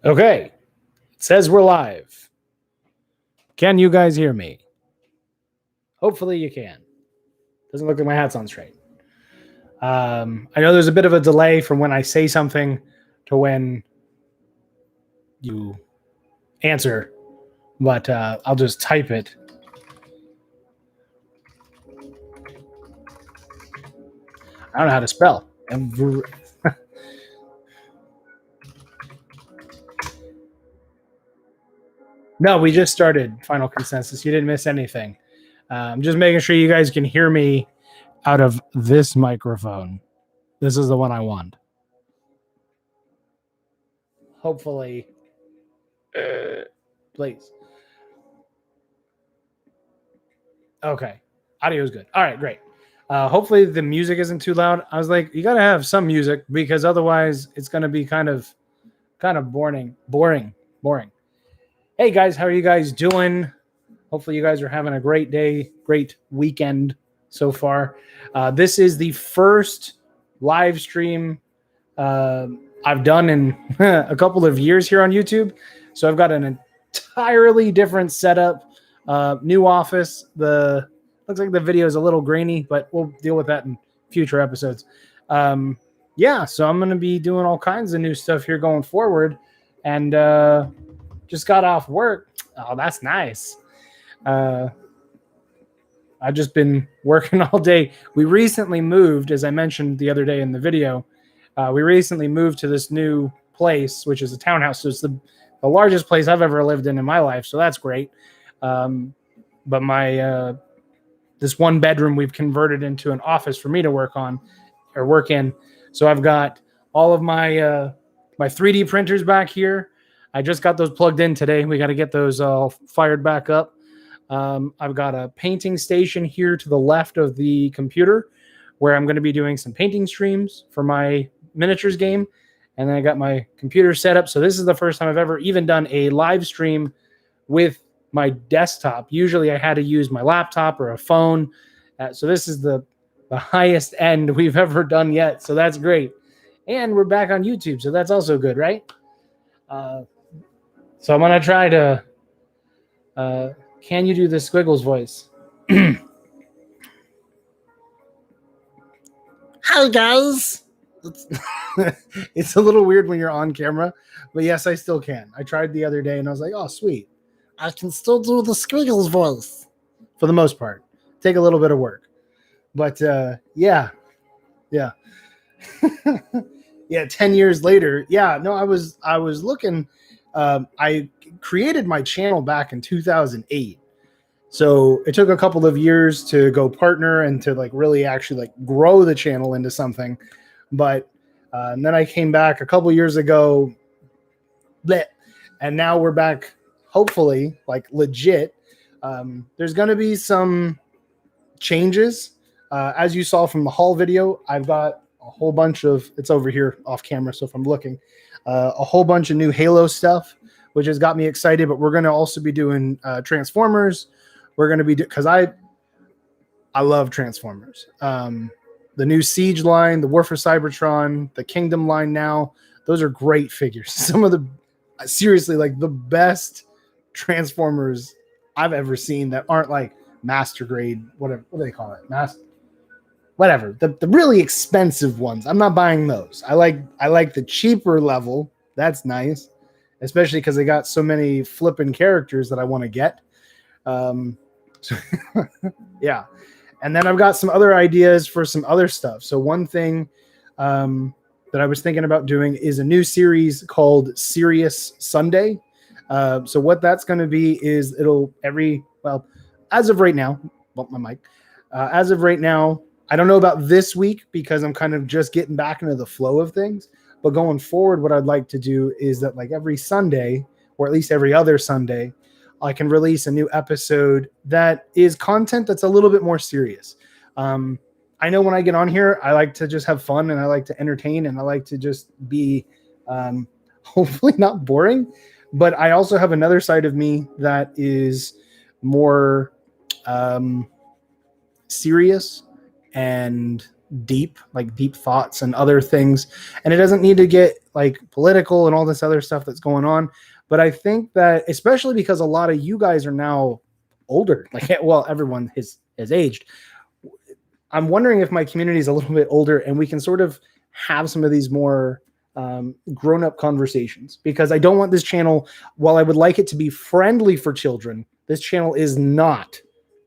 Okay, it says we're live. Can you guys hear me? Hopefully you can. Doesn't look like my hat's on straight. I know there's a bit of a delay from when I say something to when you answer, but I'll just type it. I don't know how to spell. No, we just started Final Consensus. You didn't miss anything. I'm just making sure you guys can hear me out of this microphone. This is the one I want. Hopefully. Please. Okay. Audio is good. All right, great. Hopefully the music isn't too loud. I was like, you got to have some music because otherwise it's going to be kind of boring. Hey guys, how are you guys doing? Hopefully you guys are having a great day, great weekend so far. This is the first live stream I've done in a couple of years here on YouTube. So I've got an entirely different setup, new office. Looks like the video is a little grainy, but we'll deal with that in future episodes. Yeah, so I'm going to be doing all kinds of new stuff here going forward. And just got off work. Oh, that's nice. I've just been working all day. We recently moved, as I mentioned the other day in the video. We recently moved to this new place, which is a townhouse. So it's the largest place I've ever lived in my life. So that's great. But my this one bedroom we've converted into an office for me to work in. So I've got all of my my 3D printers back here. I just got those plugged in today. We got to get those all fired back up. I've got a painting station here to the left of the computer where I'm going to be doing some painting streams for my miniatures game. And then I got my computer set up. So this is the first time I've ever even done a live stream with my desktop. Usually I had to use my laptop or a phone. So this is the highest end we've ever done yet. So that's great. And we're back on YouTube. So that's also good, right? So I'm going to try to... can you do the Squiggles voice? Hi, guys. It's a little weird when you're on camera, but yes, I still can. I tried the other day and I was like, oh, sweet. I can still do the Squiggles voice for the most part. Take a little bit of work. But yeah. Yeah, 10 years later. Yeah, no, I was looking. I created my channel back in 2008. So it took a couple of years to go partner and to like really actually like grow the channel into something. But and then I came back a couple years ago, and now we're back, hopefully, like legit. There's going to be some changes. As you saw from the haul video, I've got a whole bunch of, it's over here off camera, so if I'm looking, a whole bunch of new Halo stuff, which has got me excited. But we're going to also be doing Transformers. We're going to be, because I love Transformers. The new Siege line, the War for Cybertron, the Kingdom line now, those are great figures. Some of the, seriously, like the best Transformers I've ever seen that aren't like master grade, whatever, what do they call it? Whatever. The really expensive ones. I'm not buying those. I like the cheaper level. That's nice. Especially because they got so many flipping characters that I want to get. Yeah. And then I've got some other ideas for some other stuff. So one thing that I was thinking about doing is a new series called Serious Sunday. So what that's going to be is as of right now, bump my mic. As of right now, I don't know about this week because I'm kind of just getting back into the flow of things. But going forward, what I'd like to do is that like every Sunday, or at least every other Sunday, I can release a new episode that is content that's a little bit more serious. I know when I get on here, I like to just have fun and I like to entertain and I like to just be hopefully not boring. But I also have another side of me that is more serious and deep thoughts and other things. And it doesn't need to get like political and all this other stuff that's going on. But I think that especially because a lot of you guys are now older, like, well, everyone has aged. I'm wondering if my community is a little bit older and we can sort of have some of these more grown-up conversations, because I don't want this channel, while I would like it to be friendly for children, this channel is not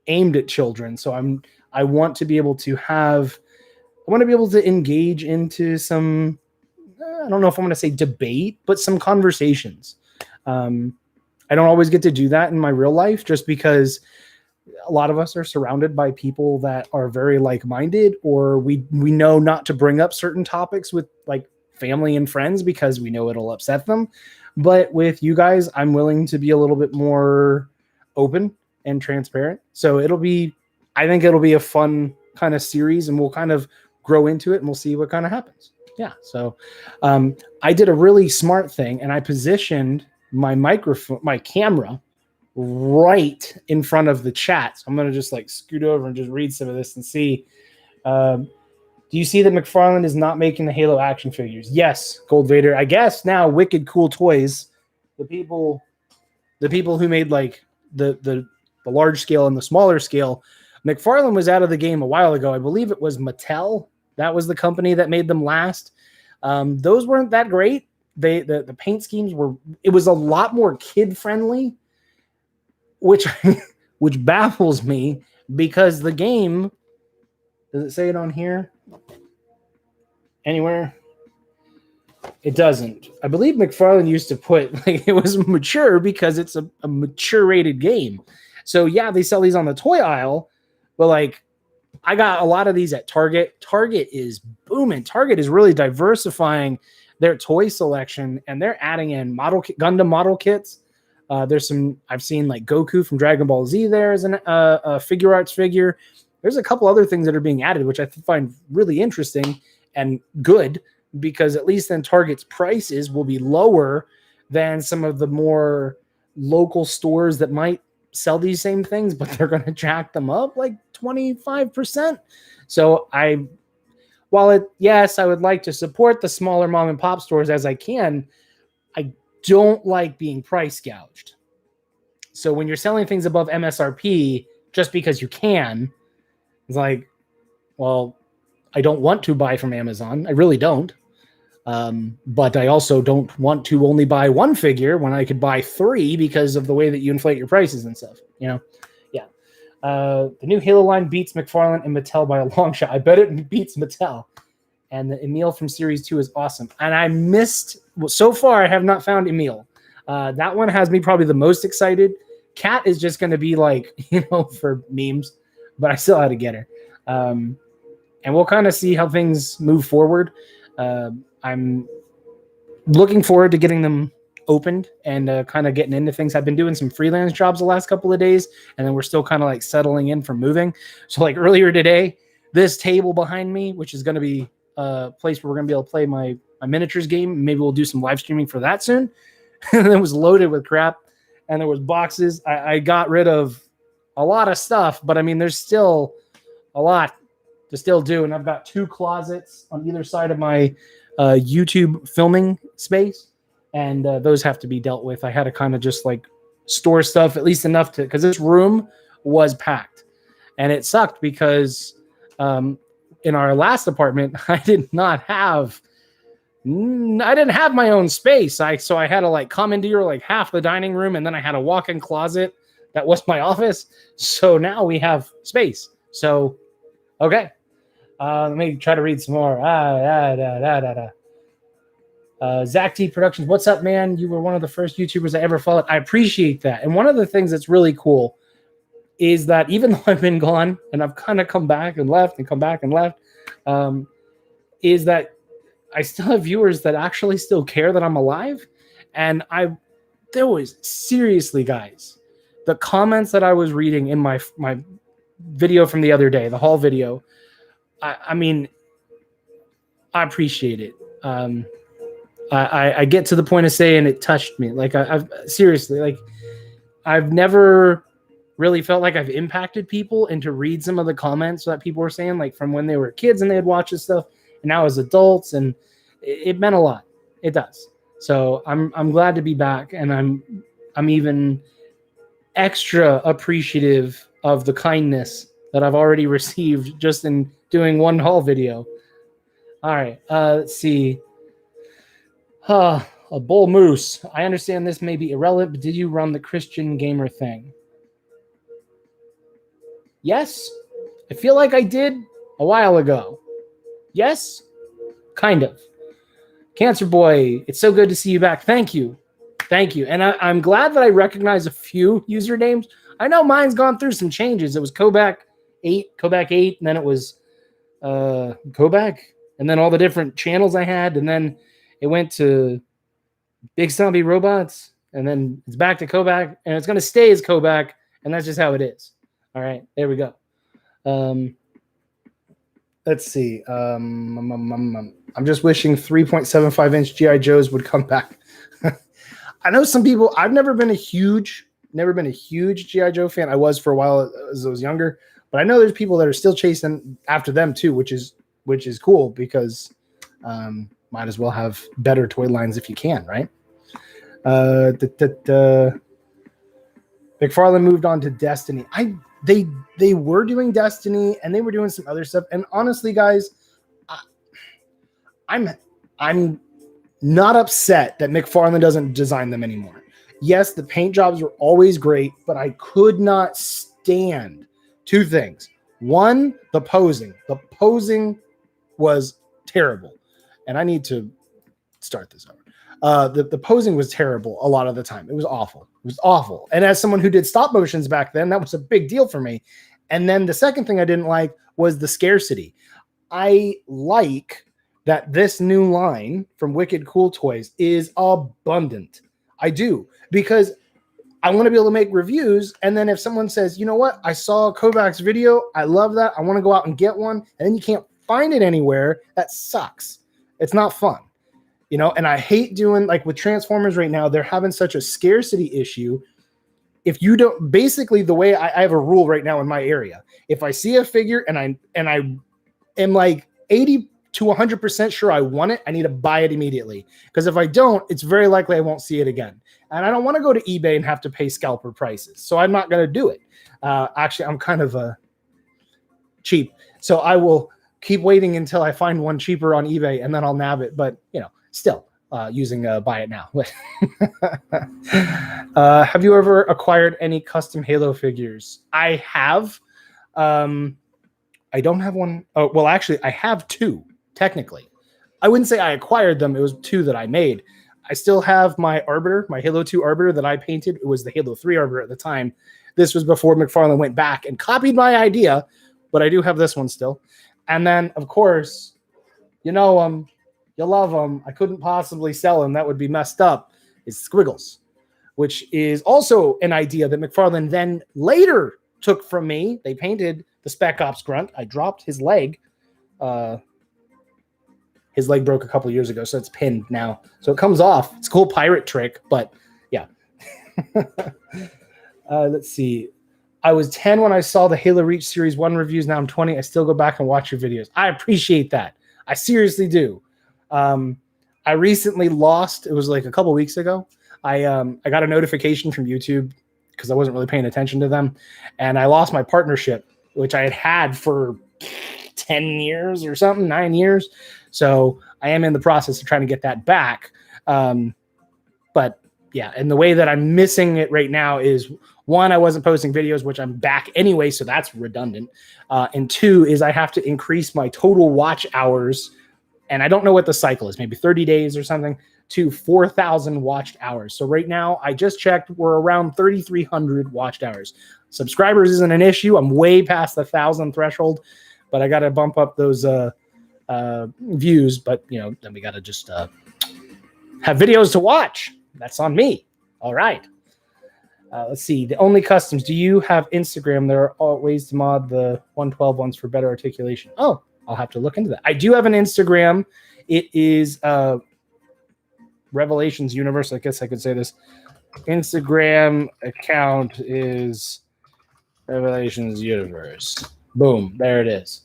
aimed at children. So I want to be able to engage into some, I don't know if I'm going to say debate, but some conversations. I don't always get to do that in my real life, just because a lot of us are surrounded by people that are very like-minded, or we know not to bring up certain topics with like family and friends because we know it'll upset them. But with you guys, I'm willing to be a little bit more open and transparent. So I think it'll be a fun kind of series, and we'll kind of grow into it and we'll see what kind of happens. Yeah. So I did a really smart thing, and I positioned my camera right in front of the chat. So I'm going to just like scoot over and just read some of this and see. Do you see that Mcfarland is not making the Halo action figures? Yes, Gold Vader. I guess now Wicked Cool Toys, the people who made like the large scale and the smaller scale, Mcfarland was out of the game a while ago. I believe it was Mattel. That was the company that made them last. Those weren't that great. The paint schemes it was a lot more kid friendly, which baffles me, because the game, does it say it on here anywhere? It doesn't. I believe Mcfarland used to put like it was mature because it's a mature rated game. So yeah, they sell these on the toy aisle, but like I got a lot of these at Target. Target is booming. Target is really diversifying their toy selection, and they're adding in Gundam model kits. There's some, I've seen like Goku from Dragon Ball Z there as a figure arts figure. There's a couple other things that are being added, which I find really interesting and good, because at least then Target's prices will be lower than some of the more local stores that might sell these same things, but they're going to jack them up like 25%. So yes, I would like to support the smaller mom and pop stores as I can. I don't like being price gouged. So when you're selling things above MSRP just because you can, it's like, well, I don't want to buy from Amazon. I really don't. But I also don't want to only buy one figure when I could buy three because of the way that you inflate your prices and stuff. You know? Yeah. The new Halo line beats Mcfarland and Mattel by a long shot. I bet it beats Mattel. And the Emil from Series 2 is awesome. And I so far, I have not found Emil. That one has me probably the most excited. Kat is just going to be like, for memes, but I still had to get her. And we'll kind of see how things move forward. I'm looking forward to getting them opened and kind of getting into things. I've been doing some freelance jobs the last couple of days, and then we're still kind of like settling in for moving. So like earlier today, this table behind me, which is going to be a place where we're going to be able to play my miniatures game. Maybe we'll do some live streaming for that soon. And it was loaded with crap, and there was boxes. I got rid of a lot of stuff, but I mean, there's still a lot to still do. And I've got 2 closets on either side of my YouTube filming space, and those have to be dealt with. I had to kind of just like store stuff, at least enough to, because this room was packed, and it sucked because in our last apartment, I didn't have my own space. So I had to like commandeer like half the dining room, and then I had a walk-in closet that was my office. So now we have space. So, okay. Let me try to read some more. Zach T Productions. What's up, man? You were one of the first YouTubers I ever followed. I appreciate that. And one of the things that's really cool is that even though I've been gone and I've kind of come back and left and come back and left, is that I still have viewers that actually still care that I'm alive. And there was seriously, guys, the comments that I was reading in my video from the other day, the haul video. I mean, I appreciate it. I get to the point of saying it touched me. Like I've seriously, like I've never really felt like I've impacted people, and to read some of the comments that people were saying, like from when they were kids and they had watched this stuff, and now as adults, and it meant a lot. It does. So I'm glad to be back, and I'm even extra appreciative of the kindness that I've already received just in doing one haul video. All right, let's see. A bull moose. I understand this may be irrelevant, but did you run the Christian gamer thing? Yes. I feel like I did a while ago. Yes. Kind of. Cancer Boy, it's so good to see you back. Thank you. Thank you. And I'm glad that I recognize a few usernames. I know mine's gone through some changes. It was KoBaC 8, and then it was KoBaC, and then all the different channels I had, and then it went to Big Zombie Robots, and then it's back to KoBaC, and it's going to stay as KoBaC, and that's just how it is. All right, there we go. Let's see. I'm just wishing 3.75-inch G.I. Joes would come back. I know some people. I've never been a huge G.I. Joe fan. I was for a while as I was younger, but I know there's people that are still chasing after them too, which is cool because might as well have better toy lines if you can, right? Mcfarland moved on to Destiny. They were doing Destiny and they were doing some other stuff. And honestly, guys, I'm not upset that Mcfarland doesn't design them anymore. Yes, the paint jobs were always great, but I could not stand two things. One, the posing. The posing was terrible. And I need to start this over. The posing was terrible a lot of the time. It was awful. It was awful. And as someone who did stop motions back then, that was a big deal for me. And then the second thing I didn't like was the scarcity. I like that this new line from Wicked Cool Toys is abundant. I do, because I want to be able to make reviews. And then if someone says, you know what, I saw KoBaC's video, I love that, I want to go out and get one, and then you can't find it anywhere, that sucks. It's not fun. You know, and I hate doing, like with Transformers right now, they're having such a scarcity issue. If you don't, basically the way I have a rule right now in my area, if I see a figure and I am like 80 to 100% sure I want it, I need to buy it immediately. Because if I don't, it's very likely I won't see it again. And I don't want to go to eBay and have to pay scalper prices. So I'm not going to do it. Actually, I'm kind of cheap. So I will keep waiting until I find one cheaper on eBay and then I'll nab it. But, you know, still using buy it now. Have you ever acquired any custom Halo figures? I have. I don't have one. Oh, well, actually, I have two, technically. I wouldn't say I acquired them. It was two that I made. I still have my Arbiter, my Halo 2 Arbiter that I painted. It was the Halo 3 Arbiter at the time. This was before Mcfarland went back and copied my idea, but I do have this one still. And then, of course, you know them. You love them. I couldn't possibly sell them. That would be messed up. It's Squiggles, which is also an idea that Mcfarland then later took from me. They painted the Spec Ops grunt. I dropped his leg. His leg broke a couple years ago, so it's pinned now. So it comes off. It's a cool pirate trick, but yeah. Let's see. I was 10 when I saw the Halo Reach Series 1 reviews. Now I'm 20. I still go back and watch your videos. I appreciate that. I seriously do. I recently lost, it was like a couple weeks ago. I got a notification from YouTube because I wasn't really paying attention to them. And I lost my partnership, which I had for 10 years or something, 9 years. So I am in the process of trying to get that back. But yeah, and the way that I'm missing it right now is, one, I wasn't posting videos, which I'm back anyway, so that's redundant. And two is I have to increase my total watch hours, and I don't know what the cycle is, maybe 30 days or something, to 4,000 watched hours. So right now, I just checked, we're around 3,300 watched hours. Subscribers isn't an issue. I'm way past the 1,000 threshold, but I got to bump up those views. But, you know, then we got to just have videos to watch. That's on me. All right. Let's see. The only customs. Do you have Instagram? There are ways to mod the 112 ones for better articulation. Oh, I'll have to look into that. I do have an Instagram. It is Revelations Universe. I guess I could say this. Instagram account is Revelations universe. Boom. There it is.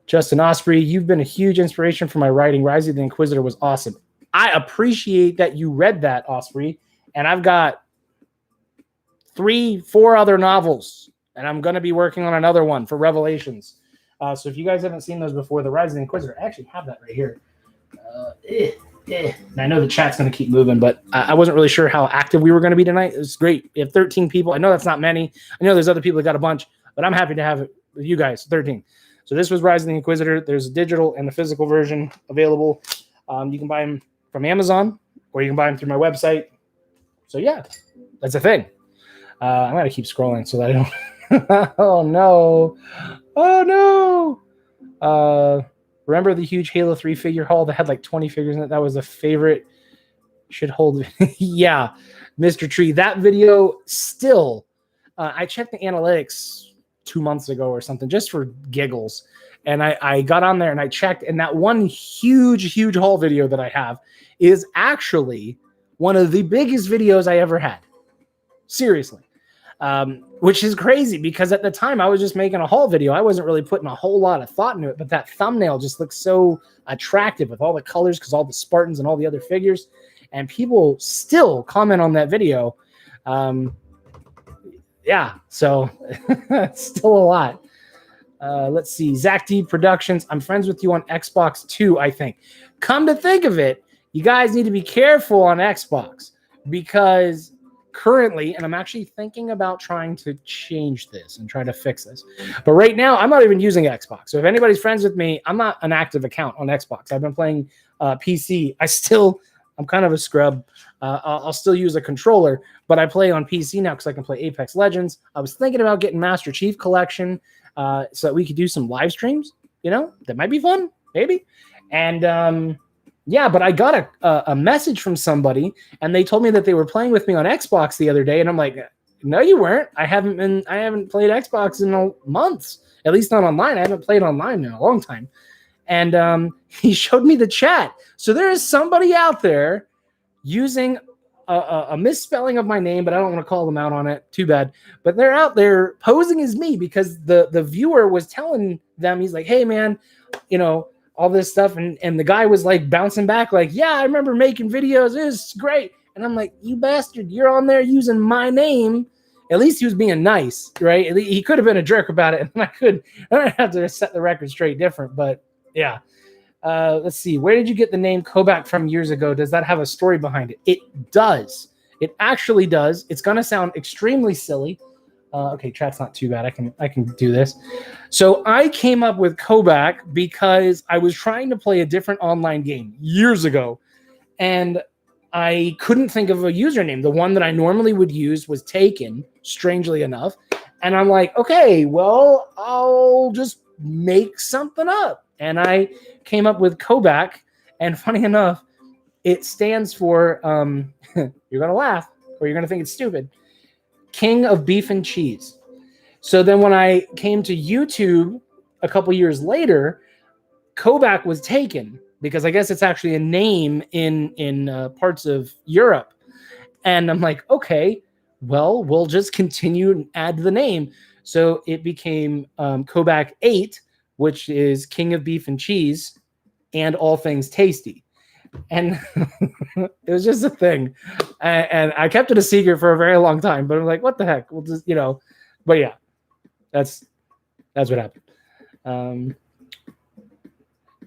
Justin Osprey, you've been a huge inspiration for my writing. Rise of the Inquisitor was awesome. I appreciate that you read that, Osprey. And I've got 3-4 other novels, and I'm going to be working on another one for Revelations. So if you guys haven't seen those before, the Rise of the Inquisitor, I actually have that right here. And I know the chat's going to keep moving, but I wasn't really sure how active we were going to be tonight. It was great. We have 13 people. I know that's not many. I know there's other people that got a bunch, but I'm happy to have it with you guys, 13. So this was Rise of the Inquisitor. There's a digital and a physical version available. You can buy them from Amazon, or you can buy them through my website. So yeah, that's a thing. I'm going to keep scrolling so that I don't... Oh, no. Oh, no. Remember the huge Halo 3 figure haul that had like 20 figures in it? That was a favorite. Should hold. Yeah, Mr. Tree. That video still... I checked the analytics 2 months ago or something just for giggles. And I got on there and I checked. And that one huge haul video that I have is actually one of the biggest videos I ever had. Seriously. Which is crazy because at the time I was just making a haul video. I wasn't really putting a whole lot of thought into it, but that thumbnail just looks so attractive with all the colors because all the Spartans and all the other figures, and people still comment on that video. Yeah, so it's still a lot. Let's see. Zach D Productions. I'm friends with you on Xbox too, I think. Come to think of it, you guys need to be careful on Xbox because currently, and I'm actually thinking about trying to change this and try to fix this. But right now, I'm not even using Xbox. So if anybody's friends with me, I'm not an active account on Xbox. I've been playing PC. I'm kind of a scrub. I'll still use a controller, but I play on PC now because I can play Apex Legends. I was thinking about getting Master Chief Collection so that we could do some live streams. You know, that might be fun, maybe. And yeah, but I got a message from somebody, and they told me that they were playing with me on Xbox the other day, and I'm like, no, you weren't. I haven't played Xbox in months, at least not online. I haven't played online in a long time. And he showed me the chat. So there is somebody out there using a misspelling of my name, but I don't want to call them out on it. Too bad. But they're out there posing as me because the viewer was telling them, he's like, hey, man, you know, all this stuff. And the guy was like bouncing back like, yeah, I remember making videos. It was great. And I'm like, you bastard, you're on there using my name. At least he was being nice, right? He could have been a jerk about it. And I don't have to set the record straight different, but yeah. Let's see. Where did you get the name KoBaC from years ago? Does that have a story behind it? It does. It actually does. It's going to sound extremely silly. Okay, chat's not too bad. I can do this. So I came up with KoBaC because I was trying to play a different online game years ago, and I couldn't think of a username. The one that I normally would use was taken, strangely enough. And I'm like, okay, well, I'll just make something up. And I came up with KoBaC, and funny enough, it stands for, you're going to laugh, or you're going to think it's stupid, King of Beef and Cheese. So then when I came to YouTube a couple years later, KoBaC was taken because I guess it's actually a name in parts of Europe. And I'm like, okay, well, we'll just continue and add the name. So it became KoBaC 8, which is King of Beef and Cheese and all things tasty. And it was just a thing. And I kept it a secret for a very long time, but I'm like, what the heck? We'll just, but yeah, that's what happened.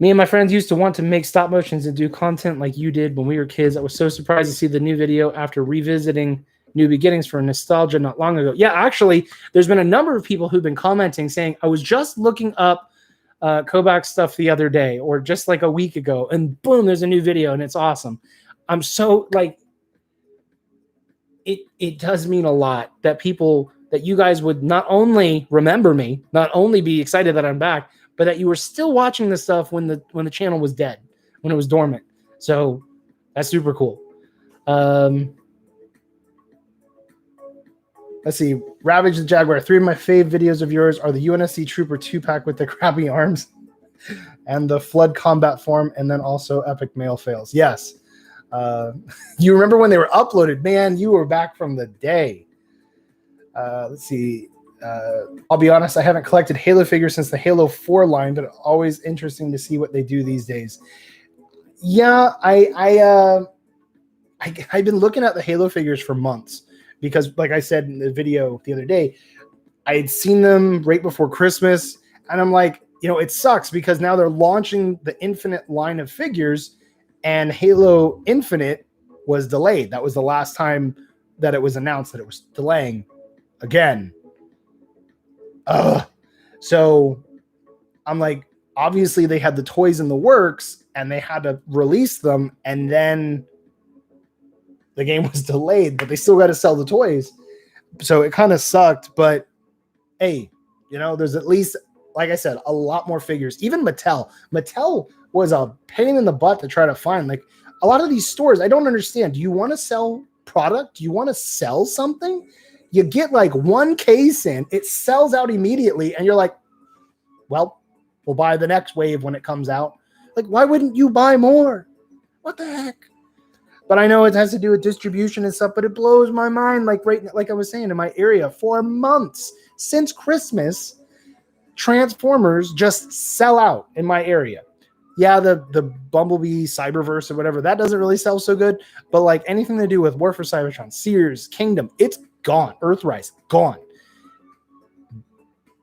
Me and my friends used to want to make stop motions and do content like you did when we were kids. I was so surprised to see the new video after revisiting New Beginnings for nostalgia not long ago. Yeah, actually, there's been a number of people who've been commenting saying, I was just looking up KoBaC stuff the other day or just like a week ago, and boom, there's a new video and it's awesome. I'm so like, it does mean a lot that you guys would not only remember me, not only be excited that I'm back, but that you were still watching this stuff when the channel was dead, when it was dormant. So that's super cool. Let's see. Ravage the Jaguar. 3 of my fave videos of yours are the UNSC Trooper 2-pack with the crappy arms and the Flood combat form, and then also epic mail fails. Yes. You remember when they were uploaded? Man, you were back from the day. Let's see. I'll be honest, I haven't collected Halo figures since the Halo 4 line, but always interesting to see what they do these days. Yeah, I've been looking at the Halo figures for months because, like I said in the video the other day, I had seen them right before Christmas, and I'm like, it sucks because now they're launching the Infinite line of figures, and Halo Infinite was delayed. That was the last time that it was announced that it was delaying again. So I'm like, obviously they had the toys in the works and they had to release them, and then the game was delayed, but they still got to sell the toys. So it kind of sucked, but hey, there's at least, like I said, a lot more figures. Even Mattel was a pain in the butt to try to find. Like a lot of these stores, I don't understand. Do you want to sell product? Do you want to sell something? You get like one case in, it sells out immediately, and you're like, well, we'll buy the next wave when it comes out. Like, why wouldn't you buy more? What the heck? But I know it has to do with distribution and stuff, but it blows my mind. Like I was saying, in my area, for months since Christmas, Transformers just sell out in my area. Yeah, the Bumblebee Cyberverse or whatever, that doesn't really sell so good. But like anything to do with War for Cybertron, Sears, Kingdom, it's gone. Earthrise, gone.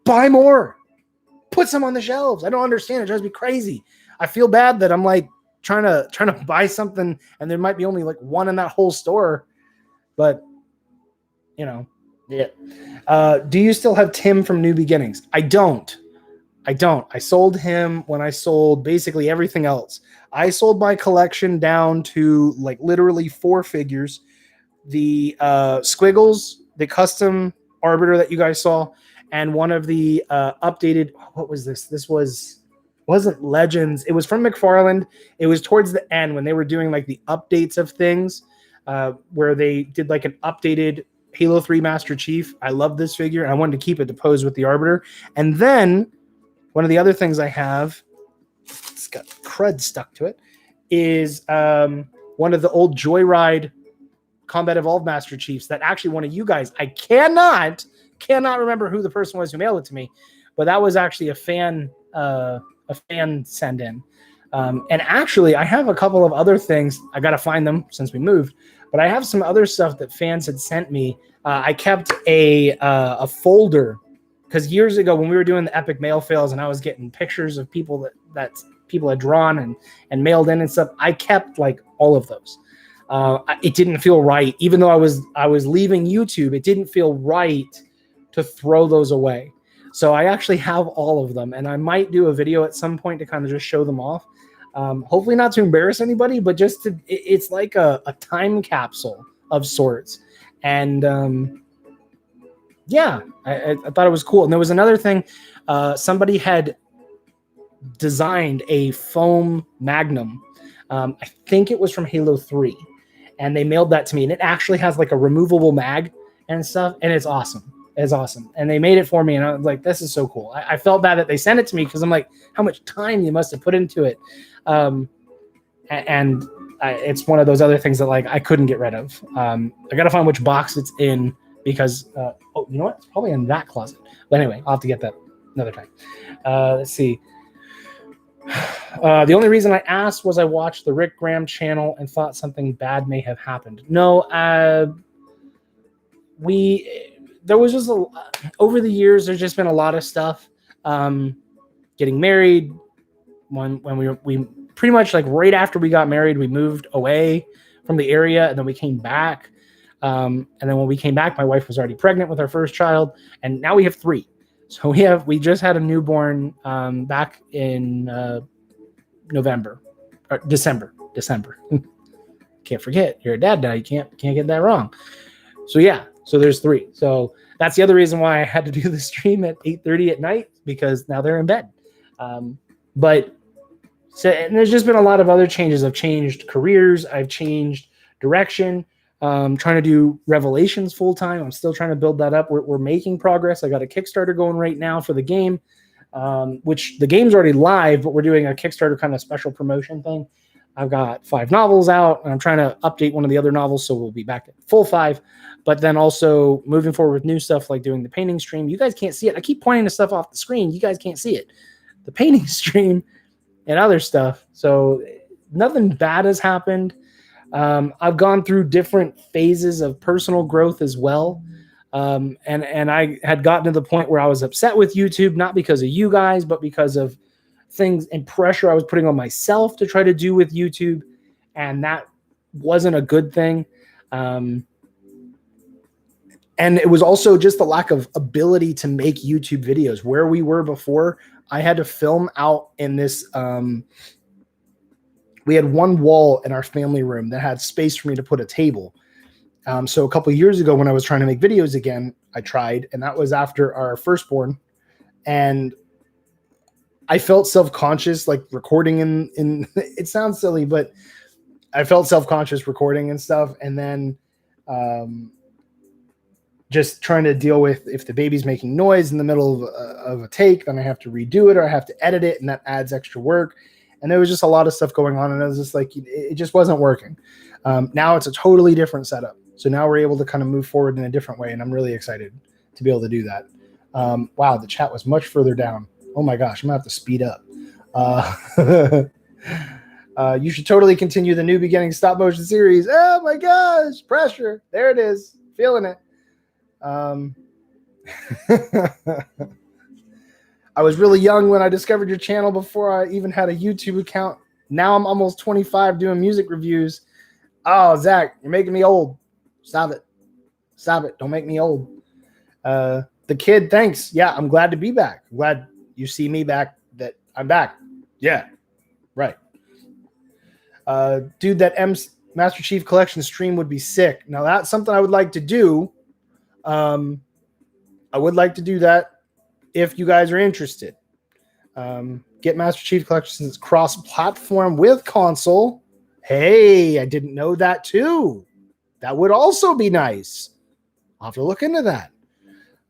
Buy more. Put some on the shelves. I don't understand. It drives me crazy. I feel bad that I'm like trying to buy something and there might be only like one in that whole store. But yeah. Do you still have Tim from New Beginnings? I don't. I sold him when I sold basically everything else. I sold my collection down to like literally 4 figures. The Squiggles, the custom Arbiter that you guys saw, and one of the updated, what was this? This wasn't Legends. It was from Mcfarland. It was towards the end when they were doing like the updates of things, where they did like an updated Halo 3 Master Chief. I love this figure, and I wanted to keep it to pose with the Arbiter. And then one of the other things I have, it's got crud stuck to it, is one of the old Joyride Combat Evolved Master Chiefs that actually one of you guys, I cannot remember who the person was who mailed it to me, but that was actually a fan send in. And actually I have a couple of other things. I got to find them since we moved, but I have some other stuff that fans had sent me. I kept a folder because years ago when we were doing the epic mail fails and I was getting pictures of people that people had drawn and mailed in and stuff, I kept like all of those. It didn't feel right, even though I was leaving YouTube. It didn't feel right to throw those away. So I actually have all of them, and I might do a video at some point to kind of just show them off. Hopefully not to embarrass anybody, but just to, it's like a time capsule of sorts. And yeah, I thought it was cool. And there was another thing, somebody had designed a foam Magnum. I think it was from Halo 3. And they mailed that to me, and it actually has like a removable mag and stuff, and it's awesome. It's awesome. And they made it for me, and I was like, this is so cool. I felt bad that they sent it to me because I'm like, how much time you must have put into it. It's one of those other things that like I couldn't get rid of. I got to find which box it's in because, you know what? It's probably in that closet. But anyway, I'll have to get that another time. Let's see. The only reason I asked was I watched the Rick Graham channel and thought something bad may have happened. No, there was just over the years, there's just been a lot of stuff. Getting married, when we pretty much like right after we got married, we moved away from the area, and then we came back. And then when we came back, my wife was already pregnant with our first child, and now we have 3. So we just had a newborn back in December. Can't forget, you're a dad now. You can't get that wrong. So yeah, so there's 3. So that's the other reason why I had to do the stream at 8:30 at night, because now they're in bed. And there's just been a lot of other changes. I've changed careers. I've changed direction. Trying to do Revelations full time. I'm still trying to build that up. We're making progress. I got a Kickstarter going right now for the game, which the game's already live, but we're doing a Kickstarter kind of special promotion thing. I've got 5 novels out, and I'm trying to update one of the other novels, so we'll be back at full 5. But then also moving forward with new stuff like doing the painting stream. You guys can't see it. I keep pointing to stuff off the screen. You guys can't see it. The painting stream and other stuff. So nothing bad has happened. I've gone through different phases of personal growth as well. And I had gotten to the point where I was upset with YouTube, not because of you guys, but because of things and pressure I was putting on myself to try to do with YouTube. And that wasn't a good thing. And it was also just the lack of ability to make YouTube videos. Where we were before, I had to film out in this. We had one wall in our family room that had space for me to put a table. So a couple of years ago when I was trying to make videos again, I tried, and that was after our firstborn. And I felt self-conscious, like recording in it sounds silly, but I felt self-conscious recording and stuff. And then just trying to deal with if the baby's making noise in the middle of a take, then I have to redo it or I have to edit it, and that adds extra work. And there was just a lot of stuff going on, and I was just like, it just wasn't working. Now it's a totally different setup. So now we're able to kind of move forward in a different way, and I'm really excited to be able to do that. Wow, the chat was much further down. Oh my gosh, I'm gonna have to speed up. You should totally continue the New Beginning stop motion series. Oh my gosh, pressure. There it is. Feeling it. I was really young when I discovered your channel before I even had a YouTube account. Now I'm almost 25 doing music reviews. Oh, Zach, you're making me old. Stop it. Stop it. Don't make me old. The kid, thanks. Yeah, I'm glad to be back. I'm glad you see me back, that I'm back. Yeah, right. Dude, that Master Chief Collection stream would be sick. Now, that's something I would like to do. I would like to do that if you guys are interested. Get Master Chief Collection since cross-platform with console. Hey, I didn't know that too. That would also be nice. I'll have to look into that.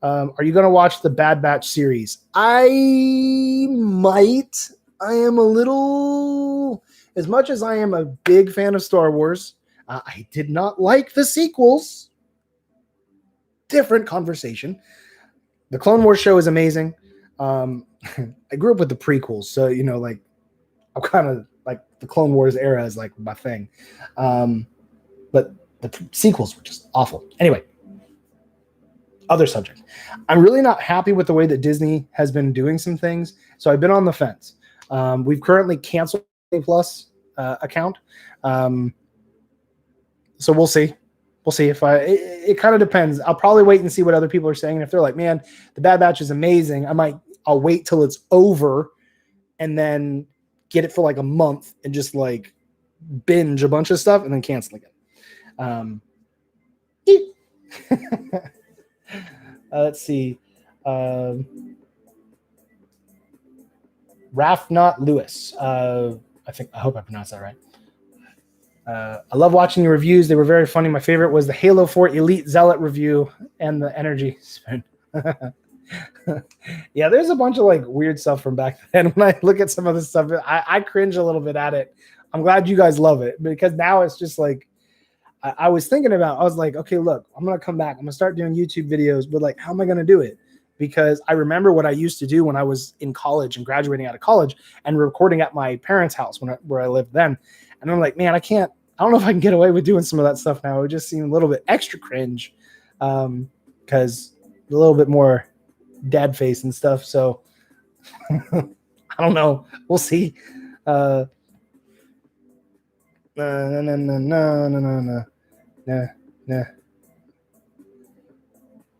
Are you going to watch the Bad Batch series? I might. I am a little... As much as I am a big fan of Star Wars, I did not like the sequels. Different conversation. The Clone Wars show is amazing. I grew up with the prequels, so, you know, like, I'm kind of like the Clone Wars era is like my thing. But the sequels were just awful. Anyway, other subject. I'm really not happy with the way that Disney has been doing some things, so I've been on the fence. We've currently canceled the Plus account. So we'll see. We'll see if it kind of depends. I'll probably wait and see what other people are saying. If they're like, man, the Bad Batch is amazing, I'll wait till it's over and then get it for like a month and just like binge a bunch of stuff and then cancel again. Let's see. Rafnot Lewis. I hope I pronounced that right. I love watching your reviews. They were very funny. My favorite was the Halo 4 Elite Zealot review and the energy spoon. Yeah, there's a bunch of like weird stuff from back then. When I look at some of this stuff, I cringe a little bit at it. I'm glad you guys love it because now it's just like I was thinking about. I was like, okay, look, I'm gonna come back. I'm gonna start doing YouTube videos, but like, how am I gonna do it? Because I remember what I used to do when I was in college and graduating out of college and recording at my parents' house where I lived then. And I'm like, man, I don't know if I can get away with doing some of that stuff now. It would just seem a little bit extra cringe because a little bit more dad face and stuff. So I don't know. We'll see. No.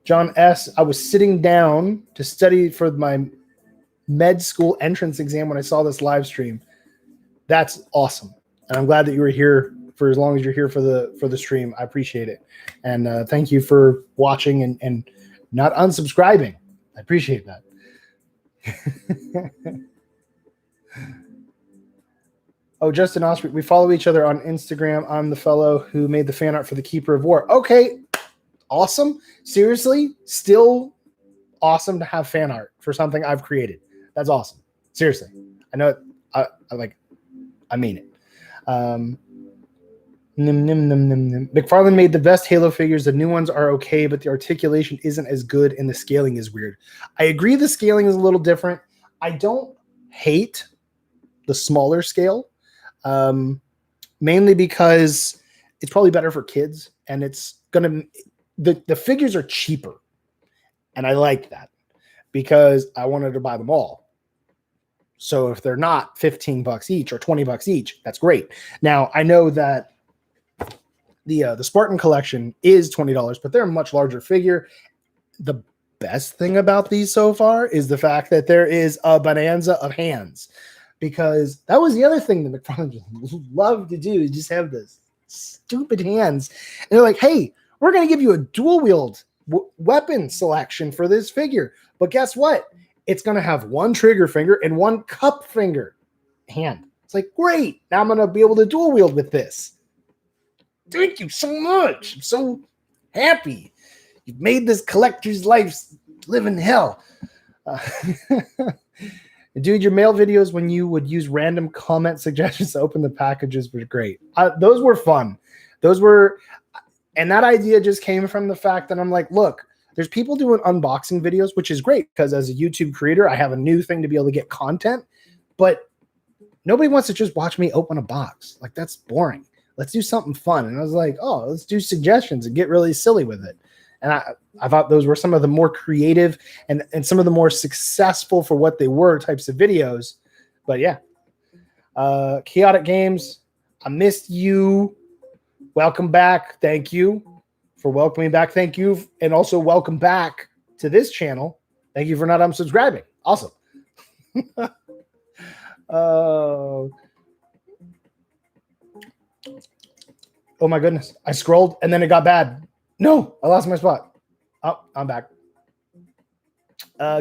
John S. I was sitting down to study for my med school entrance exam when I saw this live stream. That's awesome. And I'm glad that you were here for as long as you're here for the stream. I appreciate it. And thank you for watching and not unsubscribing. I appreciate that. Oh, Justin Osprey, we follow each other on Instagram. I'm the fellow who made the fan art for the Keeper of War. Okay, awesome. Seriously, still awesome to have fan art for something I've created. That's awesome. Seriously. I know it. I mean it. Mcfarland made the best Halo figures. The new ones are okay, but the articulation isn't as good and the scaling is weird. I agree the scaling is a little different. I don't hate the smaller scale, mainly because it's probably better for kids, and it's gonna the figures are cheaper, and I like that because I wanted to buy them all. So if they're not $15 each or $20 each, that's great. Now I know that the Spartan collection is $20, but they're a much larger figure. The best thing about these so far is the fact that there is a bonanza of hands, because that was the other thing that Mcfarland loved to do, just have this stupid hands. And they're like, hey, we're going to give you a dual wield weapon selection for this figure. But guess what? It's going to have one trigger finger and one cup finger hand. It's like, great. Now I'm going to be able to dual wield with this. Thank you so much. I'm so happy. You've made this collector's life live in hell. Dude, your mail videos when you would use random comment suggestions to open the packages were great. Those were fun. And that idea just came from the fact that I'm like, look, there's people doing unboxing videos, which is great because as a YouTube creator, I have a new thing to be able to get content, but nobody wants to just watch me open a box. Like, that's boring. Let's do something fun. And I was like, oh, let's do suggestions and get really silly with it. And I thought those were some of the more creative and some of the more successful for what they were types of videos. But yeah. Chaotic Games, I missed you. Welcome back. Thank you for welcoming back. Thank you. And also welcome back to this channel. Thank you for not unsubscribing. Awesome. Oh my goodness. I scrolled and then it got bad. No, I lost my spot. Oh, I'm back.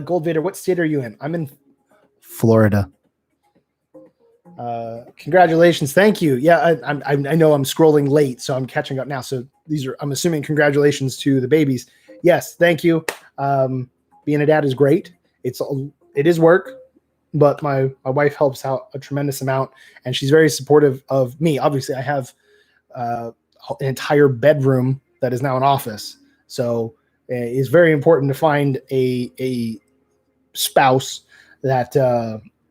Gold Vader, what state are you in? I'm in Florida. Congratulations. Thank you. Yeah, I know I'm scrolling late, so I'm catching up now. So these are, I'm assuming, congratulations to the babies. Yes, thank you. Being a dad is great. It is work, but my wife helps out a tremendous amount, and she's very supportive of me. Obviously, I have an entire bedroom that is now an office. So it's very important to find a spouse that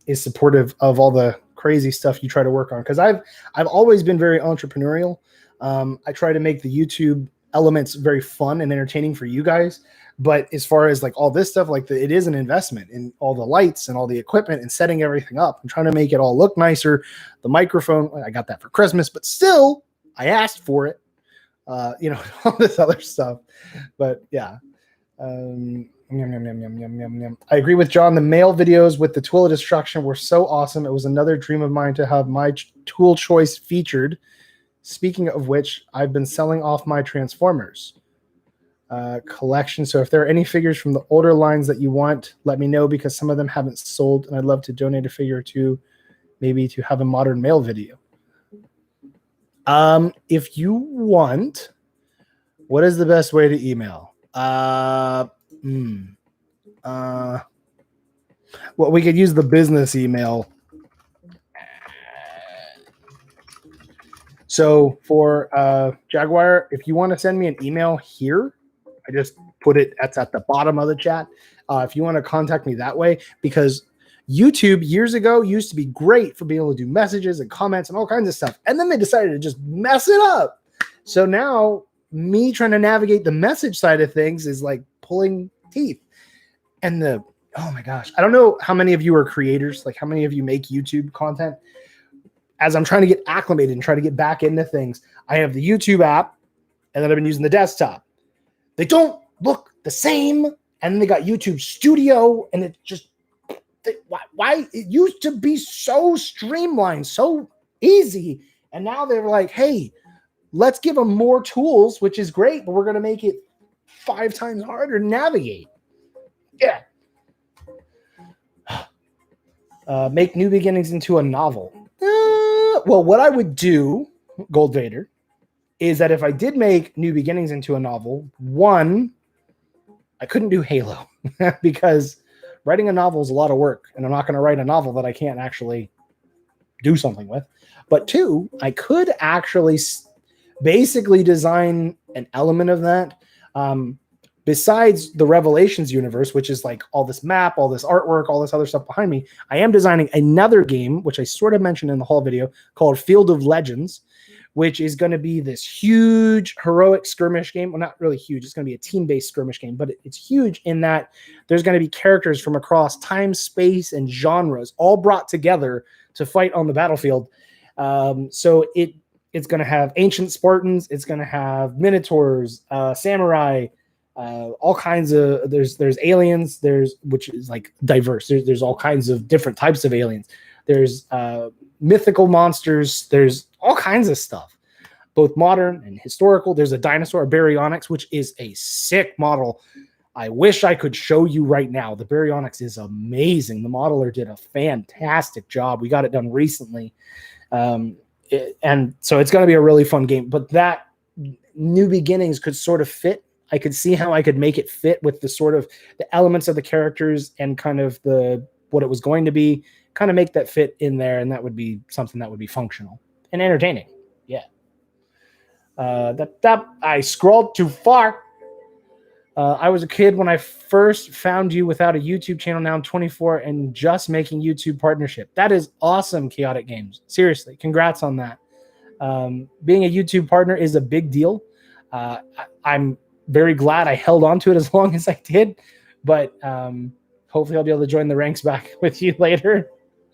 is supportive of all the crazy stuff you try to work on. Because I've always been very entrepreneurial. I try to make the YouTube elements very fun and entertaining for you guys. But as far as like all this stuff, like it is an investment in all the lights and all the equipment and setting everything up and trying to make it all look nicer. The microphone, I got that for Christmas, but still I asked for it. All this other stuff. But yeah. I agree with John. The mail videos with the Tool of Destruction were so awesome. It was another dream of mine to have my tool choice featured. Speaking of which, I've been selling off my Transformers collection. So if there are any figures from the older lines that you want, let me know, because some of them haven't sold and I'd love to donate a figure or two, maybe to have a modern mail video. If you want, what is the best way to email? Well, we could use the business email. So for Jaguar, if you want to send me an email here, I just put it, that's at the bottom of the chat. If you want to contact me that way, because YouTube years ago used to be great for being able to do messages and comments and all kinds of stuff. And then they decided to just mess it up. So now me trying to navigate the message side of things is like pulling teeth. And oh my gosh, I don't know how many of you are creators, like how many of you make YouTube content. As I'm trying to get acclimated and try to get back into things, I have the YouTube app and then I've been using the desktop. They don't look the same. And then they got YouTube Studio and it just, why it used to be so streamlined, so easy. And now they're like, hey, let's give them more tools, which is great, but we're going to make it 5 times harder to navigate. Yeah. Make New Beginnings into a novel. Well, what I would do, Gold Vader, is that if I did make New Beginnings into a novel, one, I couldn't do Halo because writing a novel is a lot of work, and I'm not going to write a novel that I can't actually do something with. But two, I could actually basically design an element of that. Besides the Revelations universe, which is like all this map, all this artwork, all this other stuff behind me, I am designing another game, which I sort of mentioned in the whole video, called Field of Legends, which is going to be this huge heroic skirmish game. Well, not really huge. It's going to be a team-based skirmish game, but it's huge in that there's going to be characters from across time, space, and genres all brought together to fight on the battlefield. So it's going to have ancient Spartans. It's going to have minotaurs, samurai, all kinds of, there's aliens, which is like diverse. There's all kinds of different types of aliens. There's mythical monsters. There's all kinds of stuff, both modern and historical. There's a dinosaur, a baryonyx, which is a sick model. I wish I could show you right now. The baryonyx is amazing. The modeler did a fantastic job. We got it done recently. And so it's going to be a really fun game, but that New Beginnings could sort of fit. I could see how I could make it fit with the sort of the elements of the characters and kind of what it was going to be, kind of make that fit in there. And that would be something that would be functional and entertaining. Yeah. I scrolled too far. I was a kid when I first found you without a YouTube channel. Now I'm 24 and just making YouTube partnership. That is awesome, Chaotic Games. Seriously, congrats on that. Being a YouTube partner is a big deal. I'm very glad I held on to it as long as I did, but hopefully I'll be able to join the ranks back with you later.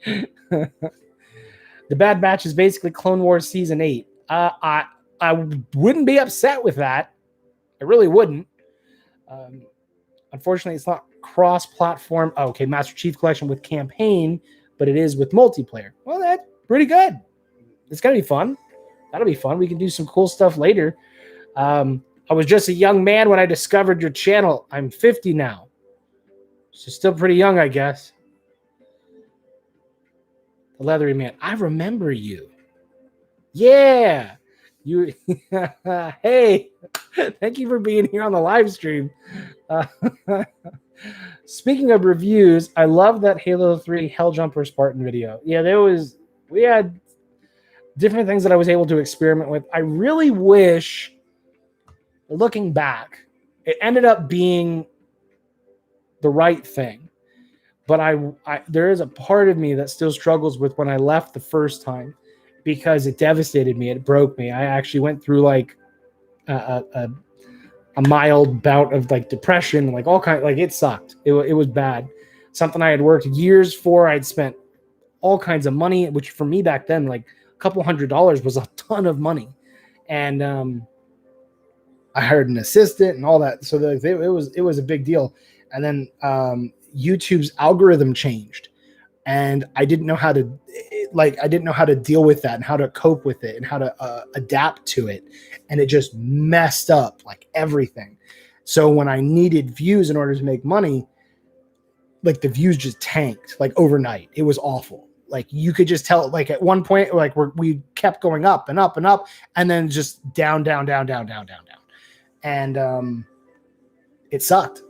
The Bad Batch is basically Clone Wars Season 8. I wouldn't be upset with that. I really wouldn't. Unfortunately, it's not cross-platform. Oh, okay, Master Chief Collection with campaign, but it is with multiplayer. Well, that's pretty good. It's going to be fun. That'll be fun. We can do some cool stuff later. I was just a young man when I discovered your channel. I'm 50 now. So still pretty young, I guess. The Leathery Man. I remember you. Yeah. You. Hey. Thank you for being here on the live stream. Speaking of reviews, I love that Halo 3 Helljumper Spartan video. Yeah, we had different things that I was able to experiment with. I really wish, looking back, it ended up being the right thing. But there is a part of me that still struggles with when I left the first time, because it devastated me. It broke me. I actually went through like a mild bout of like depression, like all kind, like it sucked. It was bad. Something I had worked years for. I'd spent all kinds of money, which for me back then, like a couple $100 was a ton of money. And I hired an assistant and all that. So it was a big deal. And then YouTube's algorithm changed, and I didn't know how to deal with that and how to cope with it and how to adapt to it. And it just messed up like everything. So when I needed views in order to make money, like the views just tanked like overnight. It was awful. Like you could just tell, like at one point, like we kept going up and up and up, and then just down. And it sucked.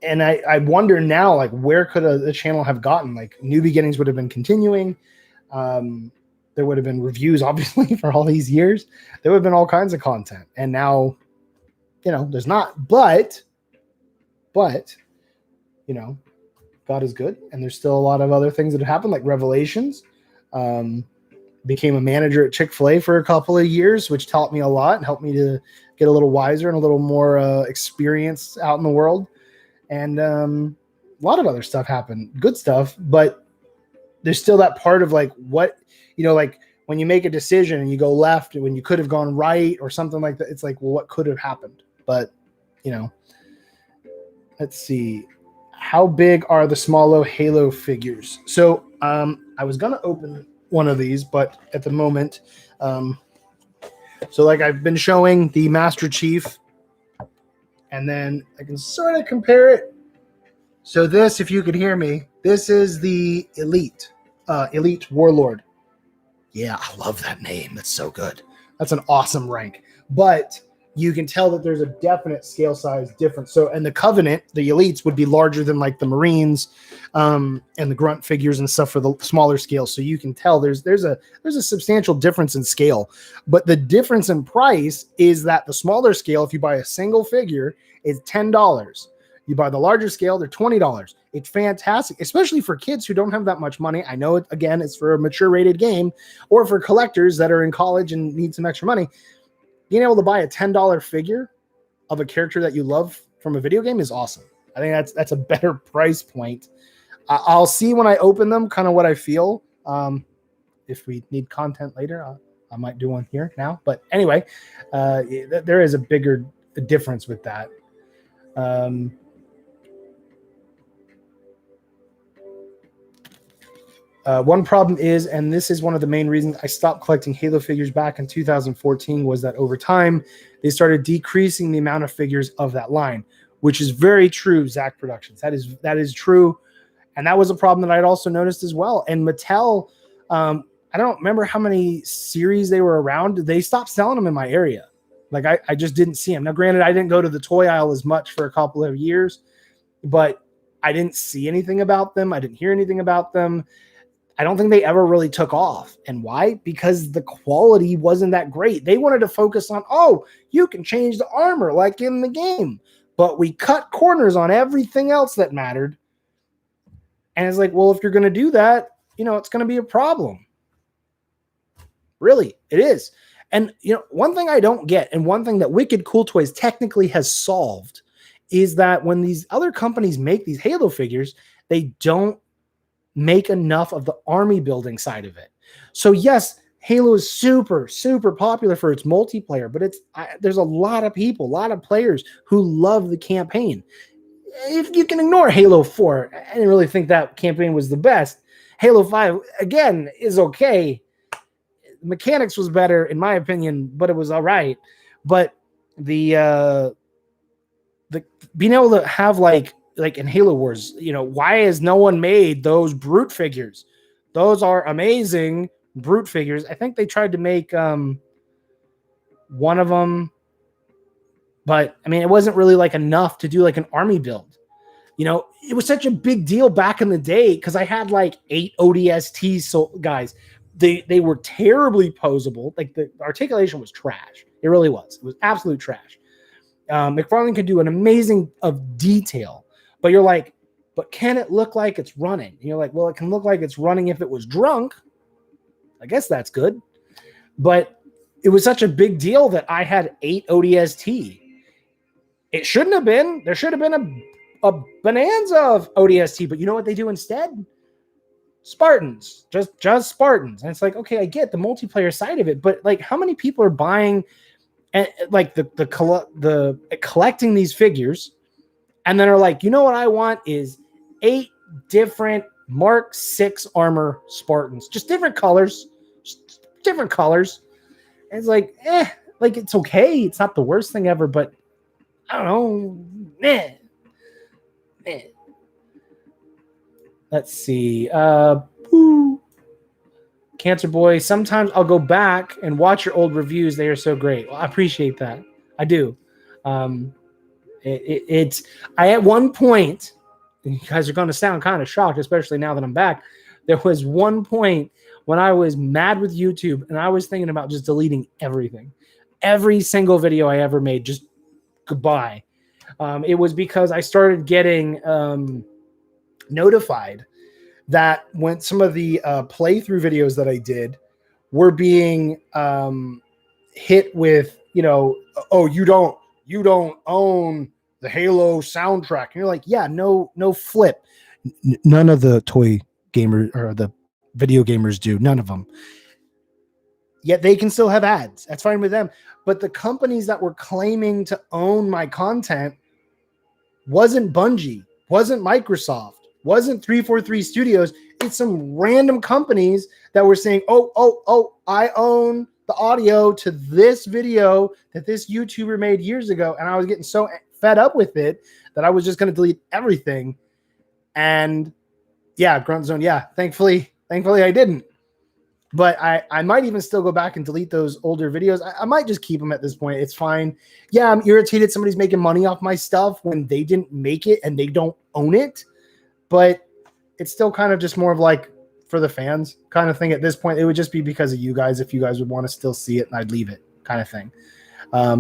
And I wonder now, like, where could the channel have gotten? Like, New Beginnings would have been continuing. There would have been reviews, obviously, for all these years. There would have been all kinds of content. And now, there's not. But, God is good. And there's still a lot of other things that have happened, like Revelations. Became a manager at Chick-fil-A for a couple of years, which taught me a lot and helped me to get a little wiser and a little more experience out in the world. And a lot of other stuff happened, good stuff, but there's still that part of like what, like when you make a decision and you go left when you could have gone right or something like that. It's like, well, what could have happened? But, let's see. How big are the Smallo Halo figures? So I was going to open one of these, but at the moment, so like I've been showing the Master Chief, and then I can sort of compare it. So this, if you could hear me, this is the Elite Warlord. Yeah, I love that name. That's so good. That's an awesome rank. But you can tell that there's a definite scale size difference. So, and the Covenant, the elites, would be larger than like the Marines, and the grunt figures and stuff for the smaller scale. So you can tell there's a substantial difference in scale, but the difference in price is that the smaller scale, if you buy a single figure, is $10. You buy the larger scale, they're $20. It's fantastic, especially for kids who don't have that much money. I know, again, it's for a mature rated game, or for collectors that are in college and need some extra money. Being able to buy a $10 figure of a character that you love from a video game is awesome. I think that's a better price point. I'll see when I open them kind of what I feel. If we need content later, I might do one here now. But anyway, there is a bigger difference with that. One problem is, and this is one of the main reasons I stopped collecting Halo figures back in 2014, was that over time they started decreasing the amount of figures of that line, which is very true, Zach Productions. That is true, and that was a problem that I'd also noticed as well. And Mattel, I don't remember how many series they were around. They stopped selling them in my area. Like I just didn't see them. Now, granted, I didn't go to the toy aisle as much for a couple of years, but I didn't see anything about them. I didn't hear anything about them. I don't think they ever really took off. And why? Because the quality wasn't that great. They wanted to focus on, oh, you can change the armor like in the game. But we cut corners on everything else that mattered. And it's like, well, if you're going to do that, it's going to be a problem. Really, it is. And, one thing I don't get, and one thing that Wicked Cool Toys technically has solved, is that when these other companies make these Halo figures, they don't make enough of the army building side of it. So yes, Halo is super, super popular for its multiplayer, but there's a lot of people, a lot of players who love the campaign. If you can ignore Halo 4, I didn't really think that campaign was the best. Halo 5, again, is okay. The mechanics was better, in my opinion, but it was all right. But the being able to have like in Halo Wars, why has no one made those Brute figures? Those are amazing Brute figures. I think they tried to make one of them, but I mean, it wasn't really like enough to do like an army build. It was such a big deal back in the day because I had like 8 ODST guys. They were terribly posable. Like the articulation was trash. It really was. It was absolute trash. Mcfarland could do an amazing of detail. But you're like, but can it look like it's running? And you're like, well, it can look like it's running if it was drunk. I guess that's good. But it was such a big deal that I had 8 ODST. It shouldn't have been. There should have been a bonanza of ODST. But you know what they do instead? Spartans. Just Spartans. And it's like, okay, I get the multiplayer side of it. But like, how many people are buying and like the collecting these figures? And then are like, you know what I want is 8 different Mark 6 armor Spartans. Just different colors. Just different colors. And it's like, like it's okay. It's not the worst thing ever, but I don't know. Let's see. Cancer Boy, sometimes I'll go back and watch your old reviews. They are so great. Well, I appreciate that. I do. I at one point, and you guys are going to sound kind of shocked, especially now that I'm back. There was one point when I was mad with YouTube and I was thinking about just deleting everything. Every single video I ever made, just goodbye. It was because I started getting notified that when some of the playthrough videos that I did were being hit with, oh, you don't own the Halo soundtrack. And you're like, yeah, no flip. None of the toy gamers or the video gamers do. None of them. Yet they can still have ads. That's fine with them. But the companies that were claiming to own my content wasn't Bungie, wasn't Microsoft, wasn't 343 Studios. It's some random companies that were saying, oh, I own the audio to this video that this YouTuber made years ago. And I was getting so fed up with it that I was just going to delete everything. And yeah, Grunt Zone. Yeah, thankfully I didn't. But I might even still go back and delete those older videos. I might just keep them at this point. It's fine. Yeah, I'm irritated somebody's making money off my stuff when they didn't make it and they don't own it. But it's still kind of just more of like for the fans kind of thing at this point. It would just be because of you guys. If you guys would want to still see it, and I'd leave it kind of thing.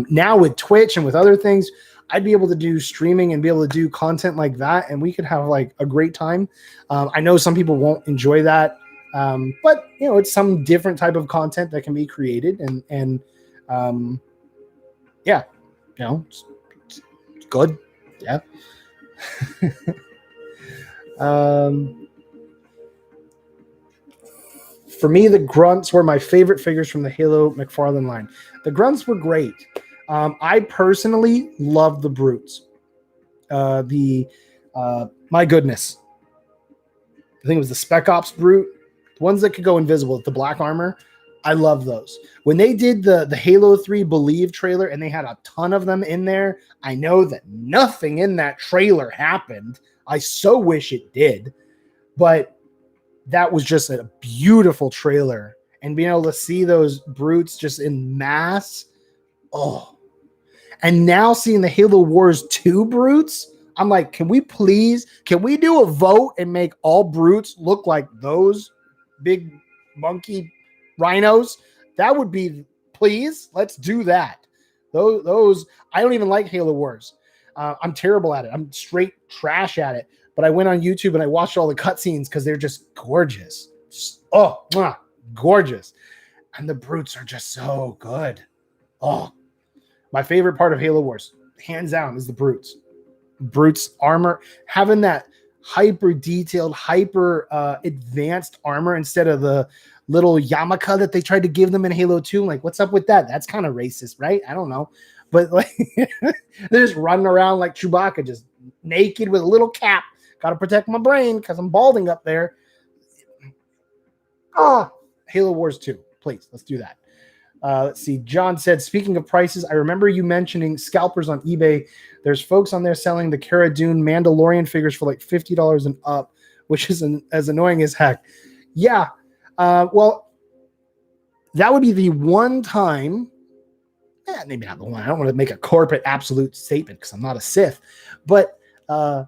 Now with Twitch and with other things, I'd be able to do streaming and be able to do content like that. And we could have like a great time. I know some people won't enjoy that. But you know, it's some different type of content that can be created and yeah, you know, it's good. Yeah. For me, the grunts were my favorite figures from the Halo Mcfarland line. The grunts were great. I personally love the brutes. My goodness. I think it was the Spec Ops brute. The ones that could go invisible with the black armor. I love those. When they did the Halo 3 Believe trailer and they had a ton of them in there, I know that nothing in that trailer happened. I so wish it did. But that was just a beautiful trailer. And being able to see those brutes just in mass. Oh. And now seeing the Halo Wars 2 brutes, I'm like, can we do a vote and make all brutes look like those big monkey rhinos? That would be, please, let's do that. Those I don't even like Halo Wars. I'm terrible at it. I'm straight trash at it. But I went on YouTube and I watched all the cutscenes because they're just gorgeous. Gorgeous. And the brutes are just so good. Oh, my favorite part of Halo Wars, hands down, is the brutes. Brutes armor, having that hyper detailed, hyper advanced armor instead of the little yarmulke that they tried to give them in Halo 2. Like, what's up with that? That's kind of racist, right? I don't know. But like they're just running around like Chewbacca, just naked with a little cap. Gotta protect my brain because I'm balding up there. Halo Wars 2. Please, let's do that. Let's see. John said, speaking of prices, I remember you mentioning scalpers on eBay. There's folks on there selling the Cara Dune Mandalorian figures for like $50 and up, which is as annoying as heck. Yeah. Well, that would be the one time. Maybe not the one. I don't want to make a corporate absolute statement because I'm not a Sith. But the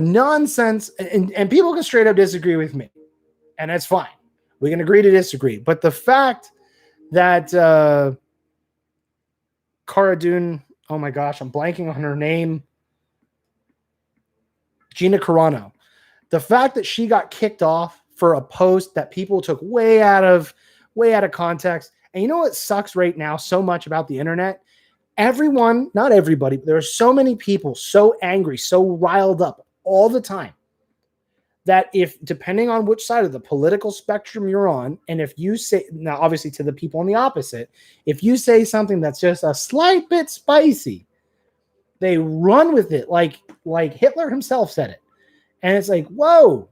nonsense, and people can straight up disagree with me, and that's fine. We can agree to disagree. But the fact that Cara Dune, oh my gosh, I'm blanking on her name, Gina Carano, the fact that she got kicked off for a post that people took way out of context. And you know what sucks right now so much about the internet? Everyone, not everybody, but there are so many people so angry, so riled up all the time that if, depending on which side of the political spectrum you're on, and if you say, now obviously to the people on the opposite, if you say something that's just a slight bit spicy, they run with it like Hitler himself said it. And it's like, whoa,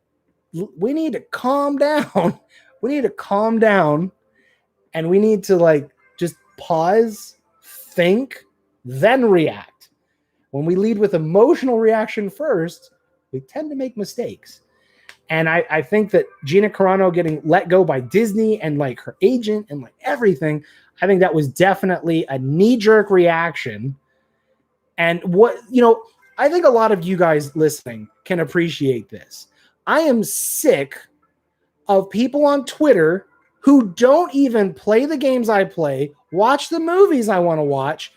we need to calm down. We need to calm down, and we need to like just pause, think, then react. When we lead with emotional reaction first, we tend to make mistakes. And I think that Gina Carano getting let go by Disney and like her agent and like everything, I think that was definitely a knee-jerk reaction. And what, you know, I think a lot of you guys listening can appreciate this. I am sick of people on Twitter who don't even play the games I play, watch the movies I want to watch,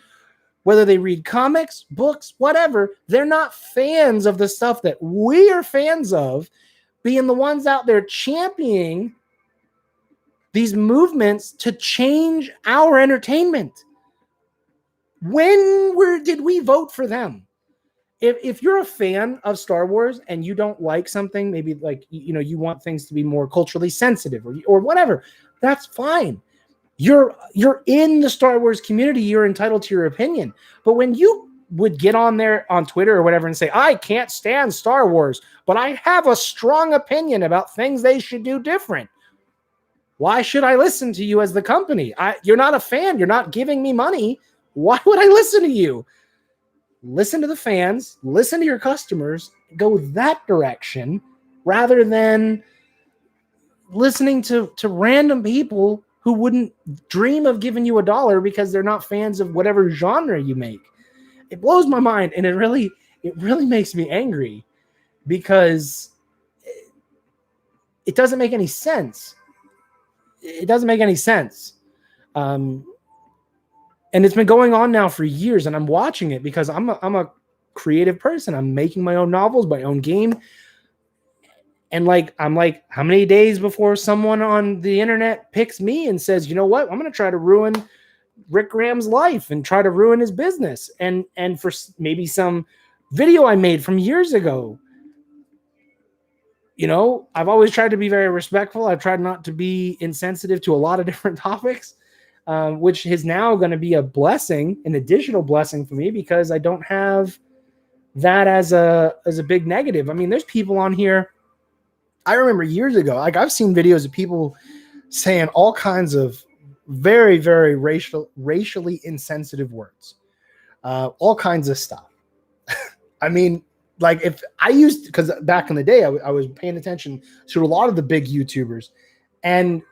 whether they read comics, books, whatever. They're not fans of the stuff that we are fans of, being the ones out there championing these movements to change our entertainment. When did we vote for them? If you're a fan of Star Wars and you don't like something, maybe like, you know, you want things to be more culturally sensitive or whatever, that's fine. You're in the Star Wars community. You're entitled to your opinion. But when you would get on there on Twitter or whatever and say, I can't stand Star Wars, but I have a strong opinion about things they should do different. Why should I listen to you as the company? You're not a fan. You're not giving me money. Why would I listen to you? Listen to the fans, listen to your customers, go that direction rather than listening to random people who wouldn't dream of giving you $1 because they're not fans of whatever genre you make. It blows my mind, and it really makes me angry because it doesn't make any sense. It doesn't make any sense. And it's been going on now for years, and I'm watching it because I'm a creative person. I'm making my own novels, my own game. And I'm like, how many days before someone on the internet picks me and says, you know what, I'm going to try to ruin Rick Graham's life and try to ruin his business. And for maybe some video I made from years ago, you know, I've always tried to be very respectful. I've tried not to be insensitive to a lot of different topics, which is now going to be a blessing, an additional blessing for me, because I don't have that as a big negative. I mean, there's people on here. I remember years ago, like I've seen videos of people saying all kinds of very, very racially insensitive words, all kinds of stuff. I mean, like if I used, because back in the day, I was paying attention to a lot of the big YouTubers, and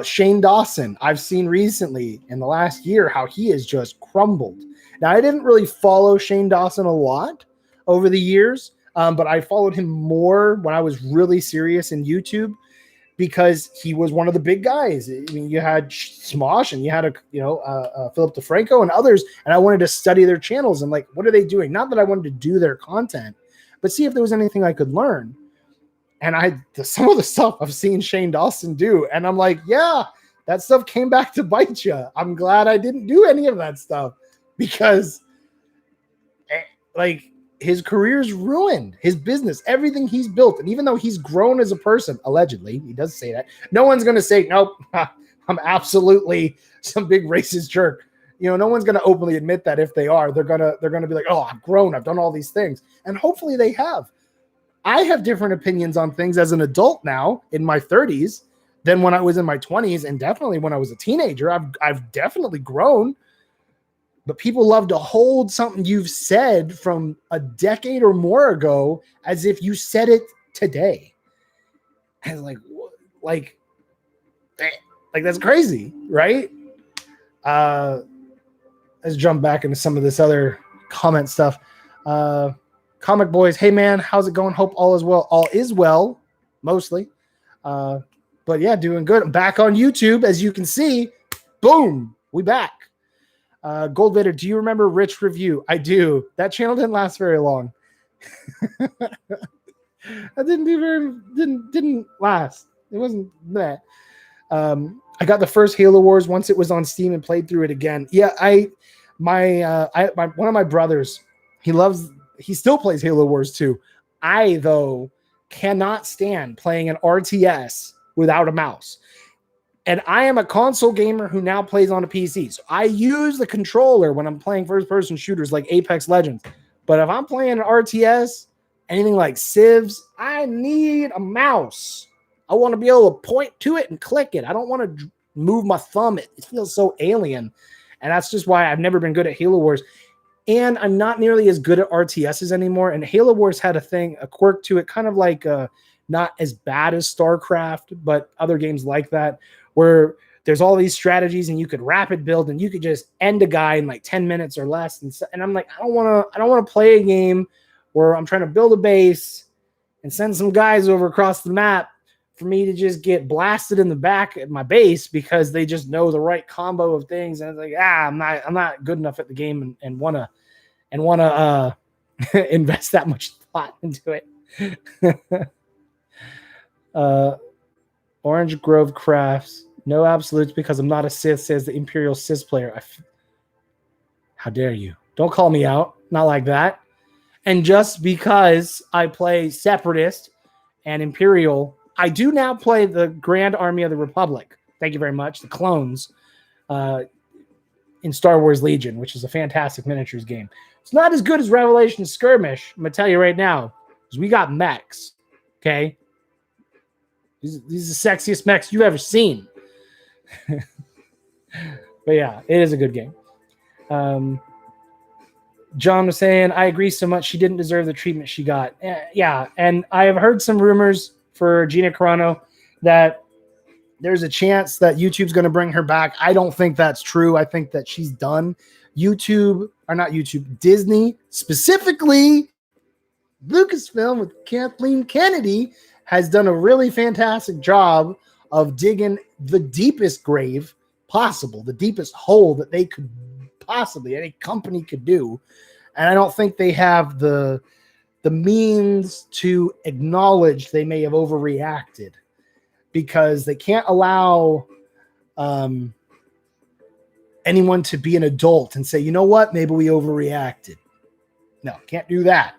Shane Dawson, I've seen recently in the last year how he has just crumbled. Now, I didn't really follow Shane Dawson a lot over the years, but I followed him more when I was really serious in YouTube because he was one of the big guys. I mean, you had Smosh and you had Philip DeFranco and others, and I wanted to study their channels and like, what are they doing? Not that I wanted to do their content, but see if there was anything I could learn. And some of the stuff I've seen Shane Dawson do, and I'm like, yeah, that stuff came back to bite you. I'm glad I didn't do any of that stuff because, like, his career's ruined, his business, everything he's built. And even though he's grown as a person, allegedly, he does say that, no one's going to say, nope, I'm absolutely some big racist jerk. You know, no one's going to openly admit that. If they are, they're going to be like, oh, I've grown, I've done all these things. And hopefully they have. I have different opinions on things as an adult now in my 30s than when I was in my 20s. And definitely when I was a teenager, I've definitely grown. But people love to hold something you've said from a decade or more ago as if you said it today. And like that's crazy, right? Let's jump back into some of this other comment stuff. Comic Boys, hey man, how's it going? Hope all is well. All is well, mostly. But yeah, doing good. I'm back on YouTube, as you can see. Boom, we back. Gold Vader, do you remember Rich Review? I do. That channel didn't last very long. I didn't last. It wasn't that. I got the first Halo Wars once it was on Steam and played through it again. Yeah, one of my brothers, he still plays Halo Wars 2. I, though, cannot stand playing an RTS without a mouse. And I am a console gamer who now plays on a PC. So I use the controller when I'm playing first-person shooters like Apex Legends. But if I'm playing an RTS, anything like Civs, I need a mouse. I want to be able to point to it and click it. I don't want to move my thumb. It feels so alien. And that's just why I've never been good at Halo Wars. And I'm not nearly as good at RTSs anymore. And Halo Wars had a quirk to it, kind of like not as bad as StarCraft, but other games like that, where there's all these strategies and you could rapid build and you could just end a guy in like 10 minutes or less. And I'm like, I don't want to play a game where I'm trying to build a base and send some guys over across the map for me to just get blasted in the back at my base because they just know the right combo of things. And it's like, I'm not good enough at the game and want to invest that much thought into it. Orange Grove Crafts, no absolutes because I'm not a Sith, says the Imperial Sith player. How dare you? Don't call me out. Not like that. And just because I play Separatist and Imperial, I do now play the Grand Army of the Republic. Thank you very much. The clones in Star Wars Legion, which is a fantastic miniatures game. It's not as good as Revelation Skirmish, I'm going to tell you right now, because we got mechs, okay? These are the sexiest mechs you've ever seen. But yeah, it is a good game. John was saying, I agree so much. She didn't deserve the treatment she got. Yeah, and I have heard some rumors for Gina Carano that there's a chance that YouTube's going to bring her back. I don't think that's true. I think that she's done. Disney, specifically Lucasfilm with Kathleen Kennedy, has done a really fantastic job of digging the deepest grave possible, the deepest hole that they could possibly, any company could do. And I don't think they have the means to acknowledge they may have overreacted, because they can't allow anyone to be an adult and say, you know what, maybe we overreacted. No, can't do that.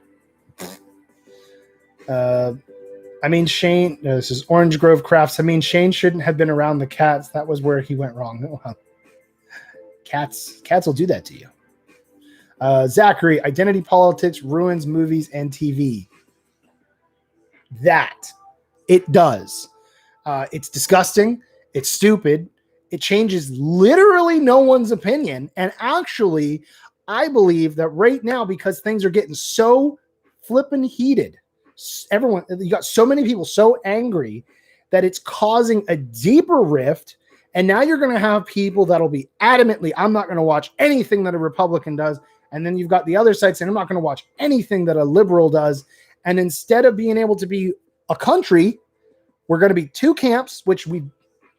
Shane, no, this is Orange Grove Crafts. Shane shouldn't have been around the cats. That was where he went wrong. Cats will do that to you. Zachary, identity politics ruins movies and TV. That it does. It's disgusting. It's stupid. It changes literally no one's opinion. And actually, I believe that right now, because things are getting so flippin' heated, you got so many people so angry that it's causing a deeper rift. And now you're going to have people that'll be adamantly, I'm not going to watch anything that a Republican does. And then you've got the other side saying, I'm not going to watch anything that a liberal does. And instead of being able to be a country, we're going to be two camps, which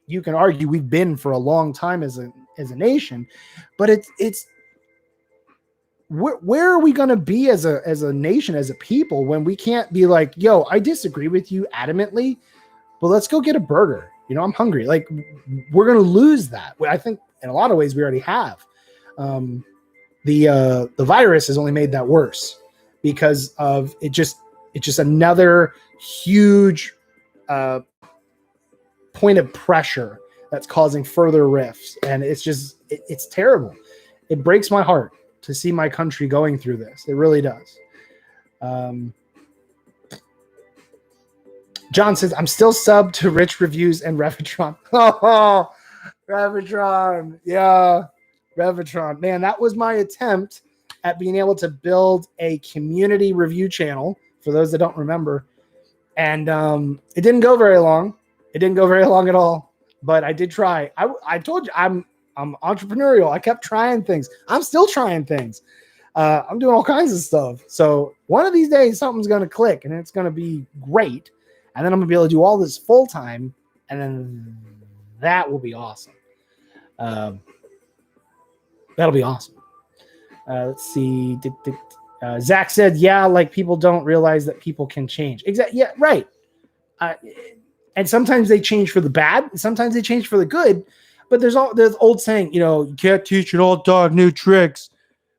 you can argue we've been for a long time as a nation. But it's where are we going to be as a nation, as a people, when we can't be like, yo, I disagree with you adamantly, but let's go get a burger. You know, I'm hungry. Like, we're going to lose that. I think in a lot of ways we already have. The virus has only made that worse because of it's just another huge point of pressure that's causing further rifts. And it's terrible. It breaks my heart to see my country going through this. It really does. John says, I'm still subbed to Rich Reviews and Revitron. Oh, Revitron. Yeah, Revitron. Man, that was my attempt at being able to build a community review channel, for those that don't remember. And it didn't go very long. It didn't go very long at all. But I did try. I told you, I'm entrepreneurial. I kept trying things. I'm still trying things. I'm doing all kinds of stuff. So one of these days, something's going to click, and it's going to be great. And then I'm going to be able to do all this full time, and then that will be awesome. That'll be awesome. Let's see. Zach said, yeah, like people don't realize that people can change. Exactly. Yeah, right. And sometimes they change for the bad. Sometimes they change for the good. But there's old saying, you can't teach an old dog new tricks.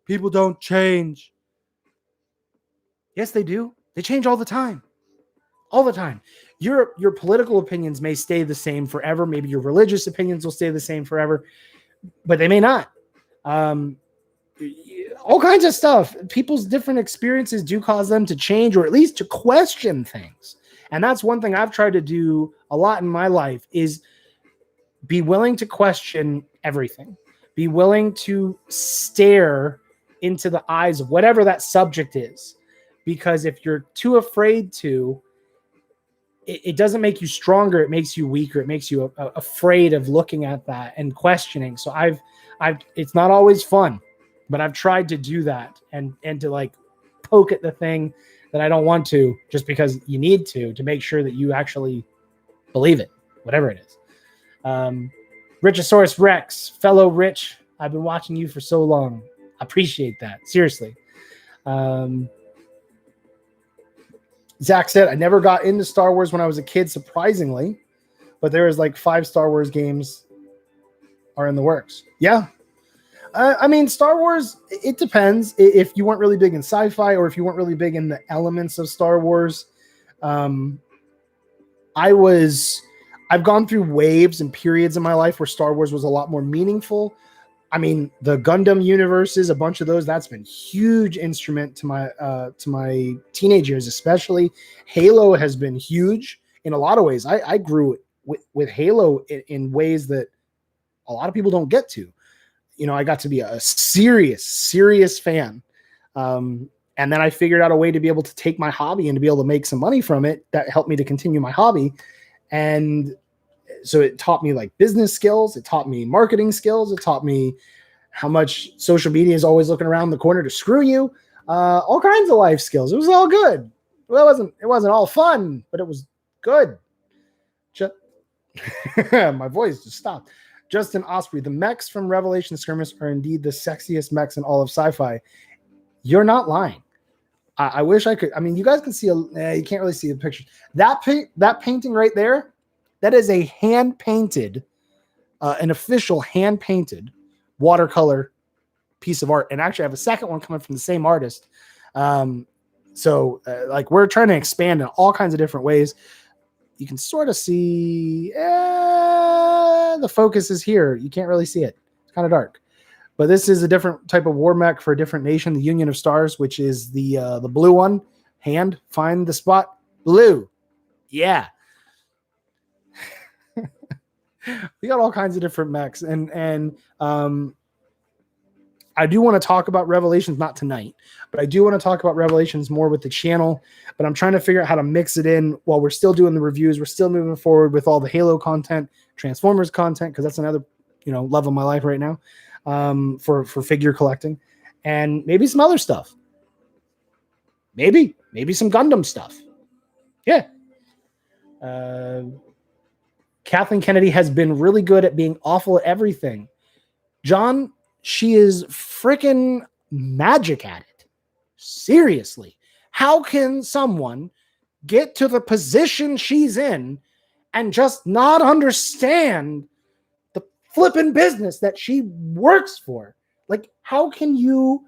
People don't change. Yes, they do. They change all the time. All the time. Your political opinions may stay the same forever. Maybe your religious opinions will stay the same forever, but they may not. All kinds of stuff. People's different experiences do cause them to change, or at least to question things. And that's one thing I've tried to do a lot in my life, is be willing to question everything. Be willing to stare into the eyes of whatever that subject is. Because if you're too afraid to, it doesn't make you stronger. It makes you weaker. It makes you afraid of looking at that and questioning. So it's not always fun, but I've tried to do that and to like poke at the thing that I don't want to, just because you need to make sure that you actually believe it, whatever it is. Richosaurus Rex, fellow Rich, I've been watching you for so long. I appreciate that. Seriously. Zach said, I never got into Star Wars when I was a kid, surprisingly, but there was like 5 Star Wars games are in the works. Yeah. Star Wars, it depends if you weren't really big in sci-fi or if you weren't really big in the elements of Star Wars. I've gone through waves and periods in my life where Star Wars was a lot more meaningful. The Gundam universes, a bunch of those, that's been huge instrument to my teenage years, especially. Halo has been huge in a lot of ways. I grew with Halo in ways that a lot of people don't get to. I got to be a serious fan. And then I figured out a way to be able to take my hobby and to be able to make some money from it that helped me to continue my hobby. And So it taught me like business skills. It taught me marketing skills. It taught me how much social media is always looking around the corner to screw you. All kinds of life skills. It was all good. Well, it wasn't all fun, but it was good. My voice just stopped. Justin Osprey, the mechs from Revelation Skirmish are indeed the sexiest mechs in all of sci-fi. You're not lying. I wish I could. I mean, you guys can see you can't really see the picture. That painting right there, that is a hand painted, an official hand painted watercolor piece of art. And actually, I have a second one coming from the same artist. So we're trying to expand in all kinds of different ways. You can sort of see the focus is here. You can't really see it. It's kind of dark. But this is a different type of war mech for a different nation, the Union of Stars, which is the blue one. Hand, find the spot. Blue. Yeah. We got all kinds of different mechs. And I do want to talk about Revelations, not tonight, but I do want to talk about Revelations more with the channel. But I'm trying to figure out how to mix it in while we're still doing the reviews. We're still moving forward with all the Halo content, Transformers content, because that's another love of my life right now, for figure collecting, and maybe some other stuff. Maybe some Gundam stuff. Yeah. Kathleen Kennedy has been really good at being awful at everything. John, she is freaking magic at it. Seriously. How can someone get to the position she's in and just not understand the flipping business that she works for? Like, how can you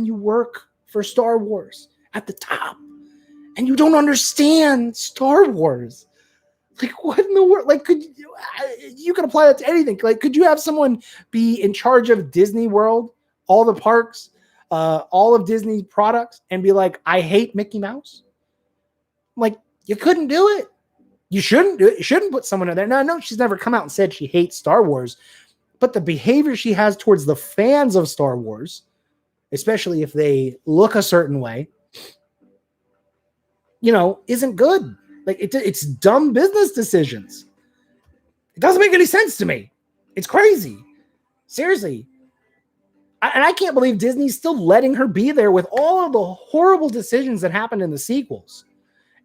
work for Star Wars at the top and you don't understand Star Wars? Like, what in the world? Like, you could apply that to anything. Like, could you have someone be in charge of Disney World, all the parks, all of Disney products, and be like, I hate Mickey Mouse? Like, you couldn't do it. You shouldn't do it. You shouldn't put someone in there. Now, I know she's never come out and said she hates Star Wars, but the behavior she has towards the fans of Star Wars, especially if they look a certain way, isn't good. Like, it's dumb business decisions. It doesn't make any sense to me. It's crazy. Seriously. And I can't believe Disney's still letting her be there with all of the horrible decisions that happened in the sequels.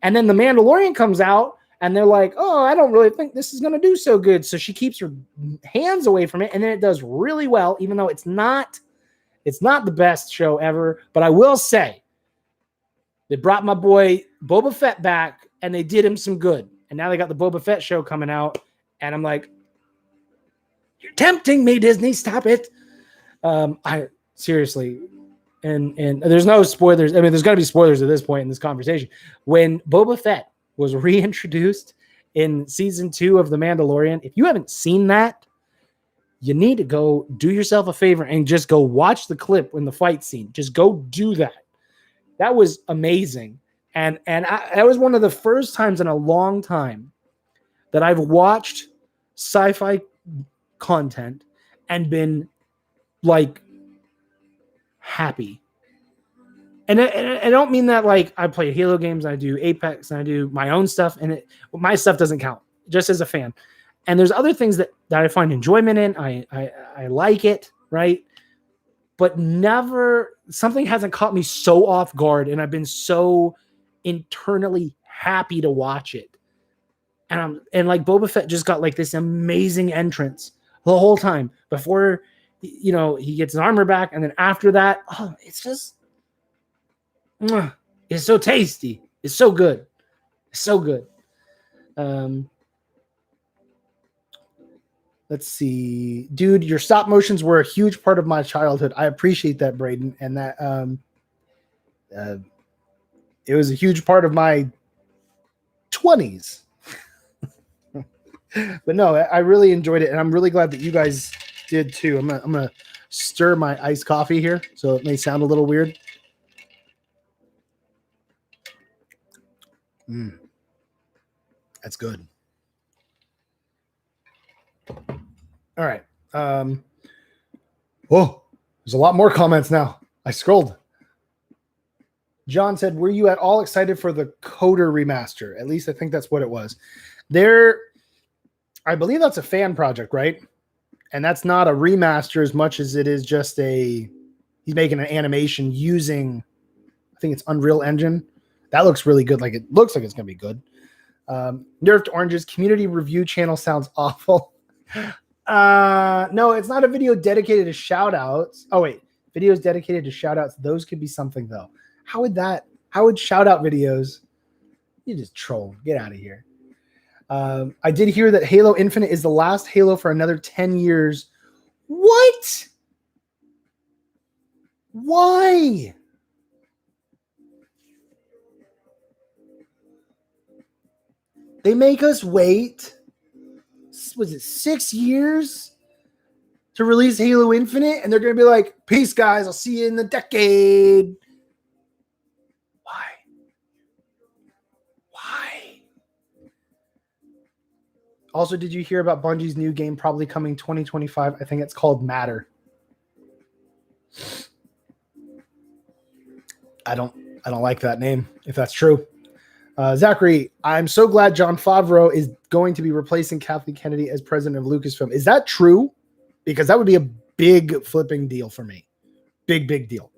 And then The Mandalorian comes out and they're like, oh, I don't really think this is going to do so good. So she keeps her hands away from it. And then it does really well, even though it's not the best show ever. But I will say, they brought my boy Boba Fett back and they did him some good. And now they got the Boba Fett show coming out. And I'm like, you're tempting me, Disney. Stop it. I seriously, and there's no spoilers. I mean, there's got to be spoilers at this point in this conversation. When Boba Fett was reintroduced in season 2 of The Mandalorian, if you haven't seen that, you need to go do yourself a favor and just go watch the clip in the fight scene. Just go do that. That was amazing. And that was one of the first times in a long time that I've watched sci-fi content and been like happy. And I don't mean that like I play Halo games, I do Apex, and I do my own stuff, and my stuff doesn't count, just as a fan. And there's other things that I find enjoyment in. I like it, right? But never, something hasn't caught me so off guard, and I've been so internally happy to watch it. And like Boba Fett just got like this amazing entrance the whole time before, he gets his armor back, and then after that, it's just, it's so tasty. It's so good. It's so good. Let's see, dude, your stop motions were a huge part of my childhood. I appreciate that, Braden. And that, it was a huge part of my 20s. But no, I really enjoyed it. And I'm really glad that you guys did too. I'm going to stir my iced coffee here, so it may sound a little weird. That's good. All right. Whoa, there's a lot more comments now. I scrolled. John said, were you at all excited for the Coder remaster? At least I think that's what it was. I believe that's a fan project, right? And that's not a remaster as much as it is just he's making an animation using, I think it's Unreal Engine. That looks really good. Like, it looks like it's going to be good. Nerfed Oranges community review channel sounds awful. No, it's not a video dedicated to shout outs. Oh wait, videos dedicated to shout outs. Those could be something though. How would shout out videos? You just troll. Get out of here. I did hear that Halo Infinite is the last Halo for another 10 years. What? Why? They make us wait. Was it 6 years to release Halo Infinite? And they're going to be like, peace, guys. I'll see you in the decade. Why? Also, did you hear about Bungie's new game probably coming 2025? I think it's called Matter. I don't like that name, if that's true. Zachary, I'm so glad Jon Favreau is going to be replacing Kathleen Kennedy as president of Lucasfilm. Is that true? Because that would be a big flipping deal for me. Big deal.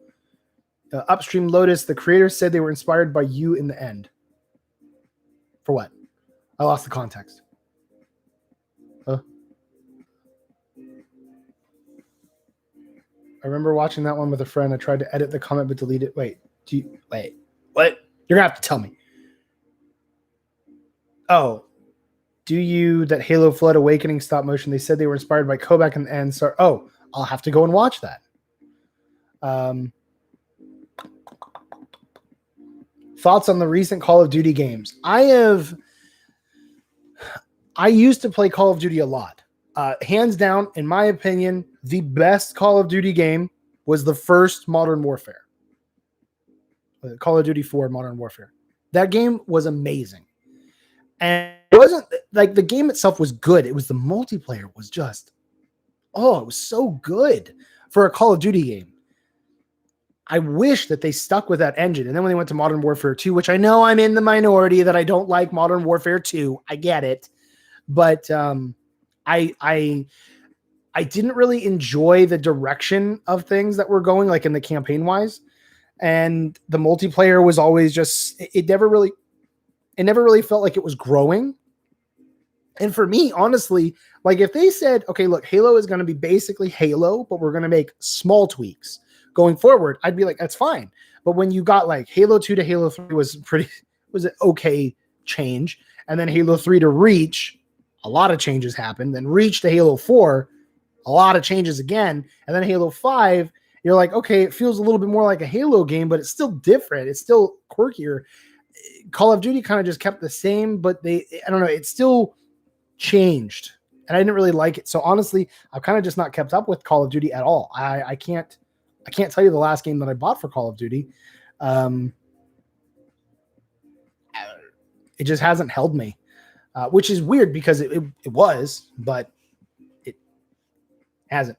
Upstream Lotus, the creators said they were inspired by you in the end. For what? I lost the context. I remember watching that one with a friend. I tried to edit the comment but deleted it. Wait. What? You're gonna have to tell me. Oh, that Halo Flood Awakening stop motion? They said they were inspired by KoBaC in the end. So, I'll have to go and watch that. Thoughts on the recent Call of Duty games? I used to play Call of Duty a lot. Hands down, in my opinion, the best Call of Duty game was the first Modern Warfare. Call of Duty 4 Modern Warfare. That game was amazing. And it wasn't like the game itself was good. It was the multiplayer was just, it was so good for a Call of Duty game. I wish that they stuck with that engine. And then when they went to Modern Warfare 2, which I know I'm in the minority that I don't like Modern Warfare 2. I get it. But I didn't really enjoy the direction of things that were going, like in the campaign wise. And the multiplayer was always just, it never really felt like it was growing. And for me, honestly, like if they said, okay, look, Halo is going to be basically Halo, but we're going to make small tweaks going forward, I'd be like, that's fine. But when you got like Halo 2 to Halo 3 was an okay change. And then Halo 3 to Reach, a lot of changes happened. Then Reach to Halo 4, a lot of changes again. And then Halo 5, you're like, okay, it feels a little bit more like a Halo game, but it's still different. It's still quirkier. Call of Duty kind of just kept the same, but I don't know, it still changed. And I didn't really like it. So honestly, I've kind of just not kept up with Call of Duty at all. I can't tell you the last game that I bought for Call of Duty. It just hasn't held me, which is weird because it was, but it hasn't.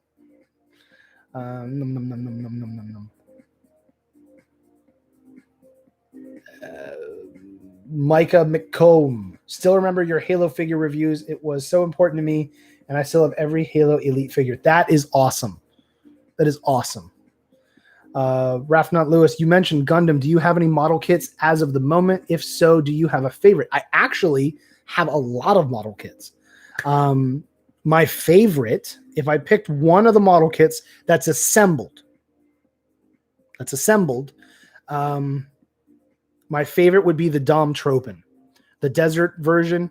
Micah McComb, still remember your Halo figure reviews. It was so important to me, and I still have every Halo Elite figure. That is awesome. That is awesome. Rafnot Lewis, you mentioned Gundam. Do you have any model kits as of the moment? If so, do you have a favorite? I actually have a lot of model kits. My favorite, if I picked one of the model kits that's assembled, my favorite would be the Dom Tropin, the desert version.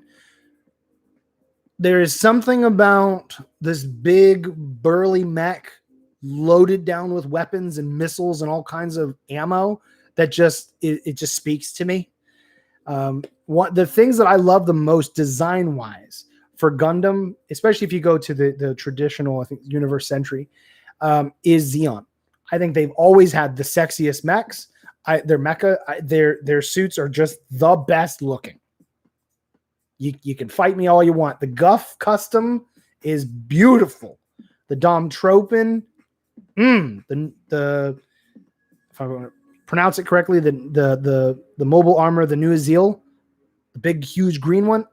There is something about this big burly mech loaded down with weapons and missiles and all kinds of ammo that just speaks to me. The things that I love the most design wise for Gundam, especially if you go to the traditional, I think, Universe Century, is Xeon. I think they've always had the sexiest mechs. Their mecha, their suits are just the best looking. You can fight me all you want. The Guff custom is beautiful. The Dom Tropin, the if I want to pronounce it correctly, the mobile armor, the new Azil, the big huge green one.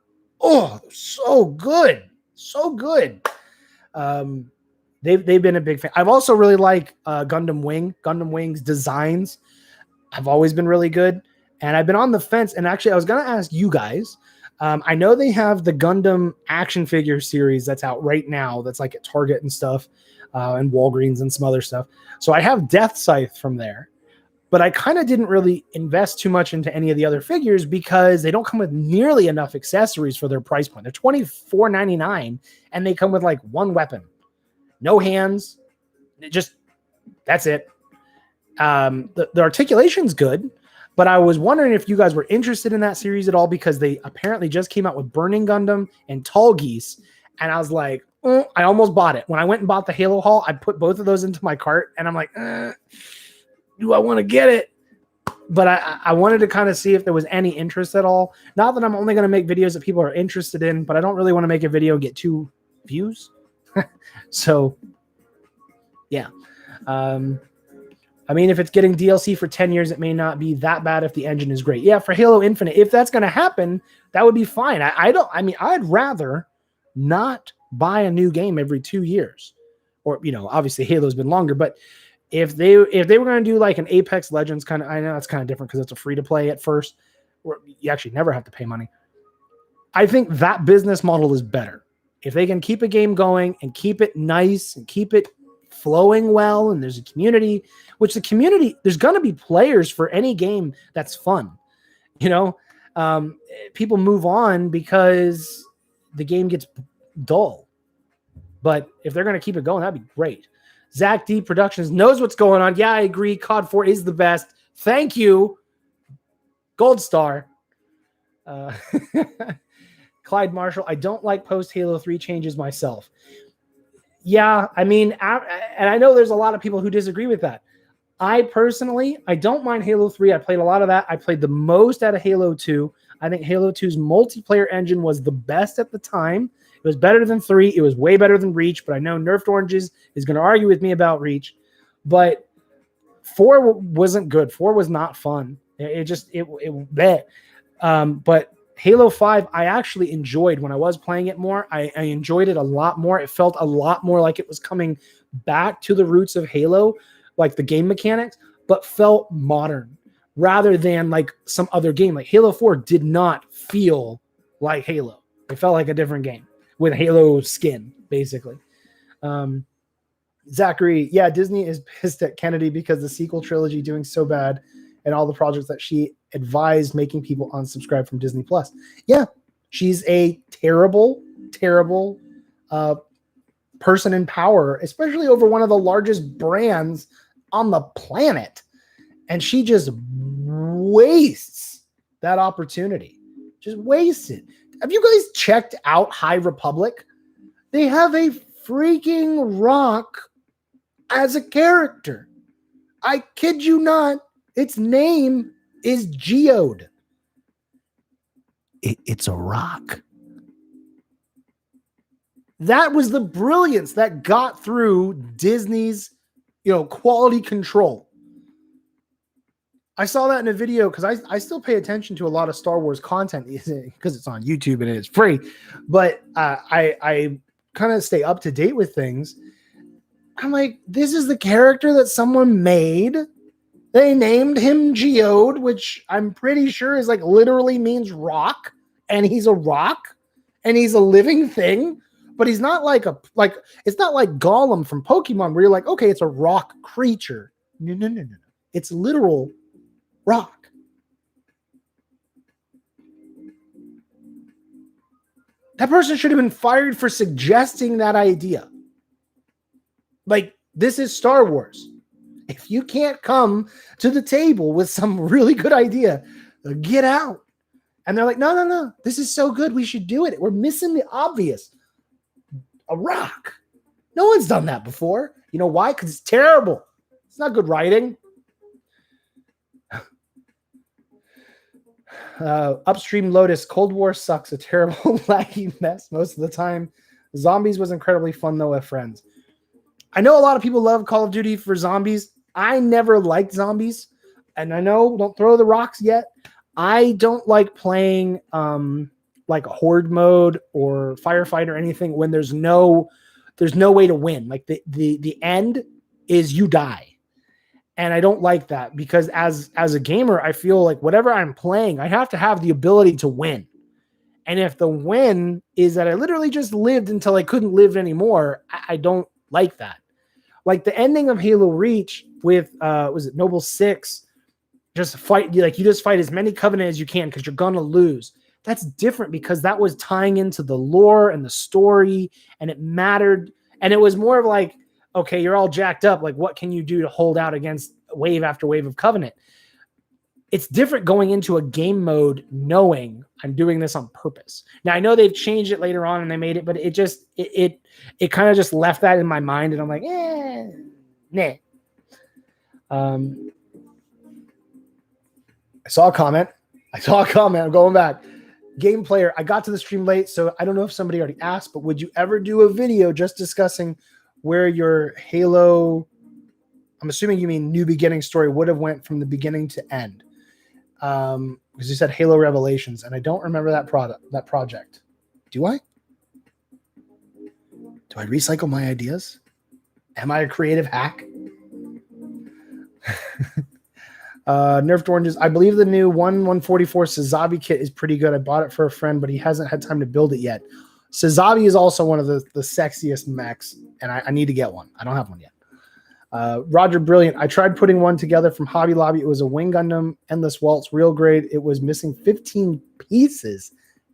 Oh, so good. So good. They've been a big fan. I've also really liked Gundam Wing's designs. Have always been really good. And I've been on the fence. And actually, I was going to ask you guys. I know they have the Gundam action figure series that's out right now. That's like at Target and stuff, and Walgreens and some other stuff. So I have Death Scythe from there. But I kind of didn't really invest too much into any of the other figures because they don't come with nearly enough accessories for their price point. They're $24.99, and they come with like one weapon. No hands. That's it. The articulation's good, but I was wondering if you guys were interested in that series at all because they apparently just came out with Burning Gundam and Tall Geese, and I was like, I almost bought it. When I went and bought the Halo haul, I put both of those into my cart, and I'm like, do I want to get it? But I wanted to kind of see if there was any interest at all. Not that I'm only going to make videos that people are interested in, but I don't really want to make a video and get 2 views. So, yeah. I mean, if it's getting DLC for 10 years, it may not be that bad if the engine is great. Yeah, for Halo Infinite, if that's going to happen, that would be fine. I'd rather not buy a new game every 2 years. Or, obviously Halo's been longer, but if they were going to do like an Apex Legends kind of, I know it's kind of different because it's a free to play at first, where you actually never have to pay money. I think that business model is better. If they can keep a game going and keep it nice and keep it flowing well, and there's a community, which there's going to be players for any game that's fun. People move on because the game gets dull. But if they're going to keep it going, that'd be great. Zach D Productions knows what's going on. Yeah, I agree. COD 4 is the best. Thank you. Gold star. Clyde Marshall, I don't like post Halo 3 changes myself. Yeah, I mean, and I know there's a lot of people who disagree with that. I personally don't mind Halo 3. I played a lot of that. I played the most out of Halo 2. I think Halo 2's multiplayer engine was the best at the time. It was better than 3. It was way better than Reach, but I know Nerfed Oranges is going to argue with me about Reach. But 4 wasn't good. 4 was not fun. But Halo 5, I actually enjoyed when I was playing it more. I enjoyed it a lot more. It felt a lot more like it was coming back to the roots of Halo, like the game mechanics, but felt modern rather than like some other game. Like Halo 4 did not feel like Halo. It felt like a different game with Halo skin, basically. Zachary, yeah, Disney is pissed at Kennedy because the sequel trilogy doing so bad and all the projects that she advised making people unsubscribe from Disney Plus. Yeah, she's a terrible, terrible person in power, especially over one of the largest brands on the planet. And she just wastes that opportunity. Just wastes it. Have you guys checked out High Republic? They have a freaking rock as a character. I kid you not. Its name is Geode. It's a rock. That was the brilliance that got through Disney's, quality control. I saw that in a video because I still pay attention to a lot of Star Wars content because it's on YouTube and it's free. But I kind of stay up to date with things. I'm like, this is the character that someone made. They named him Geode, which I'm pretty sure is like literally means rock. And he's a rock. And he's a living thing. But he's not it's not like Gollum from Pokemon where you're like, okay, it's a rock creature. No. It's literal rock. That person should have been fired for suggesting that idea. Like, this is Star Wars. If you can't come to the table with some really good idea, get out. And they're like, no. This is so good. We should do it. We're missing the obvious. A rock. No one's done that before. You know why? Because it's terrible. It's not good writing. Upstream Lotus, Cold War sucks. A terrible, laggy mess most of the time. Zombies was incredibly fun, though, with friends. I know a lot of people love Call of Duty for zombies. I never liked zombies. And I know, don't throw the rocks yet. I don't like playing like horde mode or firefight or anything when there's no way to win. Like the end is you die. And I don't like that because as a gamer, I feel like whatever I'm playing, I have to have the ability to win. And if the win is that I literally just lived until I couldn't live anymore, I don't like that. Like the ending of Halo Reach with was it Noble 6, just fight, like you just fight as many Covenant as you can because you're gonna lose. That's different because that was tying into the lore and the story, and it mattered. And it was more of like, okay, you're all jacked up. Like, what can you do to hold out against wave after wave of Covenant? It's different going into a game mode knowing I'm doing this on purpose. Now I know they've changed it later on and they made it, but it just it kind of just left that in my mind, and I'm like, nah. I saw a comment. I'm going back. Game player, I got to the stream late, so I don't know if somebody already asked, but would you ever do a video just discussing where your Halo, I'm assuming you mean New Beginning story, would have went from the beginning to end? Because you said Halo Revelations, and I don't remember that project. Do I? Do I recycle my ideas? Am I a creative hack? Nerfed oranges. I believe the new 144 Sazabi kit is pretty good. I bought it for a friend, but he hasn't had time to build it yet. Sazabi is also one of the sexiest mechs, and I need to get one. I don't have one yet. Roger Brilliant. I tried putting one together from Hobby Lobby. It was a Wing Gundam Endless Waltz real grade. It was missing 15 pieces.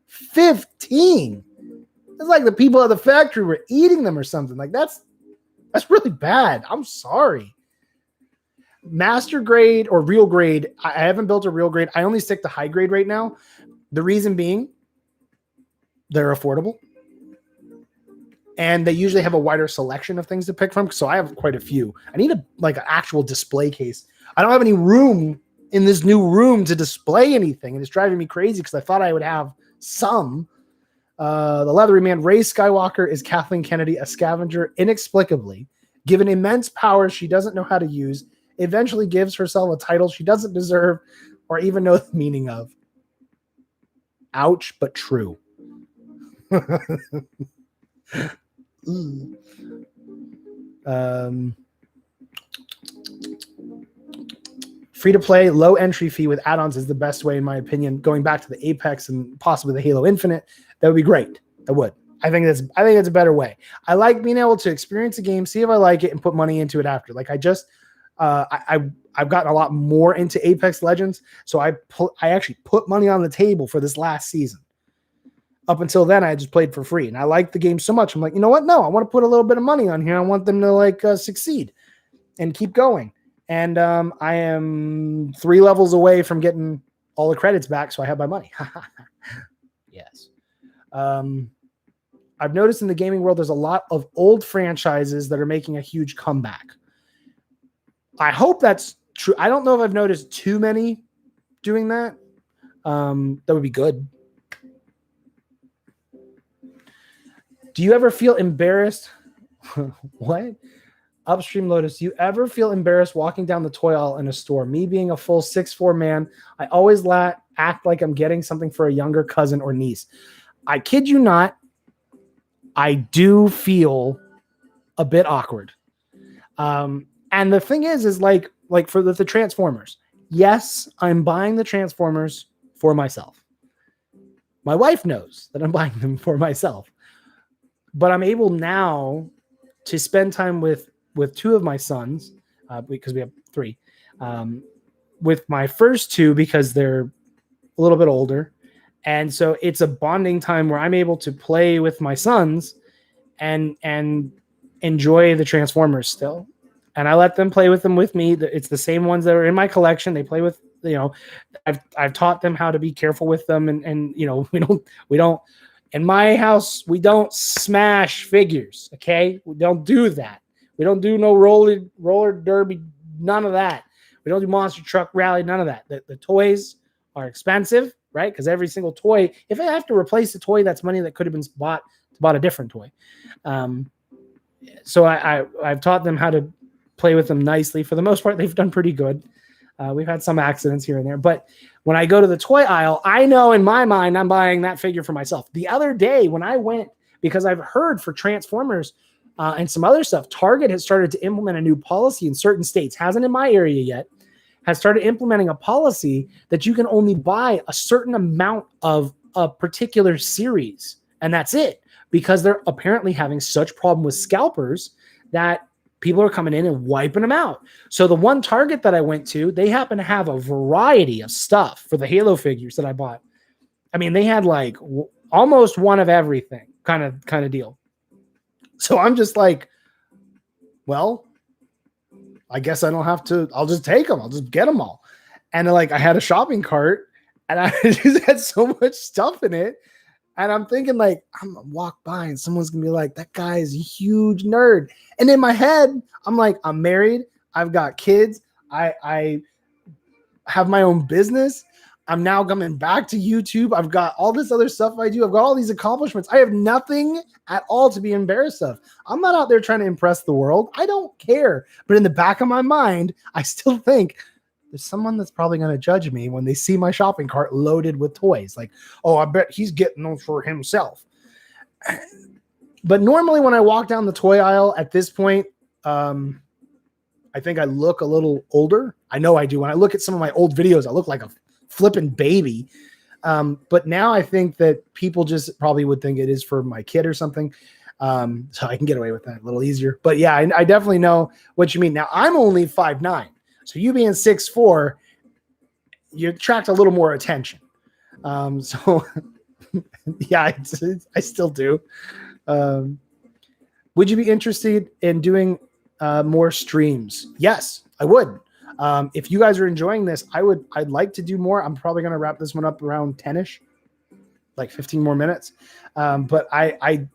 15. It's like the people at the factory were eating them or something. Like that's really bad. I'm sorry. Master grade or real grade. I haven't built a real grade. I only stick to high grade right now. The reason being they're affordable. And they usually have a wider selection of things to pick from. So I have quite a few. I need an actual display case. I don't have any room in this new room to display anything. And it's driving me crazy because I thought I would have some. The Leathery Man, Rey Skywalker is Kathleen Kennedy, a scavenger, inexplicably given immense powers she doesn't know how to use, eventually gives herself a title she doesn't deserve or even know the meaning of. Ouch, but true. Free to play, low entry fee with add-ons is the best way, in my opinion. Going back to the Apex and possibly the Halo Infinite, that would be great. I would. I think it's a better way. I like being able to experience a game, see if I like it, and put money into it after. Like I've gotten a lot more into Apex Legends, so I actually put money on the table for this last season. Up until then, I just played for free, and I liked the game so much. I'm like, you know what? No, I want to put a little bit of money on here. I want them to succeed and keep going. And I am 3 levels away from getting all the credits back, so I have my money. Yes. I've noticed in the gaming world, there's a lot of old franchises that are making a huge comeback. I hope that's true. I don't know if I've noticed too many doing that. That would be good. Do you ever feel embarrassed? What? Upstream Lotus, do you ever feel embarrassed walking down the toy aisle in a store? Me being a full 6'4" man, I always act like I'm getting something for a younger cousin or niece. I kid you not, I do feel a bit awkward. And the thing is like for the Transformers, yes, I'm buying the Transformers for myself. My wife knows that I'm buying them for myself. But I'm able now to spend time with 2 of my sons, because we have 3, with my first 2 because they're a little bit older. And so it's a bonding time where I'm able to play with my sons and enjoy the Transformers still. And I let them play with them with me. It's the same ones that are in my collection. They play with, I've taught them how to be careful with them. And we don't, in my house, we don't smash figures. Okay. We don't do that. We don't do no roller derby. None of that. We don't do monster truck rally. None of that. The toys are expensive, right? Because every single toy, if I have to replace a toy, that's money that could have been bought a different toy. So I've taught them how to play with them nicely. For the most part, they've done pretty good. We've had some accidents here and there, but when I go to the toy aisle, I know in my mind I'm buying that figure for myself. The other day when I went, because I've heard for Transformers and some other stuff, Target has started to implement a new policy in certain states, hasn't in my area yet, has started implementing a policy that you can only buy a certain amount of a particular series, and that's it, because they're apparently having such problem with scalpers that people are coming in and wiping them out. So the one Target that I went to, they happen to have a variety of stuff for the Halo figures that I bought. I mean, they had like almost one of everything kind of deal. So I'm just like, well, I guess I don't have to, I'll just take them. I'll just get them all. And like, I had a shopping cart and I just had so much stuff in it. And I'm thinking like, I'm gonna walk by and someone's gonna be like, that guy is a huge nerd. And in my head, I'm like, I'm married. I've got kids. I have my own business. I'm now coming back to YouTube. I've got all this other stuff I do. I've got all these accomplishments. I have nothing at all to be embarrassed of. I'm not out there trying to impress the world. I don't care. But in the back of my mind, I still think there's someone that's probably going to judge me when they see my shopping cart loaded with toys. Like, oh, I bet he's getting them for himself. But normally when I walk down the toy aisle at this point, I think I look a little older. I know I do. When I look at some of my old videos, I look like a flipping baby. But now I think that people just probably would think it is for my kid or something. So I can get away with that a little easier. But yeah, I definitely know what you mean. Now I'm only 5'9". So you being 6'4", you attract a little more attention. So yeah, I still do. Would you be interested in doing more streams? Yes, I would. If you guys are enjoying this, I'd like to do more. I'm probably going to wrap this one up around 10ish, like 15 more minutes. But I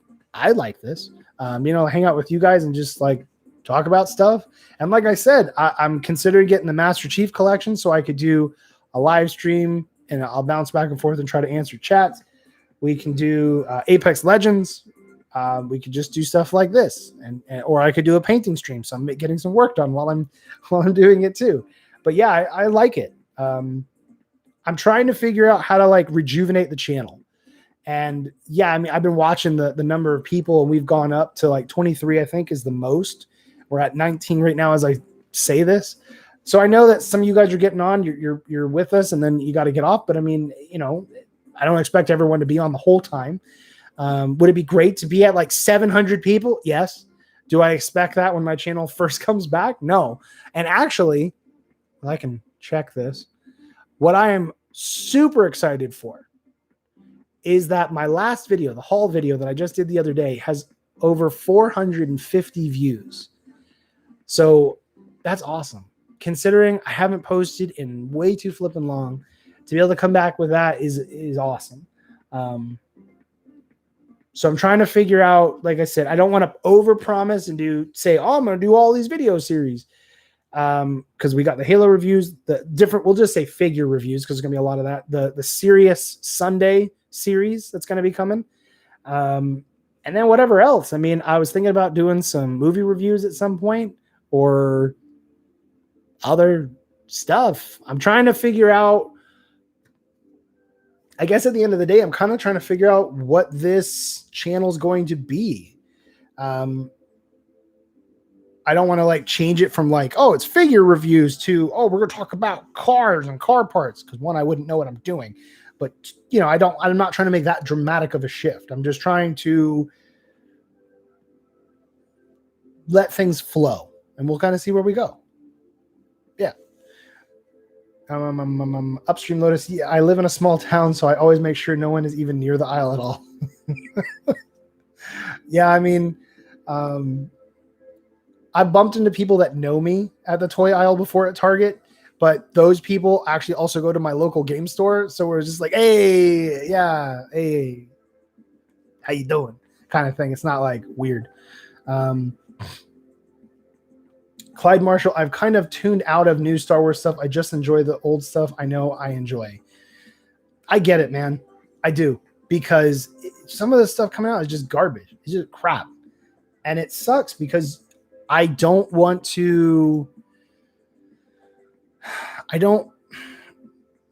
like this, hang out with you guys and just like talk about stuff. And like I said, I'm considering getting the Master Chief collection so I could do a live stream and I'll bounce back and forth and try to answer chats. We can do Apex Legends. We could just do stuff like this, or I could do a painting stream. So I'm getting some work done while I'm doing it too. But yeah, I like it. I'm trying to figure out how to like rejuvenate the channel. And yeah, I mean, I've been watching the number of people and we've gone up to like 23, I think is the most. We're at 19 right now as I say this. So I know that some of you guys are getting on, you're with us and then you got to get off. But I mean, I don't expect everyone to be on the whole time. Would it be great to be at like 700 people? Yes. Do I expect that when my channel first comes back? No. And actually, I can check this. What I am super excited for is that my last video, the haul video that I just did the other day, has over 450 views. So that's awesome. Considering I haven't posted in way too flipping long, to be able to come back with that is awesome. So I'm trying to figure out, like I said, I don't want to overpromise and say, oh, I'm going to do all these video series. Because we got the Halo reviews, we'll just say figure reviews because there's going to be a lot of that. The Serious Sunday series that's going to be coming. And then whatever else. I mean, I was thinking about doing some movie reviews at some point or other stuff. I'm trying to figure out, I guess at the end of the day, I'm kind of trying to figure out what this channel is going to be. I don't want to like change it from like, oh, it's figure reviews to, oh, we're going to talk about cars and car parts. Cause one, I wouldn't know what I'm doing, but I'm not trying to make that dramatic of a shift. I'm just trying to let things flow and we'll kind of see where we go. Yeah. Upstream Lotus. Yeah, I live in a small town, so I always make sure no one is even near the aisle at all. Yeah, I mean, I've bumped into people that know me at the toy aisle before at Target, but those people actually also go to my local game store. So we're just like, hey, yeah, hey, how you doing? Kind of thing. It's not like weird. Clyde Marshall, I've kind of tuned out of new Star Wars stuff. I just enjoy the old stuff I know I enjoy. I get it, man. I do. Because some of the stuff coming out is just garbage. It's just crap. And it sucks because I don't want to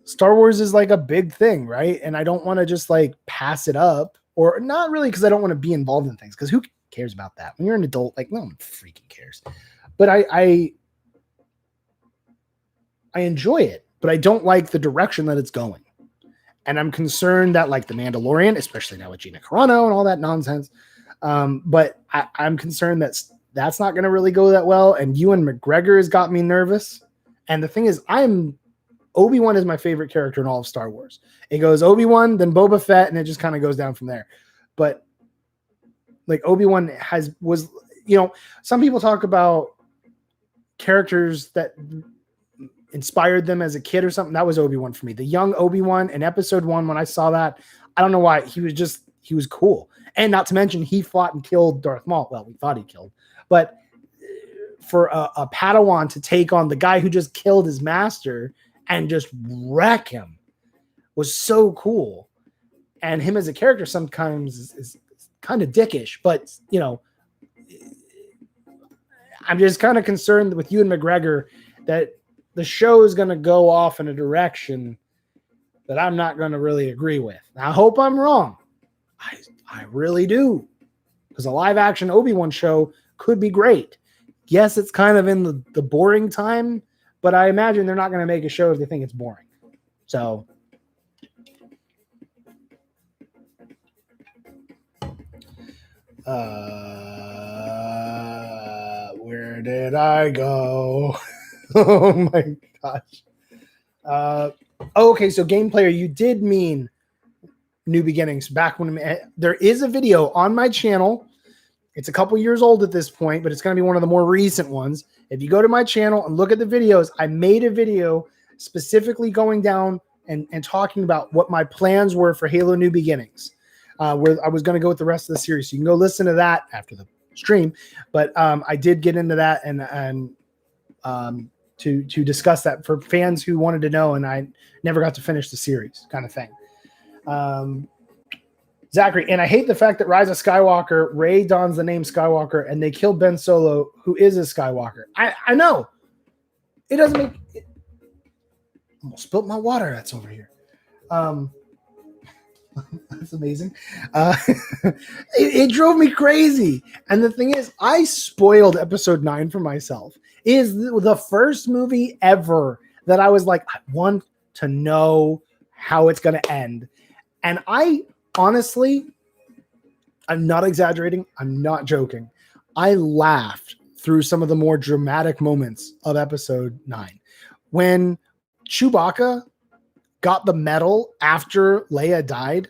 Star Wars is like a big thing, right? And I don't want to just like pass it up, or not really, because I don't want to be involved in things, because who cares about that? When you're an adult, like, no one freaking cares. But I enjoy it, but I don't like the direction that it's going. And I'm concerned that, like, The Mandalorian, especially now with Gina Carano and all that nonsense, but I'm concerned that that's not going to really go that well. And Ewan McGregor has got me nervous. And the thing is, Obi-Wan is my favorite character in all of Star Wars. It goes Obi-Wan, then Boba Fett, and it just kind of goes down from there. But like, Obi-Wan was, some people talk about characters that inspired them as a kid or something. That was Obi-Wan for me. The young Obi-Wan in episode 1, when I saw that, I don't know why, he was cool. And not to mention, he fought and killed Darth Maul. Well, we thought he killed, but for a Padawan to take on the guy who just killed his master and just wreck him was so cool. And him as a character sometimes is kind of dickish, but I'm just kind of concerned with Ewan McGregor that the show is going to go off in a direction that I'm not going to really agree with. I hope I'm wrong. I really do. Because a live action Obi-Wan show could be great. Yes, it's kind of in the boring time, but I imagine they're not going to make a show if they think it's boring. So, where did I go? Oh my gosh. Okay, so Game Player, you did mean New Beginnings. Back when there is a video on my channel. It's a couple years old at this point, but it's going to be one of the more recent ones. If you go to my channel and look at the videos, I made a video specifically going down and talking about what my plans were for Halo New Beginnings, where I was going to go with the rest of the series. So you can go listen to that after the stream. But I did get into that and to discuss that for fans who wanted to know, and I never got to finish the series, kind of thing. Zachary, and I hate the fact that Rise of Skywalker, Rey dons the name Skywalker, and they killed Ben Solo, who is a Skywalker. I know. It doesn't make it. Almost spilled my water that's over here. That's amazing. It drove me crazy. And the thing is, I spoiled episode 9 for myself. It is the first movie ever that I was like, I want to know how it's going to end. And honestly, I'm not exaggerating. I'm not joking. I laughed through some of the more dramatic moments of episode 9. When Chewbacca got the medal after Leia died,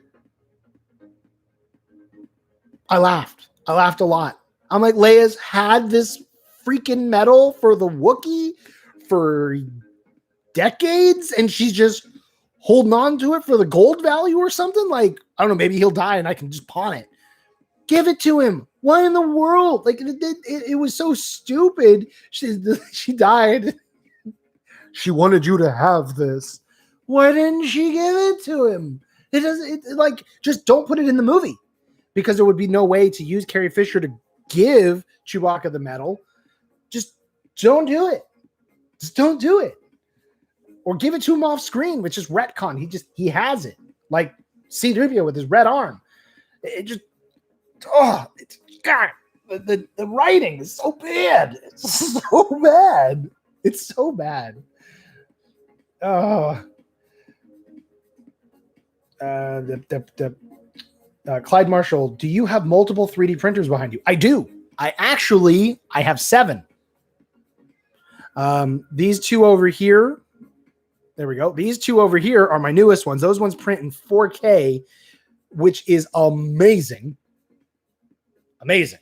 I laughed. I laughed a lot. I'm like, Leia's had this freaking medal for the Wookiee for decades, and she's just holding on to it for the gold value or something. Like, I don't know, maybe he'll die and I can just pawn it. Give it to him. What in the world? Like, it was so stupid. She died. She wanted you to have this. Why didn't she give it to him? Just don't put it in the movie, because there would be no way to use Carrie Fisher to give Chewbacca the medal. Just don't do it. Just don't do it. Or give it to him off screen, which is retcon. He has it. Like C-3PO with his red arm. God, the writing is so bad. It's so bad. It's so bad. Clyde Marshall, do you have multiple 3D printers behind you? I do. I have 7. These 2 over here. There we go. These 2 over here are my newest ones. Those ones print in 4K, which is amazing. Amazing.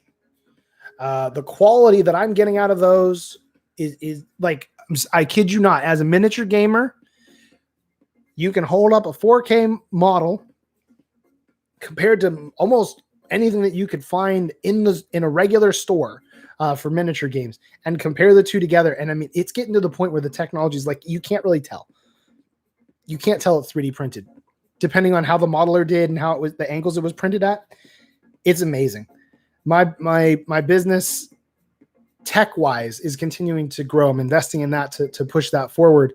The quality that I'm getting out of those is like, I kid you not, as a miniature gamer, you can hold up a 4K model compared to almost anything that you could find in a regular store for miniature games, and compare the 2 together. And I mean, it's getting to the point where the technology is like, you can't really tell. You can't tell it's 3D printed, depending on how the modeler did and how it was, the angles it was printed at. It's amazing. My business, tech wise, is continuing to grow. I'm investing in that to push that forward.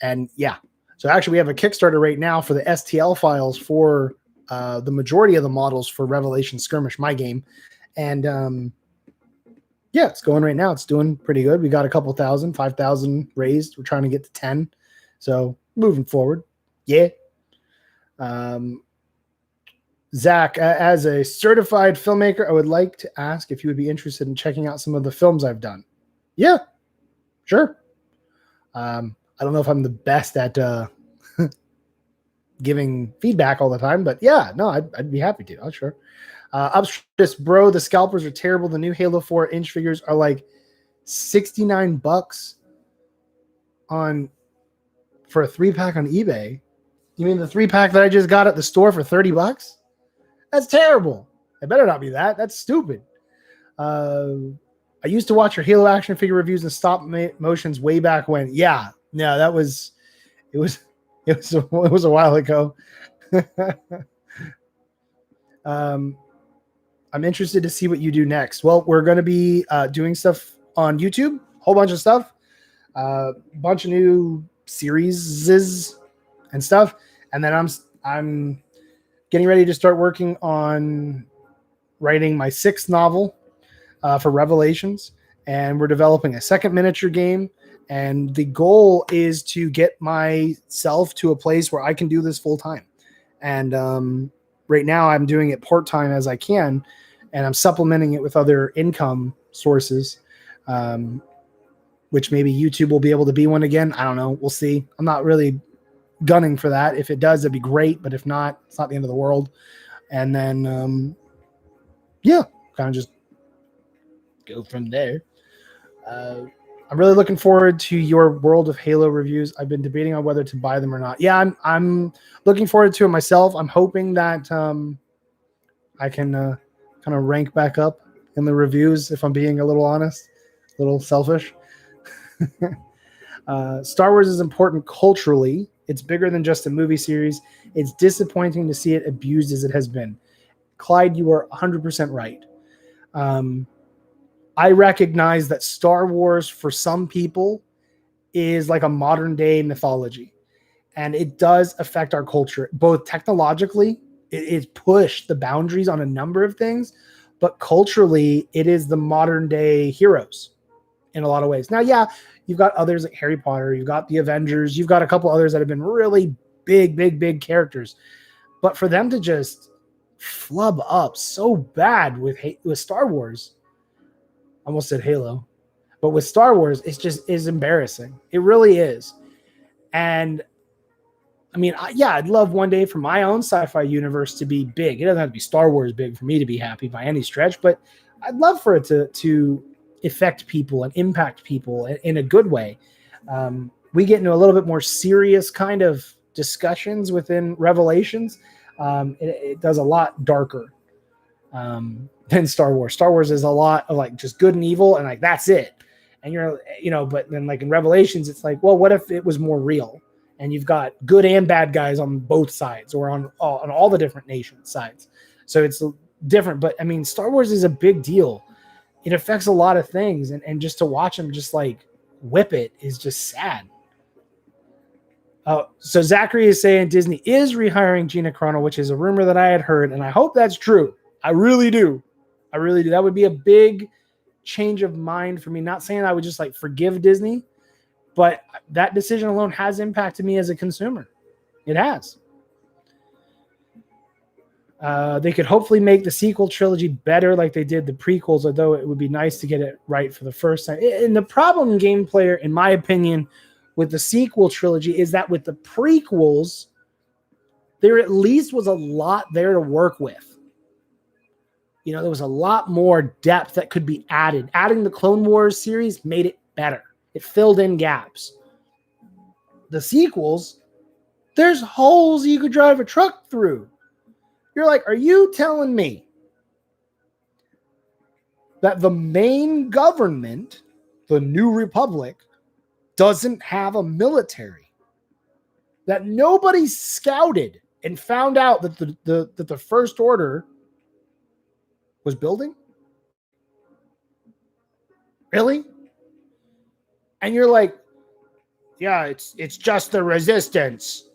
And yeah, so actually we have a Kickstarter right now for the STL files for the majority of the models for Revelation Skirmish, my game. And yeah, it's going right now. It's doing pretty good. We got a couple thousand, 5,000 raised. We're trying to get to 10. So moving forward. Yeah. Zach, as a certified filmmaker, I would like to ask if you would be interested in checking out some of the films I've done. Yeah, sure. I don't know if I'm the best at giving feedback all the time, but yeah, no, I'd be happy to. Oh, sure. Upstress, bro, the scalpers are terrible. The new Halo 4 inch figures are like $69 for a 3-pack on eBay. You mean the 3-pack that I just got at the store for $30? That's terrible. It better not be that. That's stupid. I used to watch your Halo action figure reviews and stop motions way back when. Yeah, no, it was a while ago. I'm interested to see what you do next. Well, we're going to be doing stuff on YouTube, whole bunch of stuff, bunch of new series and stuff, and then I'm getting ready to start working on writing my 6th novel for Revelations, and we're developing a second miniature game. And the goal is to get myself to a place where I can do this full time. And right now I'm doing it part time as I can, and I'm supplementing it with other income sources, which maybe YouTube will be able to be one again. I don't know. We'll see. I'm not really gunning for that. If it does, it'd be great. But if not, it's not the end of the world. And then, yeah, kind of just go from there. I'm really looking forward to your World of Halo reviews. I've been debating on whether to buy them or not. Yeah, I'm looking forward to it myself. I'm hoping that I can kind of rank back up in the reviews, if I'm being a little honest, a little selfish. Star Wars is important culturally. It's bigger than just a movie series. It's disappointing to see it abused as it has been. Clyde, you are 100% right. I recognize that Star Wars for some people is like a modern day mythology, and it does affect our culture, both technologically. It's pushed the boundaries on a number of things, but culturally it is the modern day heroes in a lot of ways. Now, yeah, you've got others like Harry Potter, you've got the Avengers, you've got a couple others that have been really big characters, but for them to just flub up so bad with Star Wars, almost said Halo, but with Star Wars, it's just is embarrassing. It really is. And I mean, I'd love one day for my own sci-fi universe to be big. It doesn't have to be Star Wars big for me to be happy by any stretch, but I'd love for it to affect people and impact people in a good way. We get into a little bit more serious kind of discussions within Revelations. It does a lot darker than Star Wars. Star Wars is a lot of like just good and evil, and like that's it. And but then like in Revelations, it's like, well, what if it was more real? And you've got good and bad guys on both sides, or on all the different nation sides. So it's different. But I mean, Star Wars is a big deal. It affects a lot of things, and just to watch them just like whip it is just sad. So Zachary is saying Disney is rehiring Gina Carano, which is a rumor that I had heard, and I hope that's true. I really do. That would be a big change of mind for me. Not saying I would just like forgive Disney, but that decision alone has impacted me as a consumer. It has. They could hopefully make the sequel trilogy better like they did the prequels, although it would be nice to get it right for the first time. And the problem, game player, in my opinion, with the sequel trilogy is that with the prequels, there at least was a lot there to work with. There was a lot more depth that could be added. Adding the Clone Wars series made it better. It filled in gaps. The sequels, there's holes you could drive a truck through. You're like, are you telling me that the main government, the New Republic, doesn't have a military? That nobody scouted and found out that the First Order was building? Really? And you're like, yeah, it's just the resistance.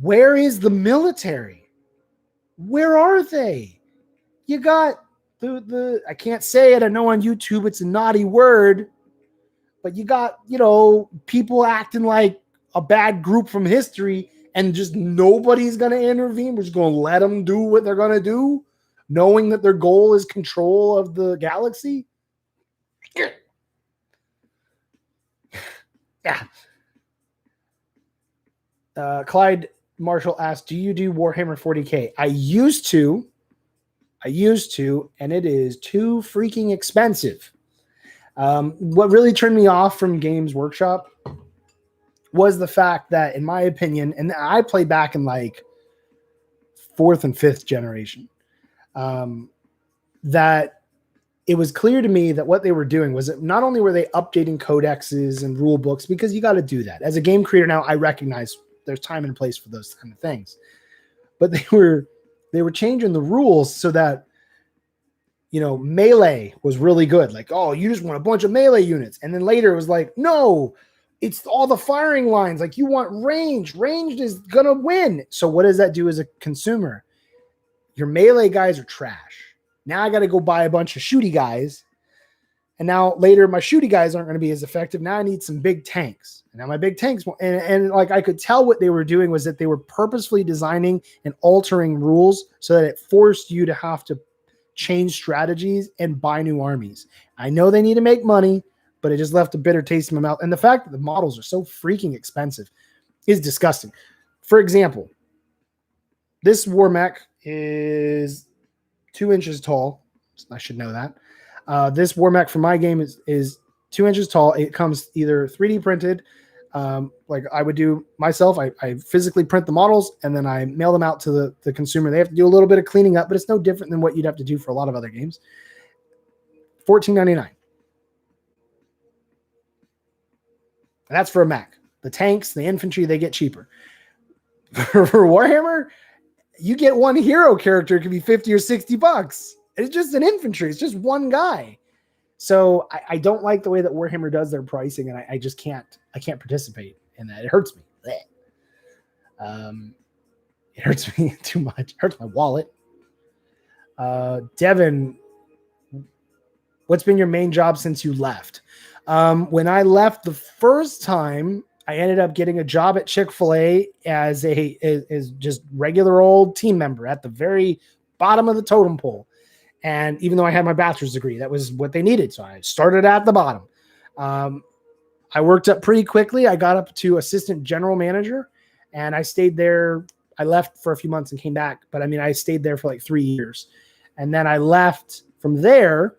Where is the military? Where are they? You got the I can't say it. I know on YouTube it's a naughty word, but you got, people acting like a bad group from history, and just nobody's going to intervene. We're just going to let them do what they're going to do, knowing that their goal is control of the galaxy. Yeah. Clyde Marshall asked, do you do Warhammer 40K? I used to, and it is too freaking expensive. What really turned me off from Games Workshop was the fact that, in my opinion, and I played back in like 4th and 5th generation, that it was clear to me that what they were doing was that not only were they updating codexes and rule books, because you got to do that. As a game creator now, I recognize there's time and place for those kind of things. But they were changing the rules so that, melee was really good. Like, oh, you just want a bunch of melee units. And then later it was like, no, it's all the firing lines. Like, you want range. Ranged is going to win. So what does that do as a consumer? Your melee guys are trash. Now I got to go buy a bunch of shooty guys. And now later my shooty guys aren't going to be as effective. Now I need some big tanks. And now my big tanks, and like I could tell what they were doing was that they were purposefully designing and altering rules so that it forced you to have to change strategies and buy new armies. I know they need to make money, but it just left a bitter taste in my mouth. And the fact that the models are so freaking expensive is disgusting. For example, this war mech is 2 inches tall. I should know that. This war mech for my game is 2 inches tall. It comes either 3D printed, like I would do myself. I physically print the models and then I mail them out to the consumer. They have to do a little bit of cleaning up, but it's no different than what you'd have to do for a lot of other games. $14.99. That's for a mech. The tanks, the infantry, they get cheaper. For Warhammer, you get one hero character, it could be $50 or $60. It's just an infantry. It's just one guy. So I don't like the way that Warhammer does their pricing, and I just can't participate in that. It hurts me. It hurts me too much. It hurts my wallet. Devin, what's been your main job since you left? When I left the first time, I ended up getting a job at Chick-fil-A as just regular old team member at the very bottom of the totem pole. And even though I had my bachelor's degree, that was what they needed. So I started at the bottom. I worked up pretty quickly. I got up to assistant general manager, and I stayed there. I left for a few months and came back, but I stayed there for like 3 years. And then I left from there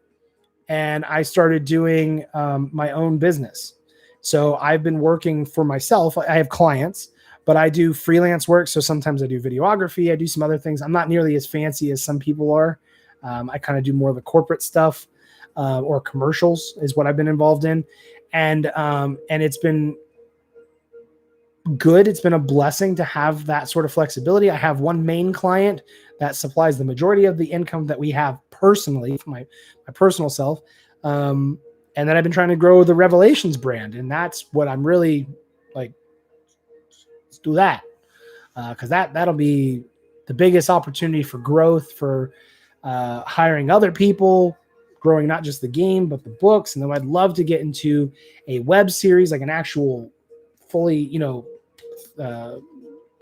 and I started doing my own business. So I've been working for myself. I have clients, but I do freelance work. So sometimes I do videography. I do some other things. I'm not nearly as fancy as some people are. I kind of do more of the corporate stuff, or commercials is what I've been involved in. And it's been good. It's been a blessing to have that sort of flexibility. I have one main client that supplies the majority of the income that we have personally for my personal self. And then I've been trying to grow the Revelations brand. And that's what I'm really like, let's do that. Cause that'll be the biggest opportunity for growth, for hiring other people, growing not just the game, but the books. And then I'd love to get into a web series, like an actual fully,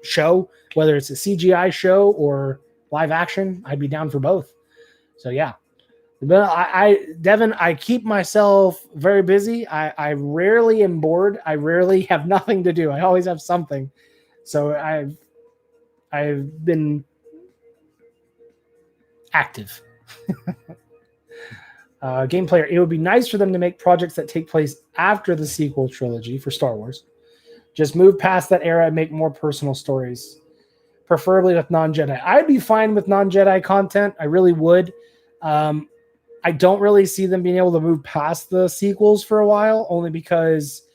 show, whether it's a CGI show or live action. I'd be down for both. So yeah. But Devin, I keep myself very busy. I rarely am bored. I rarely have nothing to do. I always have something. So I've been active. Game player, it would be nice for them to make projects that take place after the sequel trilogy for Star Wars. Just move past that era and make more personal stories, preferably with non-Jedi. I'd be fine with non-Jedi content. I really would. I don't really see them being able to move past the sequels for a while, only because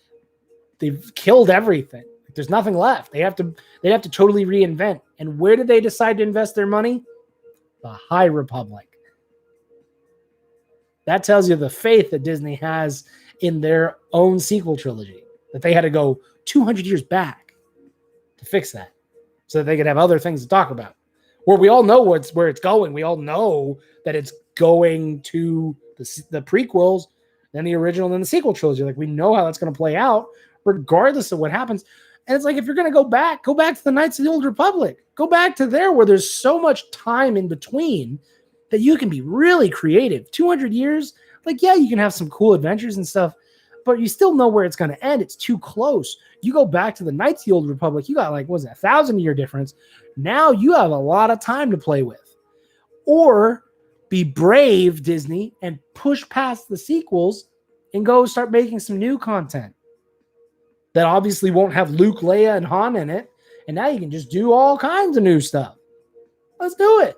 they've killed everything. There's nothing left. They have to totally reinvent. And where did they decide to invest their money? The High Republic. That tells you the faith that Disney has in their own sequel trilogy. that they had to go 200 years back to fix that so that they could have other things to talk about. Where we all know where it's going. We all know that it's going to the prequels, then the original, then the sequel trilogy. Like, we know how that's going to play out regardless of what happens. And it's like, if you're going to go back to the Knights of the Old Republic. Go back to there where there's so much time in between that you can be really creative. 200 years, like, yeah, you can have some cool adventures and stuff, but you still know where it's going to end. It's too close. You go back to the Knights of the Old Republic, you got, like, what was it, 1,000-year difference. Now you have a lot of time to play with. Or be brave, Disney, and push past the sequels and go start making some new content that obviously won't have Luke, Leia, and Han in it. And now you can just do all kinds of new stuff. Let's do it.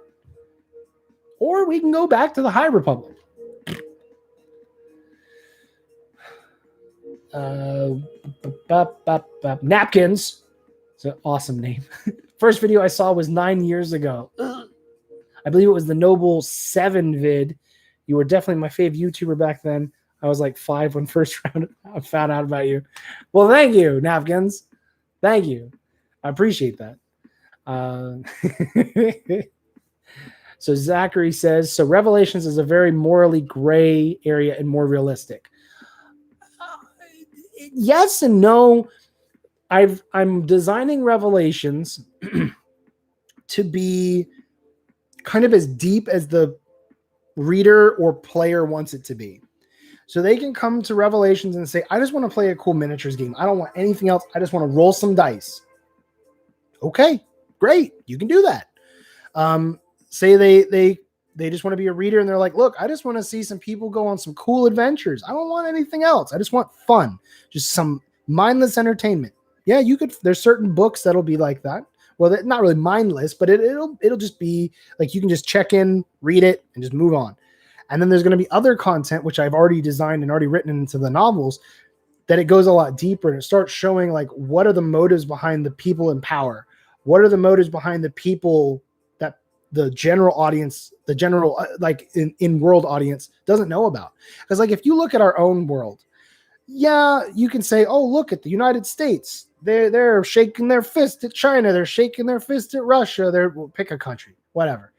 Or we can go back to the High Republic. Napkins. It's an awesome name. First video I saw was 9 years ago. I believe it was the Noble 7 vid. You were definitely my favorite YouTuber back then. I was like 5 when first round I found out about you. Well, thank you, Napkins. Thank you. I appreciate that. So Zachary says, so Revelations is a very morally gray area and more realistic. Yes and no. I'm designing Revelations to be kind of as deep as the reader or player wants it to be. So they can come to Revelations and say, I just want to play a cool miniatures game. I don't want anything else. I just want to roll some dice. Okay, great. You can do that. Say they just want to be a reader and they're like, look, I just want to see some people go on some cool adventures. I don't want anything else. I just want fun. Just some mindless entertainment. Yeah, you could. There's certain books that'll be like that. Well, not really mindless, but it'll just be like you can just check in, read it, and just move on. And then there's going to be other content, which I've already designed and already written into the novels, that it goes a lot deeper and it starts showing like what are the motives behind the people in power? What are the motives behind the people that the general audience, the general like in world audience doesn't know about? Because like if you look at our own world, yeah, you can say, oh, look at the United States. They're shaking their fist at China. They're shaking their fist at Russia. Pick a country, whatever.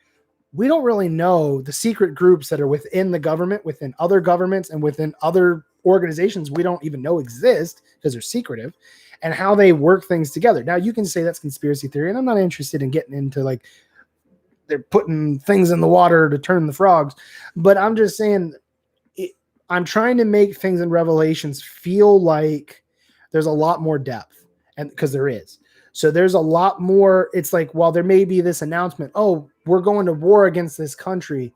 We don't really know the secret groups that are within the government, within other governments, and within other organizations we don't even know exist because they're secretive, and how they work things together. Now, you can say that's conspiracy theory, and I'm not interested in getting into like they're putting things in the water to turn the frogs, but I'm just saying I'm trying to make things in Revelations feel like there's a lot more depth, and because there is. So there's a lot more. It's like, well, there may be this announcement, oh, we're going to war against this country,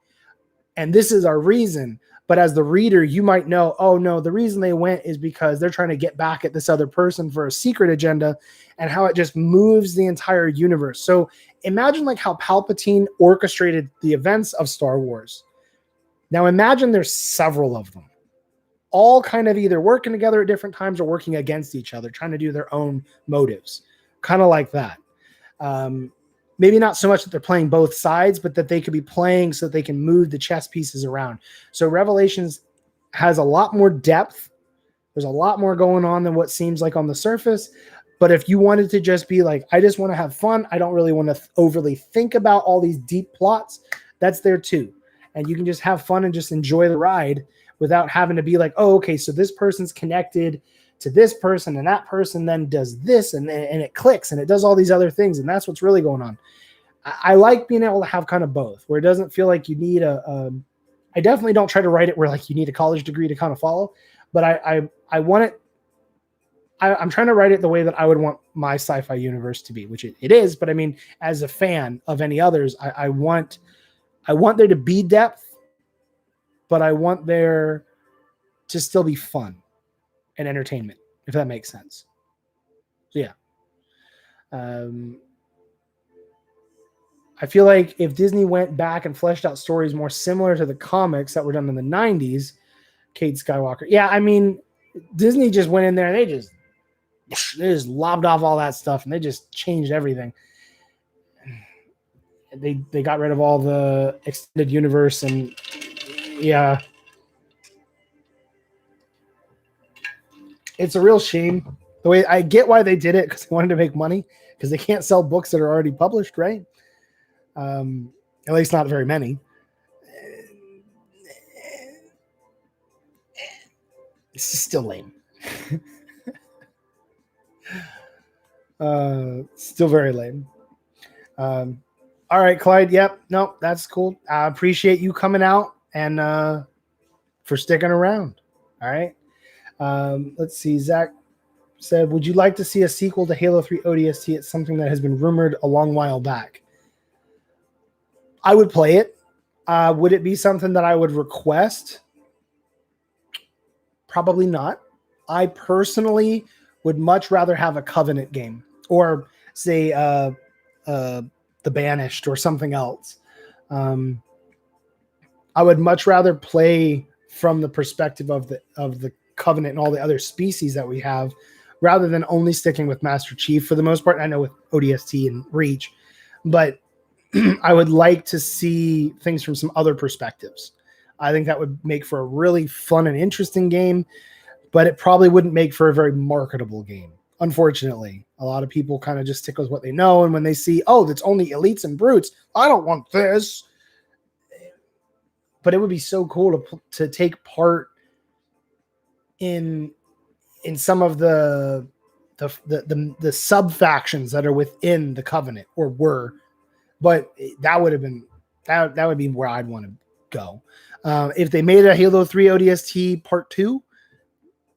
and this is our reason. But as the reader, you might know, oh, no, the reason they went is because they're trying to get back at this other person for a secret agenda, and how it just moves the entire universe. So imagine like how Palpatine orchestrated the events of Star Wars. Now imagine there's several of them, all kind of either working together at different times or working against each other, trying to do their own motives. Kind of like that. Maybe not so much that they're playing both sides, but that they could be playing so that they can move the chess pieces around. So Revelations has a lot more depth. There's a lot more going on than what seems like on the surface. But if you wanted to just be like, I just want to have fun, I don't really want to overly think about all these deep plots, that's there too. And you can just have fun and just enjoy the ride without having to be like, oh, okay, so this person's connected to this person, and that person then does this, and it clicks, and it does all these other things, and that's what's really going on. I like being able to have kind of both, where it doesn't feel like you need I definitely don't try to write it where like you need a college degree to kind of follow, but I want it. I'm trying to write it the way that I would want my sci-fi universe to be, which it is. But I mean, as a fan of any others, I want there to be depth, but I want there to still be fun and entertainment, if that makes sense. So yeah. I feel like if Disney went back and fleshed out stories more similar to the comics that were done in the 90s, Cade Skywalker. Yeah, I mean, Disney just went in there and they just lobbed off all that stuff and they just changed everything. They got rid of all the extended universe and yeah. it's a real shame. The way I get why they did it, because they wanted to make money, because they can't sell books that are already published, right? At least not very many. This is still lame. Still very lame. All right, Clyde. Yep. No, that's cool. I appreciate you coming out and for sticking around. All right. Let's see. Zach said, would you like to see a sequel to Halo 3 ODST? It's something that has been rumored a long while back. I would play it. Would it be something that I would request? Probably not. I personally would much rather have a Covenant game, or say The Banished or something else. I would much rather play from the perspective of the Covenant and all the other species that we have, rather than only sticking with Master Chief for the most part. I know with ODST and Reach, but I would like to see things from some other perspectives. I think that would make for a really fun and interesting game, but it probably wouldn't make for a very marketable game. Unfortunately, a lot of people kind of just stick with what they know. And when they see, oh, that's only elites and brutes, I don't want this. But it would be so cool to take part in some of the sub factions that are within the Covenant, or were. But that would have been that would be where I'd want to go. If they made a Halo 3 ODST Part 2,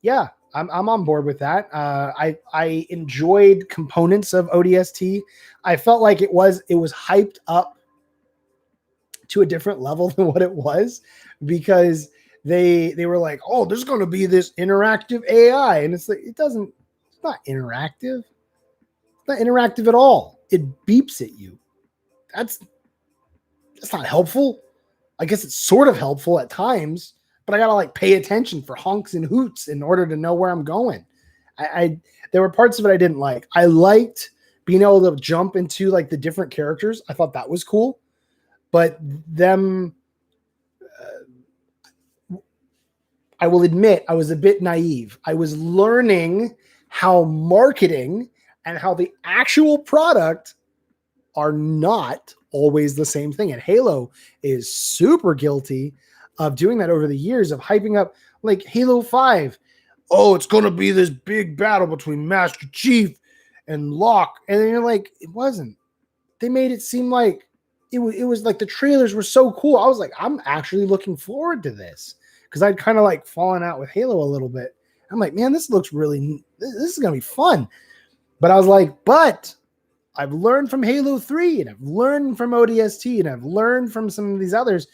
yeah, I'm on board with that. I enjoyed components of ODST. I felt like it was hyped up to a different level than what it was, because they were like, oh, there's going to be this interactive AI, and it's like, it's not interactive. It's not interactive at all. It beeps at you. That's not helpful. I guess it's sort of helpful at times, but I gotta like pay attention for honks and hoots in order to know where I'm going. There were parts of it I didn't like. I liked being able to jump into like the different characters. I thought that was cool, but I will admit I was a bit naive. I was learning how marketing and how the actual product are not always the same thing. And Halo is super guilty of doing that over the years, of hyping up like Halo 5. Oh, it's going to be this big battle between Master Chief and Locke. And then you're like, it wasn't. They made it seem like it was like the trailers were so cool. I was like, I'm actually looking forward to this, because I'd kind of like fallen out with Halo a little bit. I'm like, man, this is going to be fun. But I was like, but I've learned from Halo 3, and I've learned from ODST, and I've learned from some of these others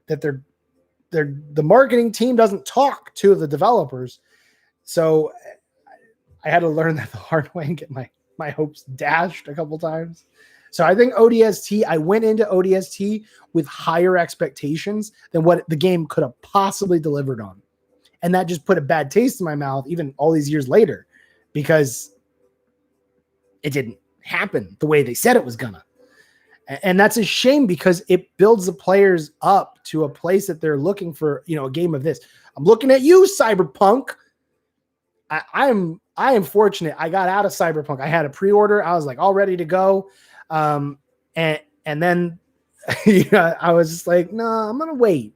that the marketing team doesn't talk to the developers. So I had to learn that the hard way and get my hopes dashed a couple times. So I think I went into ODST with higher expectations than what the game could have possibly delivered on. And that just put a bad taste in my mouth, even all these years later, because it didn't happen the way they said it was gonna. And that's a shame, because it builds the players up to a place that they're looking for, a game of this. I'm looking at you, Cyberpunk. I am fortunate. I got out of Cyberpunk. I had a pre-order. I was like all ready to go. And then I was just like, no, I'm going to wait.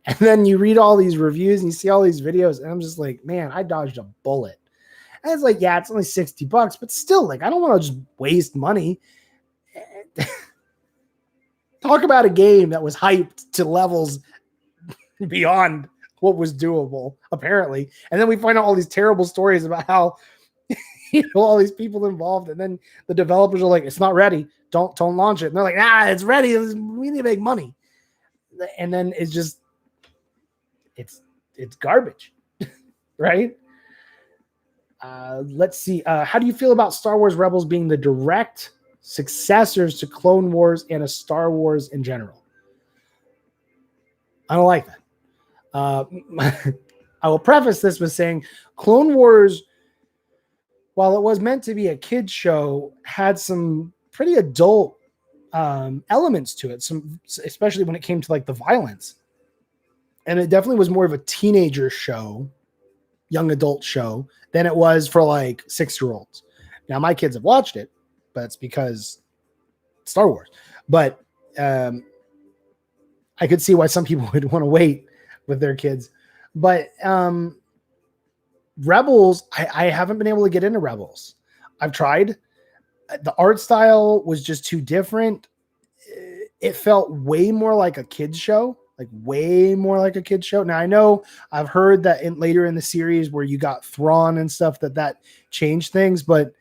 And then you read all these reviews and you see all these videos, and I'm just like, man, I dodged a bullet. And it's like, yeah, it's only $60, but still, like, I don't want to just waste money. Talk about a game that was hyped to levels beyond what was doable, apparently. And then we find out all these terrible stories about how all these people involved, and then the developers are like, it's not ready. Don't launch it. And they're like, it's ready. We need to make money. And then it's just, it's garbage, right? Let's see. How do you feel about Star Wars Rebels being the direct successors to Clone Wars and a Star Wars in general? I don't like that. I will preface this with saying Clone Wars, while it was meant to be a kid's show, had some pretty adult elements to it, especially when it came to like the violence. And it definitely was more of a teenager show young adult show than it was for like 6-year-olds. Now my kids have watched it, but it's because Star Wars. But I could see why some people would want to wait with their kids. But Rebels, I haven't been able to get into Rebels. I've tried. The art style was just too different. It felt way more like a kid's show, Now I know I've heard that later in the series where you got Thrawn and stuff that changed things, but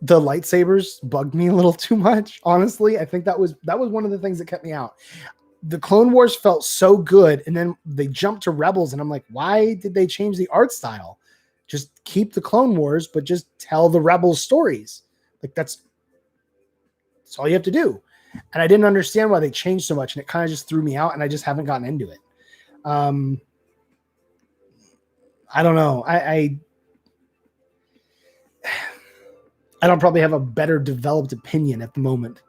the lightsabers bugged me a little too much. Honestly, I think that was one of the things that kept me out. The Clone Wars felt so good, and then they jumped to Rebels, and I'm like, why did they change the art style? Just keep the Clone Wars, but just tell the Rebels stories. Like that's all you have to do. And I didn't understand why they changed so much, and it kind of just threw me out, and I just haven't gotten into it. I don't know. I don't probably have a better developed opinion at the moment.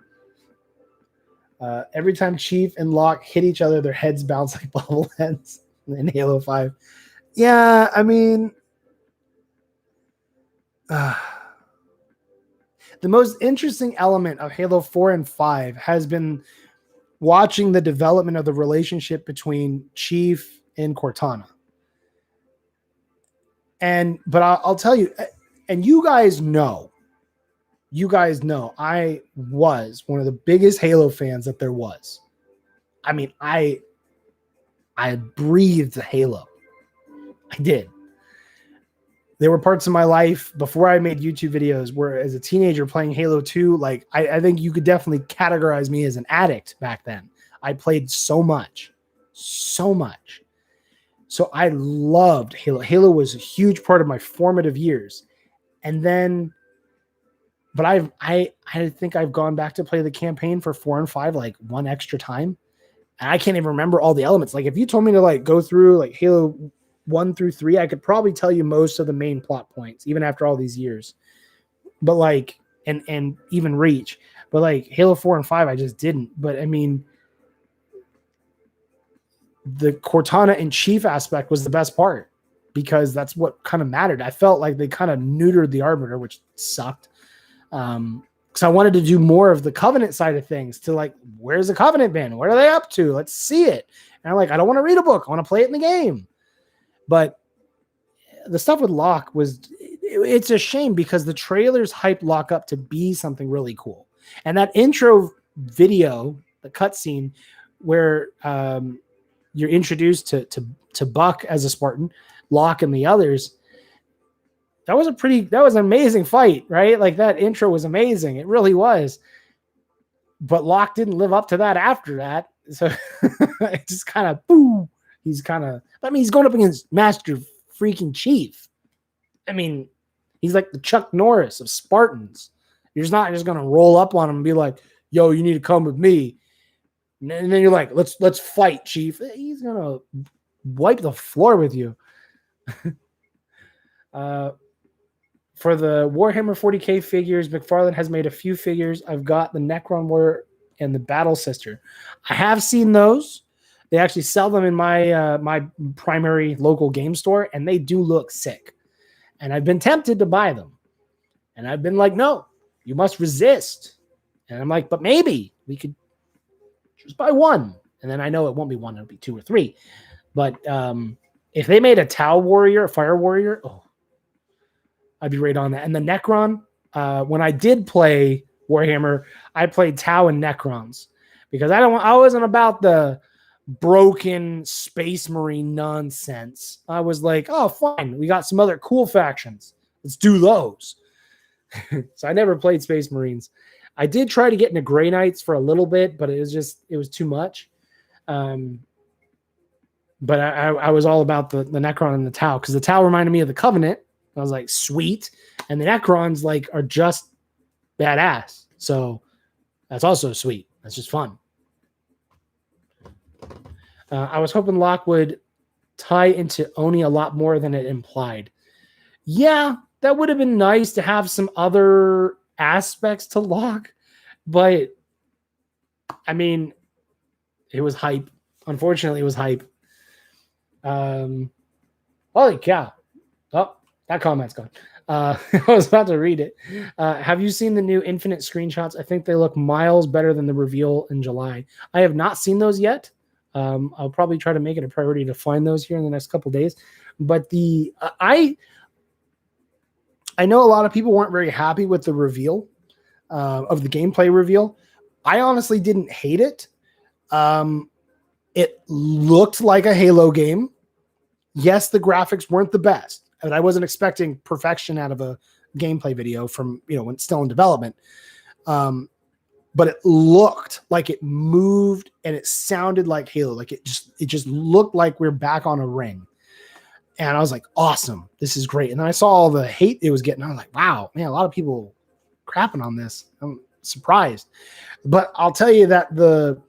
Every time Chief and Locke hit each other, their heads bounce like bobbleheads in Halo 5. Yeah, I mean, the most interesting element of Halo 4 and 5 has been watching the development of the relationship between Chief and Cortana. But I'll tell you, and you guys know, I was one of the biggest Halo fans that there was. I mean, I breathed Halo. I did. There were parts of my life before I made YouTube videos where as a teenager playing Halo 2, like I think you could definitely categorize me as an addict back then. I played so much. So I loved Halo. Halo was a huge part of my formative years. And then but I think I've gone back to play the campaign for 4 and 5 like one extra time. And I can't even remember all the elements. Like if you told me to like go through like Halo 1 through 3, I could probably tell you most of the main plot points, even after all these years. But like and even Reach. But like Halo 4 and 5, I just didn't. But I mean, the Cortana and Chief aspect was the best part because that's what kind of mattered. I felt like they kind of neutered the Arbiter, which sucked. Because I wanted to do more of the Covenant side of things to like, where's the Covenant been? What are they up to? Let's see it. And I'm like, I don't want to read a book. I want to play it in the game. But the stuff with Locke it's a shame because the trailers hyped Locke up to be something really cool. And that intro video, the cutscene where you're introduced to Buck as a Spartan, Locke and the others, that was an amazing fight, right? Like that intro was amazing. It really was. But Locke didn't live up to that after that. So it just kind of, boom. He's going up against Master freaking Chief. I mean, he's like the Chuck Norris of Spartans. You're just not just going to roll up on him and be like, yo, you need to come with me. And then you're like, let's fight, Chief. He's going to wipe the floor with you. For the Warhammer 40K figures, Mcfarland has made a few figures. I've got the Necron Warrior and the Battle Sister. I have seen those. They actually sell them in my my primary local game store, and they do look sick. And I've been tempted to buy them. And I've been like, no, you must resist. And I'm like, but maybe we could just buy one. And then I know it won't be one, it'll be 2 or 3. But if they made a Tau Warrior, a Fire Warrior, I'd be right on that. And the Necron, when I did play Warhammer, I played Tau and Necrons because I wasn't about the broken Space Marine nonsense. I was like, oh, fine, we got some other cool factions. Let's do those. So I never played Space Marines. I did try to get into Grey Knights for a little bit, but it was too much. But I was all about the Necron and the Tau because the Tau reminded me of the Covenant. I was like, sweet. And the Necrons like are just badass. So that's also sweet. That's just fun. I was hoping Locke would tie into Oni a lot more than it implied. Yeah, that would have been nice to have some other aspects to Locke. But, I mean, it was hype. Unfortunately, it was hype. Holy cow. Oh, that comment's gone. I was about to read it. Have you seen the new Infinite screenshots? I think they look miles better than the reveal in July. I have not seen those yet. I'll probably try to make it a priority to find those here in the next couple days. But I know a lot of people weren't very happy with the reveal of the gameplay reveal. I honestly didn't hate it. It looked like a Halo game. Yes, the graphics weren't the best. And I wasn't expecting perfection out of a gameplay video from, when it's still in development. But it looked like it moved and it sounded like Halo. Like it just looked like we're back on a ring. And I was like, awesome, this is great. And then I saw all the hate it was getting. I was like, wow, man, a lot of people crapping on this. I'm surprised. But I'll tell you that the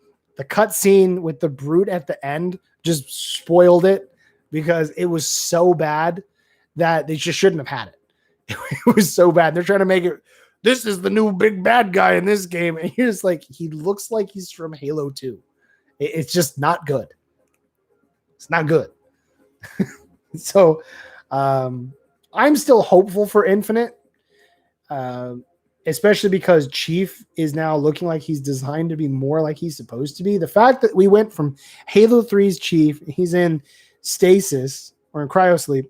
cut scene with the brute at the end just spoiled it, because it was so bad that they just shouldn't have had it. It was so bad. They're trying to make it, this is the new big bad guy in this game. And you're just like, he looks like he's from Halo 2. It's just not good. It's not good. So I'm still hopeful for Infinite, especially because Chief is now looking like he's designed to be more like he's supposed to be. The fact that we went from Halo 3's Chief, he's in stasis or in cryosleep,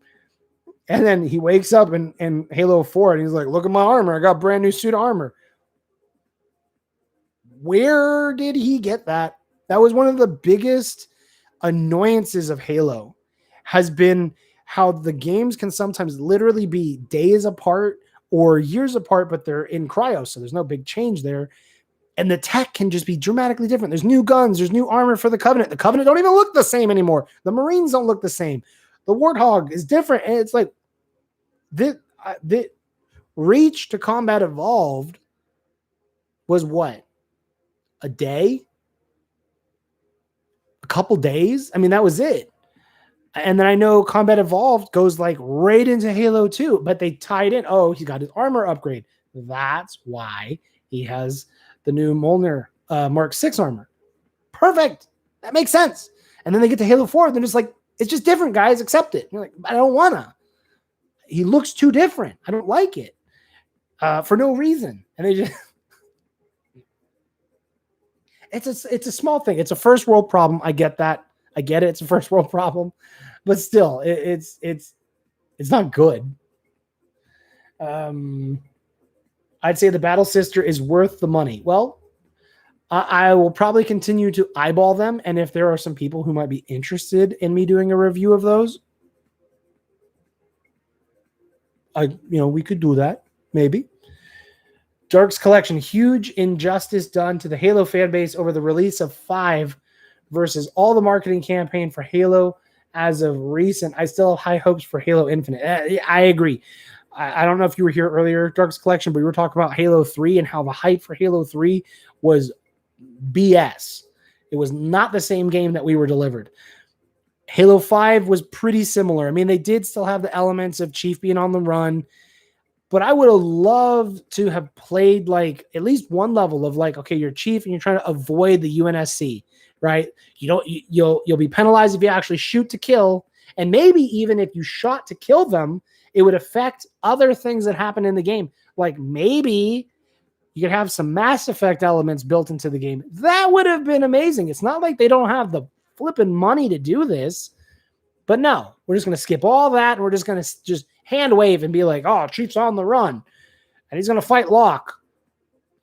and then he wakes up in Halo 4 and he's like, look at my armor. I got a brand new suit of armor. Where did he get that? That was one of the biggest annoyances of Halo, has been how the games can sometimes literally be days apart or years apart, but they're in cryo, so there's no big change there. And the tech can just be dramatically different. There's new guns, there's new armor for the Covenant. The Covenant don't even look the same anymore. The Marines don't look the same. The Warthog is different. And it's like, the Reach to Combat Evolved was what? A day? A couple days? I mean, that was it. And then I know Combat Evolved goes like right into Halo 2, but they tied in, oh, he got his armor upgrade. That's why he has the new Mjolnir Mark 6 armor. Perfect. That makes sense. And then they get to Halo 4, and they're just like, it's just different, guys. Accept it. And you're like, I don't want to. He looks too different. I don't like it for no reason. And they just... It's a small thing. It's a first world problem. I get that. I get it. It's a first world problem, but still, it's not good. I'd say the Battle Sister is worth the money. Well, I will probably continue to eyeball them, and if there are some people who might be interested in me doing a review of those, we could do that, maybe. Dark's Collection, huge injustice done to the Halo fan base over the release of 5 versus all the marketing campaign for Halo as of recent. I still have high hopes for Halo Infinite. I agree. I don't know if you were here earlier, Dark's Collection, but we were talking about Halo 3 and how the hype for Halo 3 was BS. It was not the same game that we were delivered. Halo 5 was pretty similar. I mean, they did still have the elements of Chief being on the run, but I would have loved to have played like at least one level of like, okay, you're Chief and you're trying to avoid the UNSC, right? You'll be penalized if you actually shoot to kill, and maybe even if you shot to kill them, it would affect other things that happen in the game. Like maybe you could have some Mass Effect elements built into the game. That would have been amazing. It's not like they don't have the flipping money to do this, but no, we're just going to skip all that. And we're just going to just hand wave and be like, oh, Chief's on the run. And he's going to fight Locke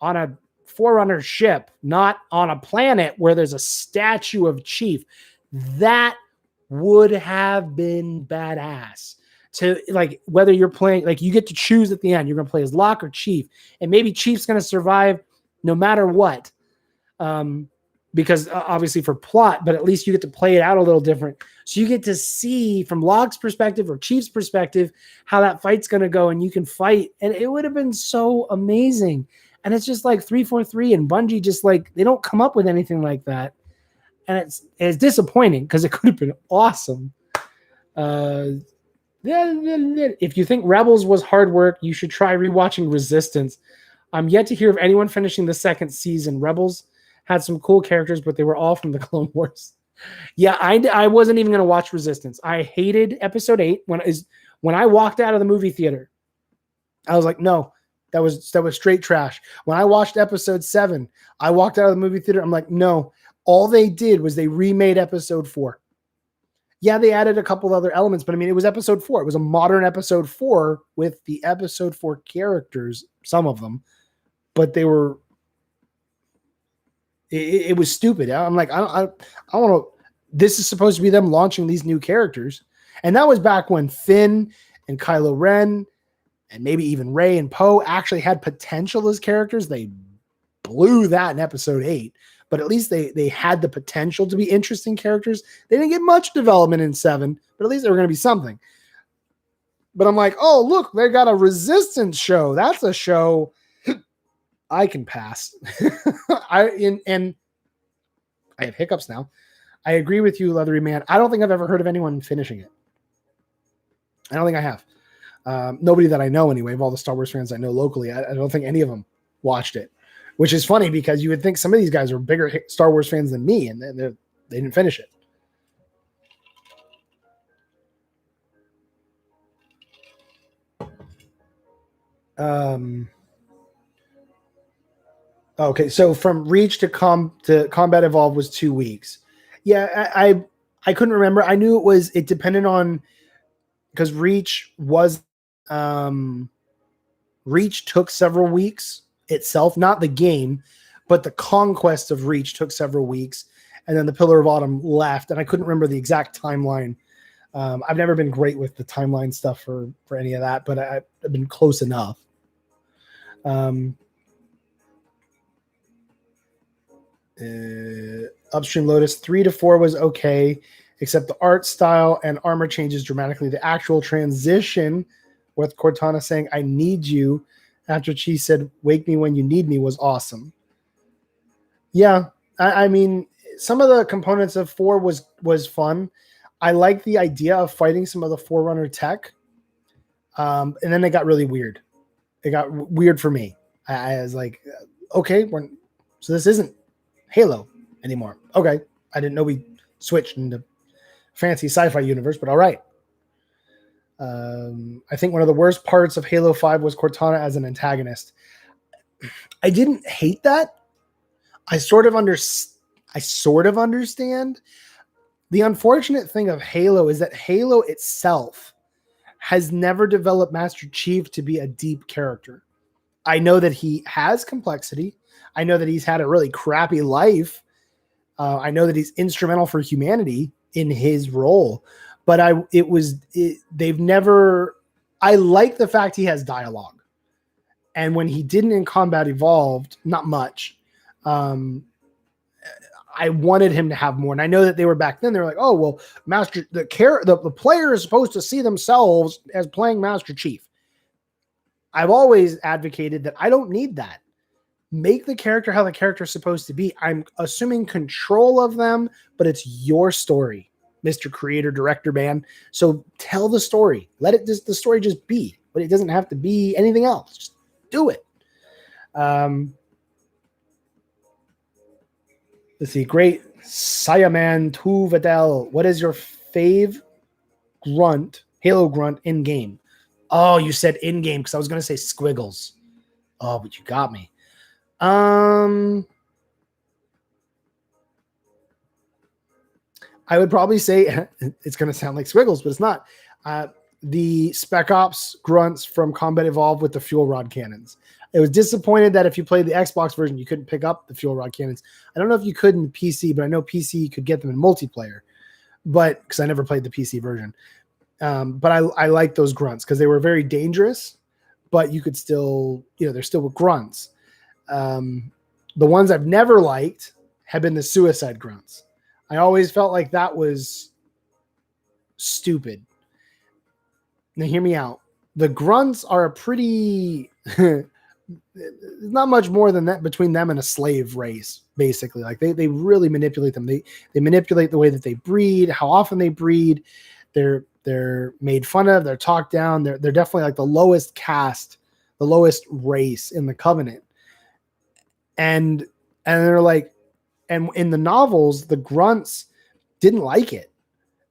on a Forerunner ship, not on a planet where there's a statue of Chief. That would have been badass. To like, whether you're playing, like you get to choose at the end, you're going to play as Locke or Chief. And maybe Chief's going to survive no matter what. Because obviously for plot, but at least you get to play it out a little different. So you get to see from Locke's perspective or Chief's perspective how that fight's going to go, and you can fight. And it would have been so amazing. And it's just like 343 and Bungie just like, they don't come up with anything like that. And it's disappointing because it could have been awesome. If you think Rebels was hard work, you should try rewatching Resistance. I'm yet to hear of anyone finishing the second season. Rebels had some cool characters, but they were all from the Clone Wars. Yeah, I wasn't even going to watch Resistance. I hated episode 8 when I walked out of the movie theater. I was like, no, that was straight trash. When I watched episode 7, I walked out of the movie theater. I'm like, no, all they did was they remade episode 4. Yeah, they added a couple other elements, but I mean, it was episode 4. It was a modern episode 4 with the episode 4 characters, some of them, but they were. It was stupid. I'm like, I want to. This is supposed to be them launching these new characters, and that was back when Finn and Kylo Ren and maybe even Rey and Poe actually had potential as characters. They blew that in episode 8, but at least they had the potential to be interesting characters. They didn't get much development in 7, but at least they were going to be something. But I'm like, oh, look, they got a Resistance show. That's a show I can pass. And I have hiccups now. I agree with you, Leathery Man. I don't think I've ever heard of anyone finishing it. I don't think I have. Nobody that I know anyway, of all the Star Wars fans I know locally, I don't think any of them watched it, which is funny because you would think some of these guys are bigger Star Wars fans than me, and they didn't finish it. Okay, so from Reach to Combat Evolved was 2 weeks. Yeah, I couldn't remember. I knew it depended on, because Reach took several weeks itself, not the game, but the conquest of Reach took several weeks, and then the Pillar of Autumn left, and I couldn't remember the exact timeline. I've never been great with the timeline stuff for any of that, but I've been close enough. Upstream Lotus 3 to 4 was okay, except the art style and armor changes dramatically. The actual transition with Cortana saying "I need you" after she said "Wake me when you need me" was awesome. Yeah, I mean, some of the components of 4 was fun. I like the idea of fighting some of the Forerunner tech, and then it got really weird. It got weird for me. I was like, okay, so this isn't Halo anymore. Okay, I didn't know we switched into fancy sci-fi universe, but all right. I think one of the worst parts of Halo 5 was Cortana as an antagonist. I didn't hate that. I sort of understand. The unfortunate thing of Halo is that Halo itself has never developed Master Chief to be a deep character. I know that he has complexity. I know that he's had a really crappy life. I know that he's instrumental for humanity in his role, but I like the fact he has dialogue. And when he didn't in Combat Evolved, not much. I wanted him to have more. And I know that they were back then. They were like, oh, well, the player is supposed to see themselves as playing Master Chief. I've always advocated that I don't need that. Make the character how the character is supposed to be. I'm assuming control of them, but it's your story, Mr. Creator, Director, man. So tell the story. Let the story just be, but it doesn't have to be anything else. Just do it. Let's see. Great. Siaman Tuvadel. What is your fave grunt, Halo grunt in game? Oh, you said in game because I was going to say Squiggles. Oh, but you got me. I would probably say it's going to sound like Squiggles, but it's not. The Spec Ops grunts from Combat Evolved with the fuel rod cannons. It was disappointed that if you played the Xbox version, you couldn't pick up the fuel rod cannons. I don't know if you could in PC, but I know PC could get them in multiplayer. But because I never played the PC version, but I like those grunts because they were very dangerous. But you could still, they're still grunts. The ones I've never liked have been the suicide grunts. I always felt like that was stupid. Now hear me out. The grunts are a pretty not much more than that between them and a slave race, basically. Like they really manipulate them. They manipulate the way that they breed, how often they breed. They're made fun of, they're talked down. They're definitely like the lowest caste, the lowest race in the Covenant. And they're like, and in the novels, the grunts, didn't like it.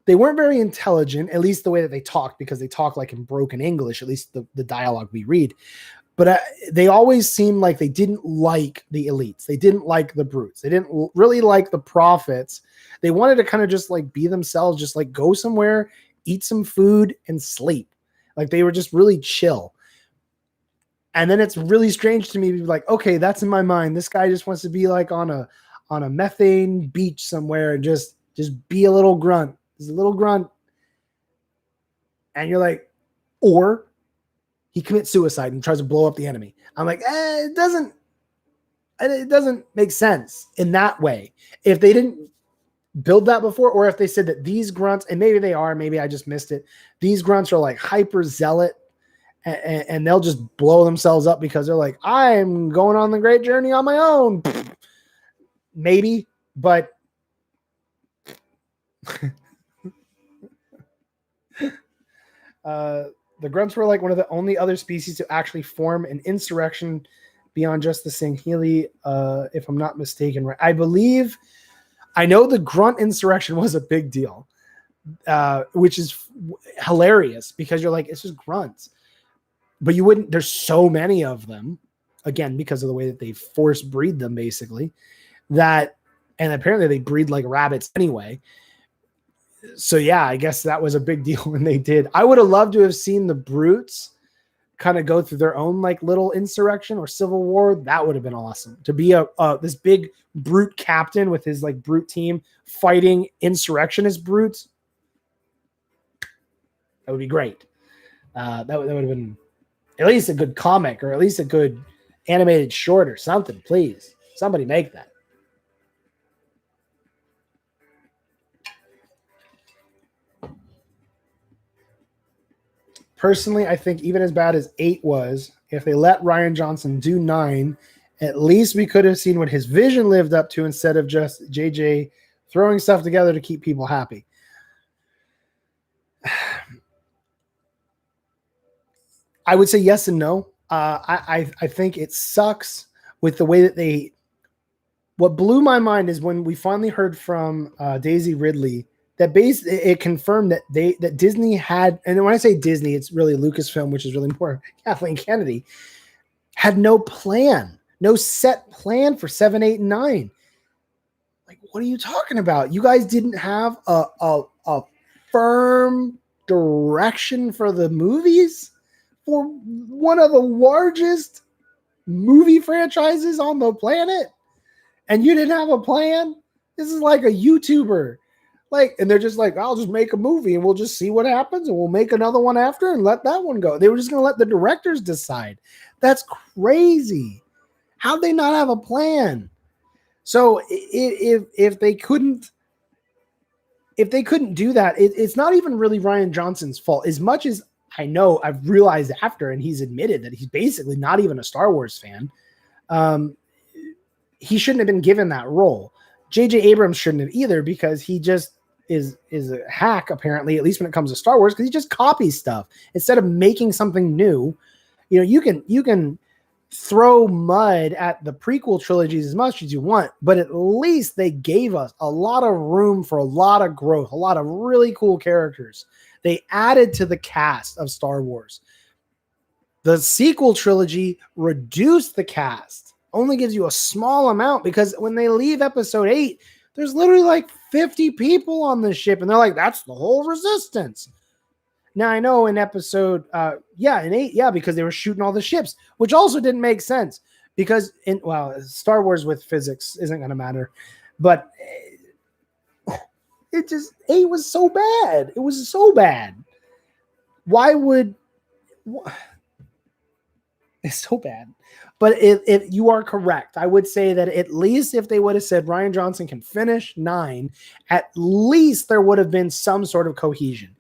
They weren't very intelligent, at least the way that they talked, because they talk like in broken English, at least the dialogue we read. But they always seemed like they didn't like the elites. They didn't like the brutes. They didn't really like the prophets. They wanted to kind of just like be themselves, just like go somewhere, eat some food, and sleep. Like they were just really chill. And then it's really strange to me to be like, okay, that's in my mind. This guy just wants to be like on a methane beach somewhere and just be a little grunt. He's a little grunt. And you're like, or he commits suicide and tries to blow up the enemy. I'm like, it doesn't make sense in that way. If they didn't build that before, or if they said that these grunts, and maybe they are, maybe I just missed it. These grunts are like hyper zealot and they'll just blow themselves up because they're like, I'm going on the great journey on my own. Maybe, but the grunts were like one of the only other species to actually form an insurrection beyond just the Sangheili, if I'm not mistaken. Right, I know the grunt insurrection was a big deal, which is hilarious because you're like, it's just grunts. But you wouldn't, there's so many of them, again, because of the way that they force breed them, basically, that, and apparently they breed like rabbits anyway. So yeah, I guess that was a big deal when they did. I would have loved to have seen the brutes kind of go through their own like little insurrection or civil war. That would have been awesome to be this big brute captain with his like brute team fighting insurrectionist brutes. That would be great. That would have been at least a good comic or at least a good animated short or something. Please, somebody make that. Personally, I think even as bad as 8 was, if they let Rian Johnson do 9, at least we could have seen what his vision lived up to instead of just JJ throwing stuff together to keep people happy. I would say yes and no. I think it sucks with the way that what blew my mind is when we finally heard from Daisy Ridley that it confirmed that Disney had, and when I say Disney, it's really Lucasfilm, which is really more Kathleen Kennedy, had no plan, no set plan for 7, 8, and 9. Like, what are you talking about? You guys didn't have a firm direction for the movies for one of the largest movie franchises on the planet, and you didn't have a plan? This is like a YouTuber. Like, and they're just like, I'll just make a movie and we'll just see what happens and we'll make another one after and let that one go. They were just going to let the directors decide. That's crazy. How'd they not have a plan? So if they couldn't do that, it's not even really Rian Johnson's fault. As much as I know, I've realized after, and he's admitted that he's basically not even a Star Wars fan. He shouldn't have been given that role. J.J. Abrams shouldn't have either, because he just is a hack, apparently, at least when it comes to Star Wars, because he just copies stuff instead of making something new. You know, you can throw mud at the prequel trilogies as much as you want, but at least they gave us a lot of room for a lot of growth, a lot of really cool characters. They added to the cast of Star Wars. The sequel trilogy reduced the cast, only gives you a small amount, because when they leave episode 8, there's literally like 50 people on the ship, and they're like, that's the whole Resistance. Now, I know in episode, in 8, because they were shooting all the ships, which also didn't make sense, because Star Wars with physics isn't going to matter, but 8 was so bad. It was so bad. It's so bad. But if you are correct, I would say that at least if they would have said Rian Johnson can finish 9, at least there would have been some sort of cohesion.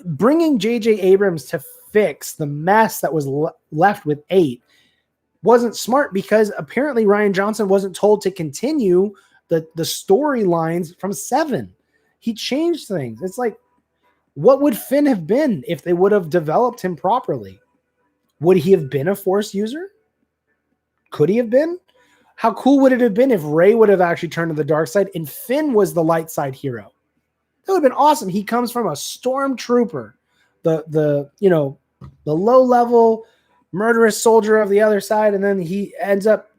Bringing J.J. Abrams to fix the mess that was left with 8 wasn't smart, because apparently Rian Johnson wasn't told to continue the storylines from 7. He changed things. It's like, what would Finn have been if they would have developed him properly? Would he have been a Force user? Could he have been? How cool would it have been if Rey would have actually turned to the dark side and Finn was the light side hero? That would have been awesome. He comes from a stormtrooper, the low level murderous soldier of the other side, and then he ends up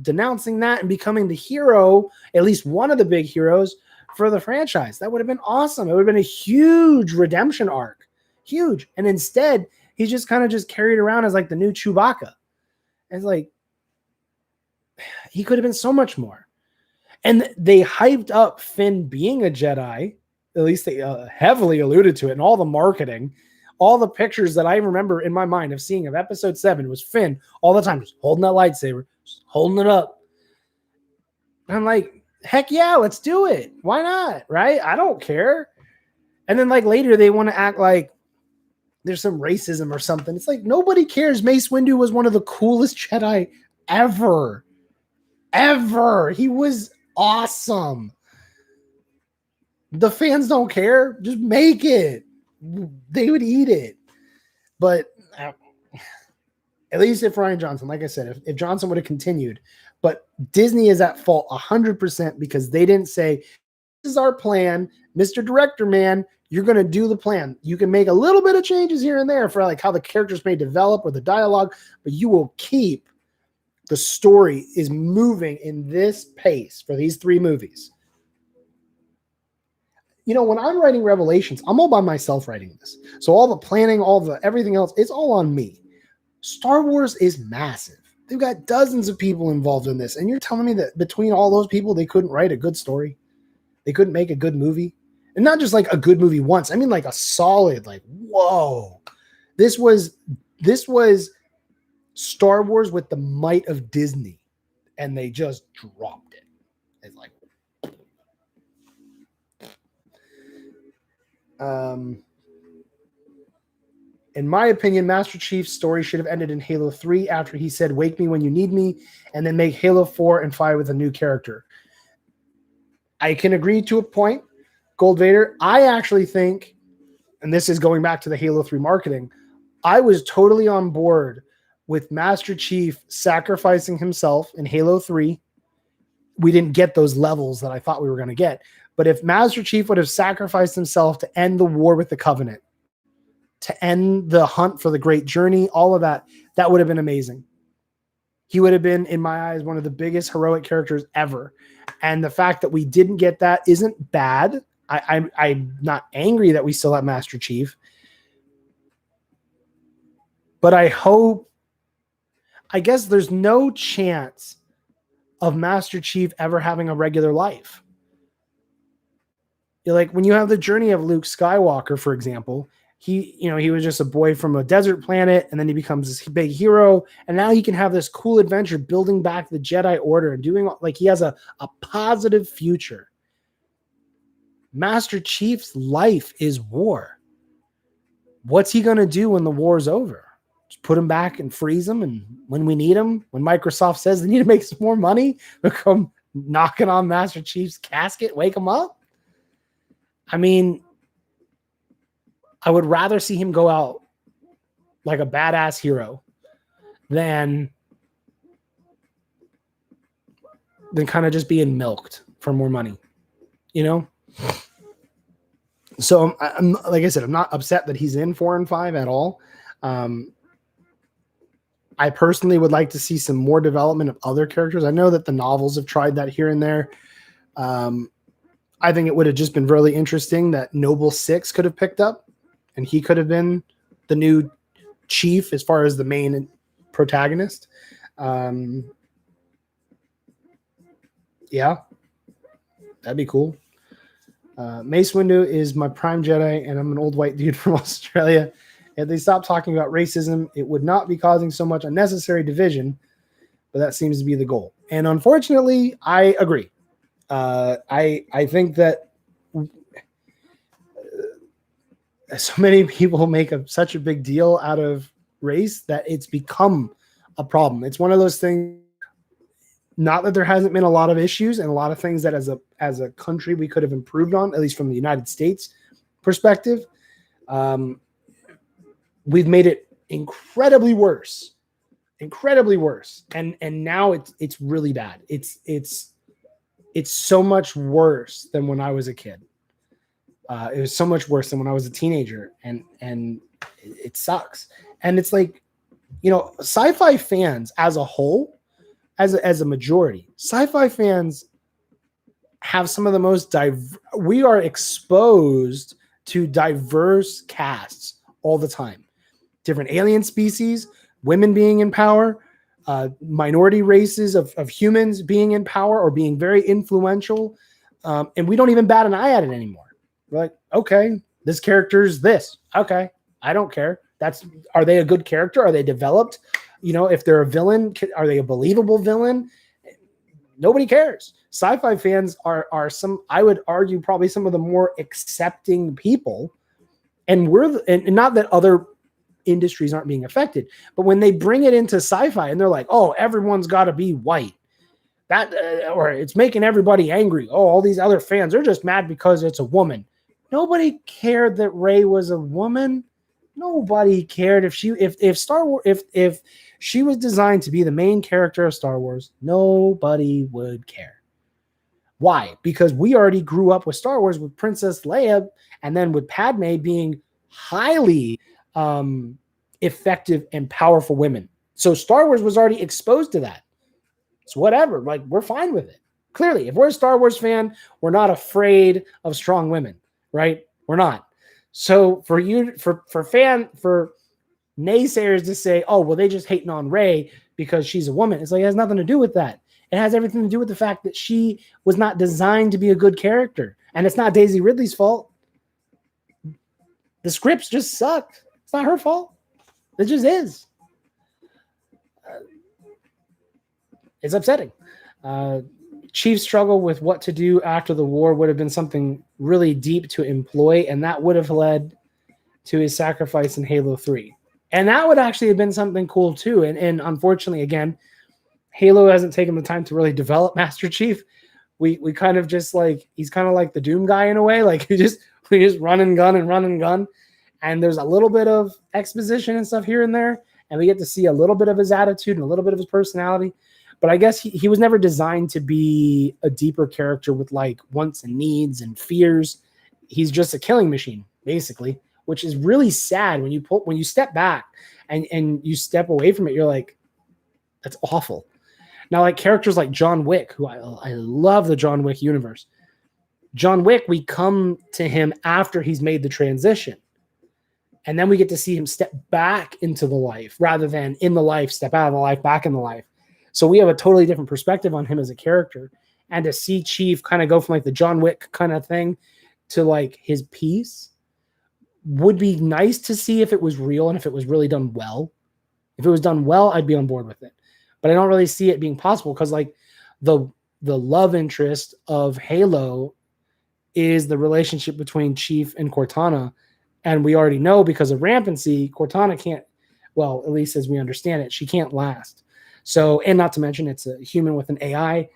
denouncing that and becoming the hero, at least one of the big heroes for the franchise. That would have been awesome. It would have been a huge redemption arc, huge. And instead, he's just kind of just carried around as like the new Chewbacca. And it's like, he could have been so much more. And they hyped up Finn being a Jedi. At least they heavily alluded to it in all the marketing. All the pictures that I remember in my mind of seeing of episode 7 was Finn all the time, just holding that lightsaber, just holding it up. And I'm like, heck yeah, let's do it. Why not? Right? I don't care. And then like later they want to act like there's some racism or something. It's like, nobody cares. Mace Windu was one of the coolest Jedi ever. Ever. He was awesome. The fans don't care. Just make it. They would eat it. But at least if Rian Johnson, like I said, if Johnson would have continued, but Disney is at fault 100% because they didn't say, this is our plan, Mr. Director Man, you're going to do the plan. You can make a little bit of changes here and there for like how the characters may develop or the dialogue, but you will keep the story is moving in this pace for these 3 movies. When I'm writing Revelations, I'm all by myself writing this. So all the planning, all the everything else, it's all on me. Star Wars is massive. They've got dozens of people involved in this. And you're telling me that between all those people, they couldn't write a good story? They couldn't make a good movie? And not just like a good movie once. I mean like a solid, like, whoa. This was Star Wars with the might of Disney. And they just dropped it. It's like, in my opinion, Master Chief's story should have ended in Halo 3 after he said, wake me when you need me, and then make Halo 4 and 5 with a new character. I can agree to a point, Gold Vader. I actually think, and this is going back to the Halo 3 marketing, I was totally on board with Master Chief sacrificing himself in Halo 3. We didn't get those levels that I thought we were going to get. But if Master Chief would have sacrificed himself to end the war with the Covenant, to end the hunt for the Great Journey, all of that, that would have been amazing. He would have been, in my eyes, one of the biggest heroic characters ever. And the fact that we didn't get that isn't bad. I'm not angry that we still have Master Chief. But I guess there's no chance of Master Chief ever having a regular life. Like when you have the journey of Luke Skywalker, for example, he was just a boy from a desert planet, and then he becomes this big hero, and now he can have this cool adventure building back the Jedi Order and doing like he has a positive future. Master Chief's life is war. What's he going to do when the war's over? Just put him back and freeze him, and when we need him, when Microsoft says they need to make some more money, they'll come knocking on Master Chief's casket, wake him up? I mean, I would rather see him go out like a badass hero than kind of just being milked for more money, So I'm like I said, I'm not upset that he's in 4 and 5 at all. I personally would like to see some more development of other characters. I know that the novels have tried that here and there. I think it would have just been really interesting that Noble 6 could have picked up, and he could have been the new chief as far as the main protagonist. Yeah, that'd be cool. Mace Windu is my prime Jedi, and I'm an old white dude from Australia. If they stopped talking about racism, it would not be causing so much unnecessary division, but that seems to be the goal. And unfortunately, I agree. I think that so many people make such a big deal out of race that it's become a problem. It's one of those things, not that there hasn't been a lot of issues and a lot of things that as a country we could have improved on, at least from the United States perspective. We've made it incredibly worse incredibly worse. And now it's really bad. It's so much worse than when I was a kid. It was so much worse than when I was a teenager, and it sucks. And it's like, you know, sci-fi fans as a whole, as a majority, sci-fi fans have some of the most we are exposed to diverse casts all the time. Different alien species, women being in power, minority races of humans being in power or being very influential. And we don't even bat an eye at it anymore. We're like, okay, this character's this. Okay, I don't care. Are they a good character? Are they developed? You know, if they're a villain, are they a believable villain? Nobody cares. Sci-fi fans are some, I would argue, probably some of the more accepting people. And and not that other industries aren't being affected, but when they bring it into sci-fi and they're like, oh, everyone's got to be white, or it's making everybody angry. Oh, all these other fans are just mad because it's a woman. Nobody cared that Rey was a woman. Nobody cared if Star Wars, if she was designed to be the main character of Star Wars. Nobody would care. Why? Because we already grew up with Star Wars with Princess Leia, and then with Padme being highly effective and powerful women. So Star Wars was already exposed to that. It's whatever. Like, we're fine with it. Clearly, if we're a Star Wars fan, we're not afraid of strong women, right? We're not. So for naysayers to say, oh, well, they just hating on Rey because she's a woman. It's like, it has nothing to do with that. It has everything to do with the fact that she was not designed to be a good character. And it's not Daisy Ridley's fault. The scripts just suck. It's not her fault. It just is. It's upsetting. Chief's struggle with what to do after the war would have been something really deep to employ, and that would have led to his sacrifice in Halo 3. And that would actually have been something cool too. And unfortunately, again, Halo hasn't taken the time to really develop Master Chief. We kind of just like, he's kind of like the Doom guy in a way. Like we just run and gun. And there's a little bit of exposition and stuff here and there. And we get to see a little bit of his attitude and a little bit of his personality. But I guess he was never designed to be a deeper character with like wants and needs and fears. He's just a killing machine, basically, which is really sad when you step back and you step away from it. You're like, that's awful. Now, like characters like John Wick, who I love the John Wick universe. John Wick, we come to him after he's made the transition. And then we get to see him step back into the life rather than in the life, step out of the life, back in the life. So we have a totally different perspective on him as a character. And to see Chief kind of go from like the John Wick kind of thing to like his piece would be nice to see if it was real and if it was really done well. If it was done well, I'd be on board with it. But I don't really see it being possible because like the love interest of Halo is the relationship between Chief and Cortana. And we already know because of rampancy, Cortana can't, well, at least as we understand it, she can't last. So, and not to mention it's a human with an AI,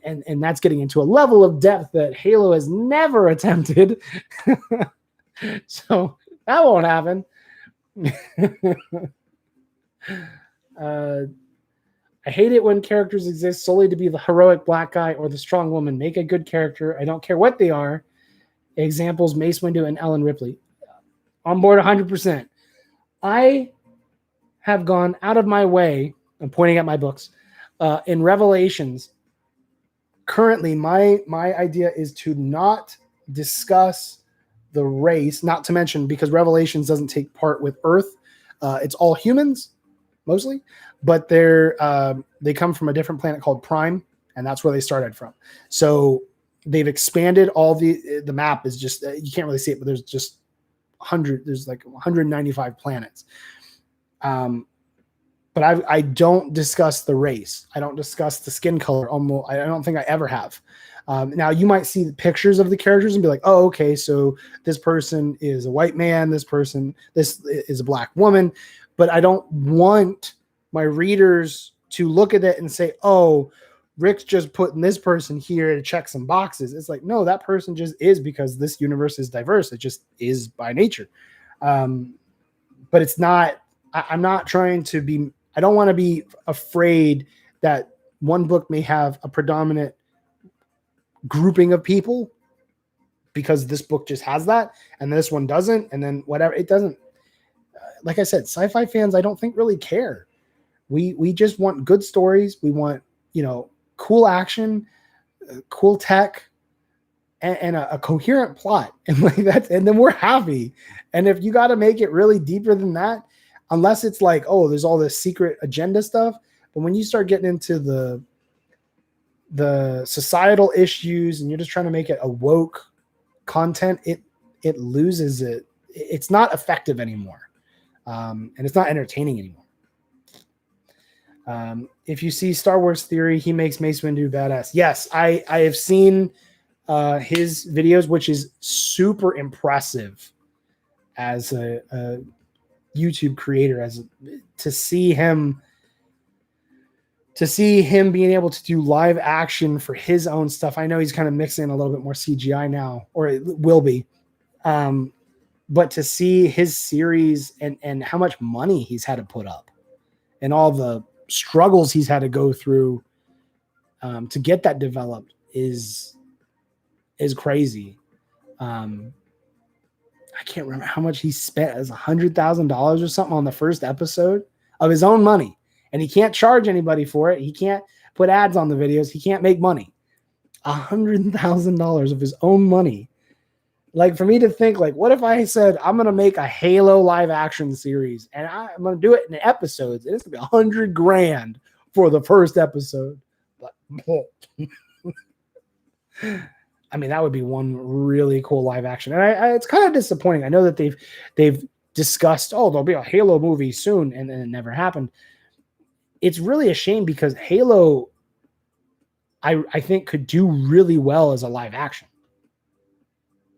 and that's getting into a level of depth that Halo has never attempted. So that won't happen. I hate it when characters exist solely to be the heroic black guy or the strong woman. Make a good character. I don't care what they are. Examples, Mace Windu and Ellen Ripley. On board 100%. I have gone out of my way, I'm pointing at my books, in Revelations. Currently, my idea is to not discuss the race, not to mention because Revelations doesn't take part with Earth. It's all humans, mostly, but they come from a different planet called Prime, and that's where they started from. So they've expanded all the map is just, you can't really see it, but there's just there's like 195 planets. But I don't discuss the race. I don't discuss the skin color. Almost, I don't think I ever have. Now you might see the pictures of the characters and be like, oh, okay, so this person is a white man. This is a black woman. But I don't want my readers to look at it and say, oh, Rick's just putting this person here to check some boxes. It's like, no, that person just is because this universe is diverse. It just is by nature. But it's not, I'm not trying to be, I don't want to be afraid that one book may have a predominant grouping of people because this book just has that and this one doesn't, and then whatever. It doesn't. Like I said, sci-fi fans, I don't think really care. We just want good stories. We want, cool action, cool tech, and a coherent plot, and like that, and then we're happy. And if you got to make it really deeper than that, unless it's like, oh, there's all this secret agenda stuff, but when you start getting into the societal issues and you're just trying to make it a woke content, it loses it. It's not effective anymore, and it's not entertaining anymore. If you see Star Wars Theory, he makes Mace Windu badass. Yes, I have seen his videos, which is super impressive as a YouTube creator. To see him being able to do live action for his own stuff. I know he's kind of mixing a little bit more CGI now, or it will be. But to see his series and how much money he's had to put up and all the struggles he's had to go through to get that developed is crazy. I can't remember how much he spent, as $100,000 or something on the first episode of his own money. And he can't charge anybody for it. He can't put ads on the videos. He can't make money. $100,000 of his own money. Like, for me to think, like, what if I said, I'm going to make a Halo live action series and I'm going to do it in episodes and it's going to be $100,000 for the first episode. But, I mean, that would be one really cool live action. And it's kind of disappointing. I know that they've discussed, oh, there'll be a Halo movie soon, and then it never happened. It's really a shame because Halo, I think, could do really well as a live action.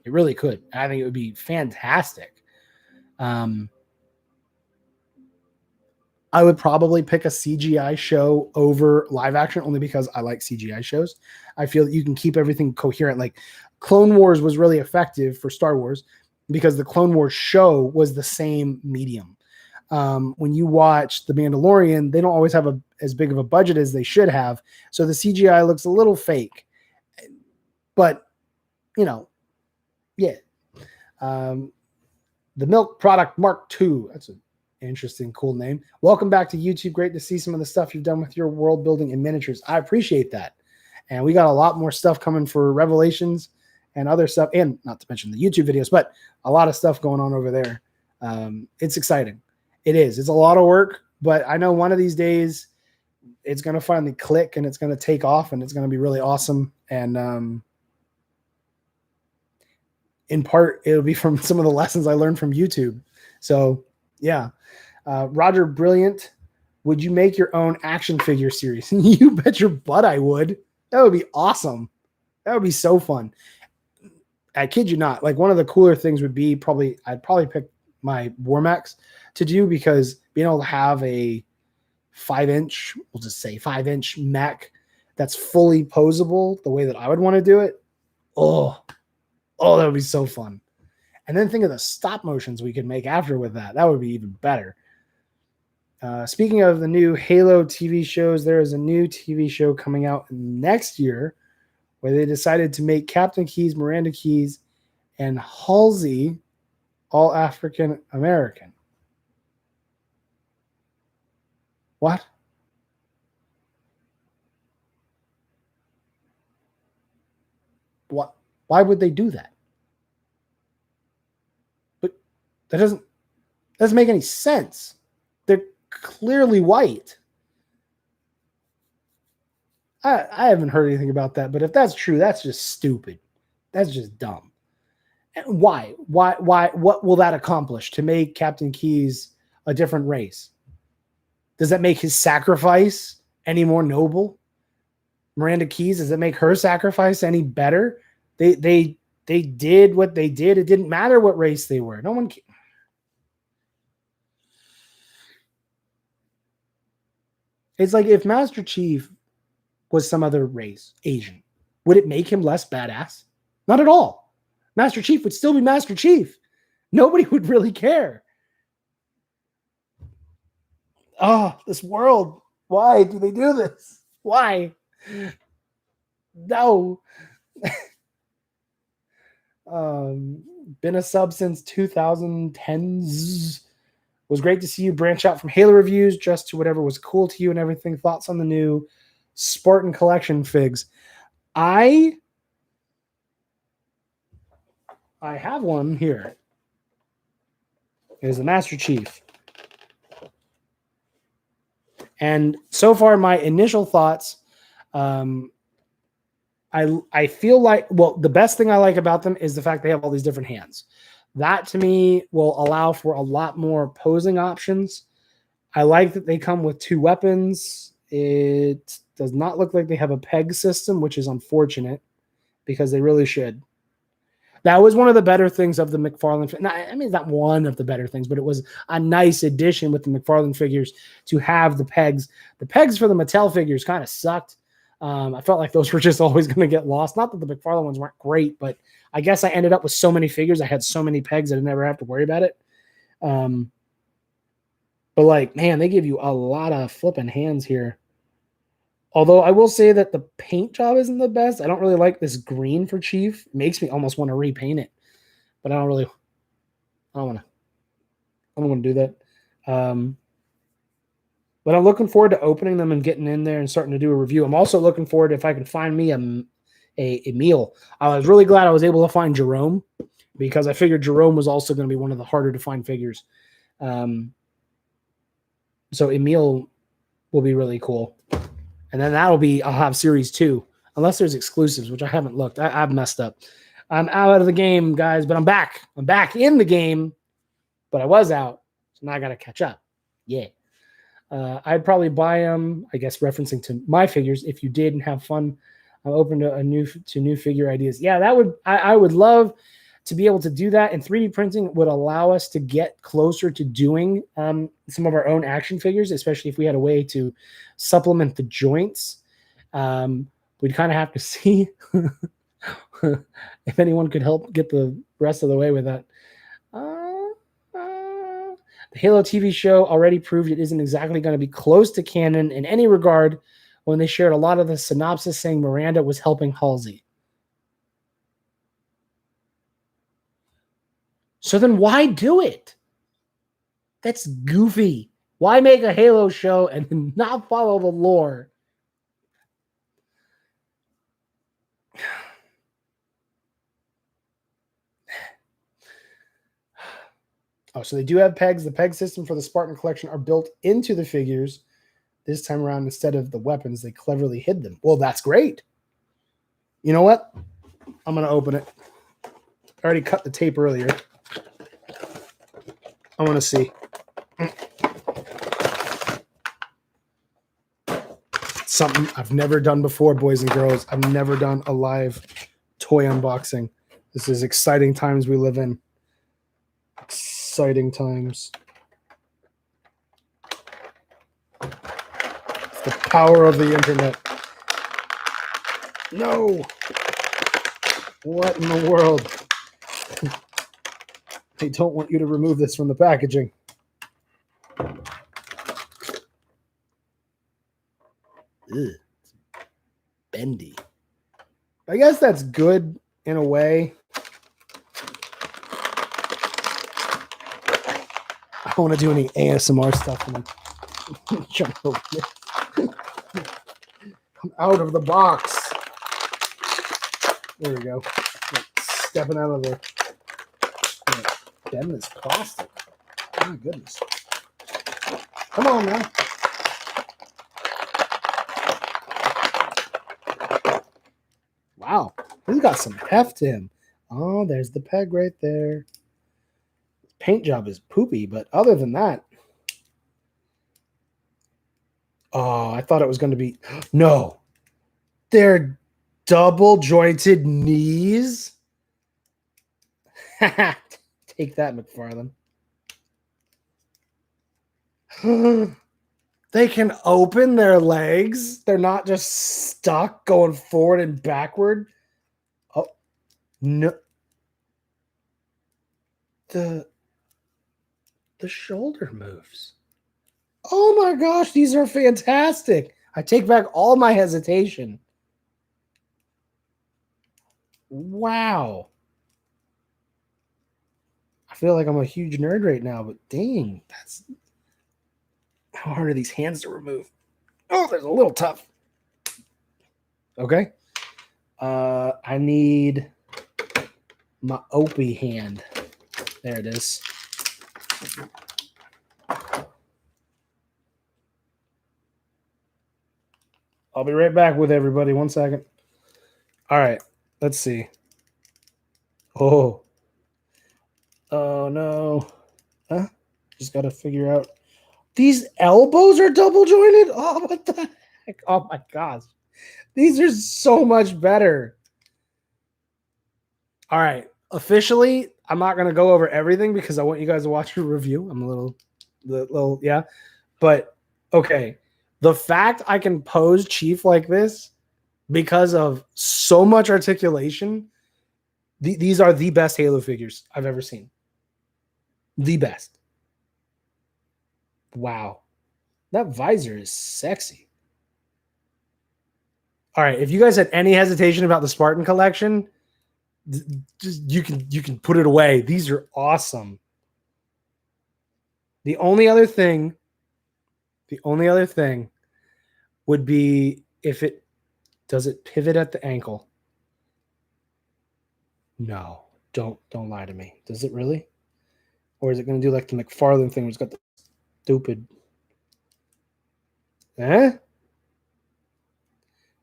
It really could. I think it would be fantastic. I would probably pick a CGI show over live action only because I like CGI shows. I feel that you can keep everything coherent. Like Clone Wars was really effective for Star Wars because the Clone Wars show was the same medium. When you watch The Mandalorian, they don't always have as big of a budget as they should have. So the CGI looks a little fake. But, yeah. The Milk Product Mark II. That's an interesting, cool name. Welcome back to YouTube. Great to see some of the stuff you've done with your world building and miniatures. I appreciate that. And we got a lot more stuff coming for Revelations and other stuff, and not to mention the YouTube videos, but a lot of stuff going on over there. It's exciting. It is. It's a lot of work, but I know one of these days it's going to finally click and it's going to take off and it's going to be really awesome. And in part, it'll be from some of the lessons I learned from YouTube. So, yeah. Roger Brilliant, would you make your own action figure series? You bet your butt I would. That would be awesome. That would be so fun. I kid you not. Like, one of the cooler things would be I'd probably pick my Warmax to do, because being able to have a 5-inch, we'll just say 5-inch mech that's fully posable the way that I would want to do it. Oh, that would be so fun. And then think of the stop motions we could make after with that. That would be even better. Speaking of the new Halo TV shows, there is a new TV show coming out next year where they decided to make Captain Keyes, Miranda Keyes, and Halsey all African American. What? What? Why would they do that? But that doesn't make any sense. They're clearly white. I haven't heard anything about that, but if that's true, that's just stupid. That's just dumb. And why? What will that accomplish to make Captain Keyes a different race? Does that make his sacrifice any more noble? Miranda Keyes, does that make her sacrifice any better? They did what they did. It didn't matter what race they were. No one. It's like if Master Chief was some other race, Asian, would it make him less badass? Not at all. Master Chief would still be Master Chief. Nobody would really care. Oh, this world. Why do they do this? Why? No. Been a sub since 2010s. Was great to see you branch out from Halo reviews just to whatever was cool to you and everything. Thoughts on the new Spartan collection figs? I have one here. It is the Master Chief. And so far, my initial thoughts, I feel like, well, the best thing I like about them is the fact they have all these different hands. That to me will allow for a lot more posing options. I like that they come with 2 weapons. It does not look like they have a peg system, which is unfortunate because they really should. That was one of the better things of the Mcfarland. I mean, not one of the better things, but it was a nice addition with the Mcfarland figures to have the pegs. The pegs for the Mattel figures kind of sucked. I felt like those were just always going to get lost. Not that the Mcfarland ones weren't great, but I guess I ended up with so many figures. I had so many pegs I didn't ever have to worry about it. But like, man, they give you a lot of flipping hands here. Although I will say that the paint job isn't the best. I don't really like this green for Chief. It makes me almost want to repaint it, but I don't want to do that. But I'm looking forward to opening them and getting in there and starting to do a review. I'm also looking forward to if I can find me a meal. I was really glad I was able to find Jerome because I figured Jerome was also going to be one of the harder to find figures. So Emil will be really cool. And then I'll have series 2, unless there's exclusives, which I haven't looked. I've messed up. I'm out of the game, guys, but I'm back. I'm back in the game, but I was out. So now I got to catch up. Yeah. I'd probably buy them, I guess, referencing to my figures. If you did and have fun, I'm open to new figure ideas. Yeah, I would love to be able to do that. And 3D printing would allow us to get closer to doing some of our own action figures, especially if we had a way to supplement the joints. We'd kind of have to see if anyone could help get the rest of the way with that. The Halo TV show already proved it isn't exactly going to be close to canon in any regard when they shared a lot of the synopsis saying Miranda was helping Halsey. So then why do it? That's goofy. Why make a Halo show and not follow the lore? Oh, so they do have pegs. The peg system for the Spartan collection are built into the figures. This time around, instead of the weapons, they cleverly hid them. Well, that's great. You know what? I'm going to open it. I already cut the tape earlier. I want to see. Something I've never done before, boys and girls. I've never done a live toy unboxing. This is exciting times we live in. Exciting times. It's the power of the internet. No. What in the world? I don't want you to remove this from the packaging. Ugh, it's bendy. I guess that's good in a way. I don't want to do any ASMR stuff and jump over this. Come out of the box. There we go. Stepping out of the bend this plastic. Oh my goodness. Come on now. Wow. He's got some heft to him. Oh, there's the peg right there. Paint job is poopy, but other than that. Oh, I thought it was going to be. No. They're double jointed knees. Take that, Mcfarland. They can open their legs. They're not just stuck going forward and backward. Oh, no. The shoulder moves. Oh my gosh, these are fantastic. I take back all my hesitation. Wow. I feel like I'm a huge nerd right now, but dang, that's how hard are these hands to remove? Oh, there's a little tough. Okay. I need my Opie hand. There it is. I'll be right back with everybody. 1 second. All right. Let's see. Oh. Oh, no. Huh? Just got to figure out. These elbows are double jointed? Oh, what the heck? Oh, my gosh. These are so much better. All right. Officially, I'm not going to go over everything because I want you guys to watch your review. I'm a little, yeah. But, okay. The fact I can pose Chief like this because of so much articulation, these are the best Halo figures I've ever seen. The best. Wow. That visor is sexy. All right. If you guys had any hesitation about the Spartan collection, just you can put it away. These are awesome. The only other thing would be if it does it pivot at the ankle. No, don't lie to me. Does it really? Or is it going to do like the Mcfarland thing where it's got the stupid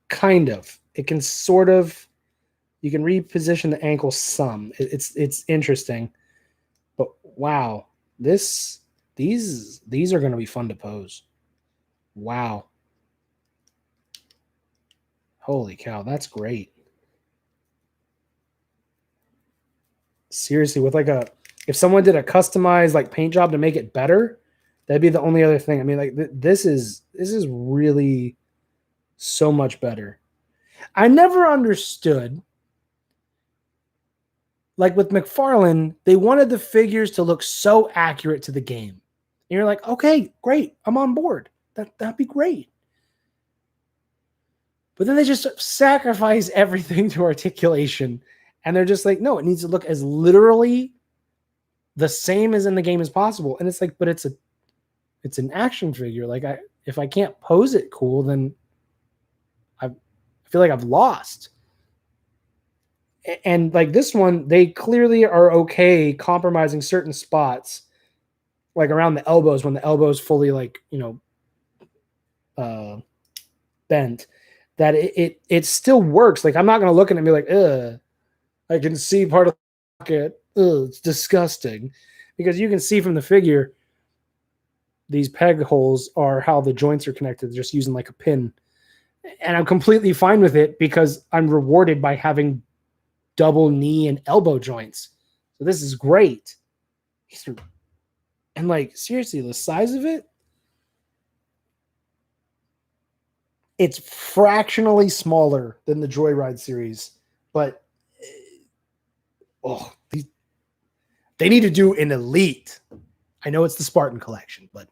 kind of. It can sort of, you can reposition the ankle some. It's interesting. But wow, these are going to be fun to pose. Wow. Holy cow, that's great. Seriously, with like if someone did a customized like paint job to make it better, that'd be the only other thing. I mean, like this is really so much better. I never understood, like with Mcfarland, they wanted the figures to look so accurate to the game. And you're like, okay, great, I'm on board. That'd be great. But then they just sacrifice everything to articulation. And they're just like, no, it needs to look as literally the same as in the game as possible. And it's like, but it's an action figure. Like if I can't pose it cool, then I feel like I've lost. And like this one, they clearly are okay compromising certain spots, like around the elbows when the elbows fully like, bent, that it still works. Like I'm not going to look at it and be like, ugh, I can see part of the pocket. Ugh, it's disgusting. Because you can see from the figure, these peg holes are how the joints are connected, just using like a pin. And I'm completely fine with it because I'm rewarded by having double knee and elbow joints. So this is great. And like, seriously, the size of it, it's fractionally smaller than the Joyride series, but they need to do an Elite. I know it's the Spartan collection, but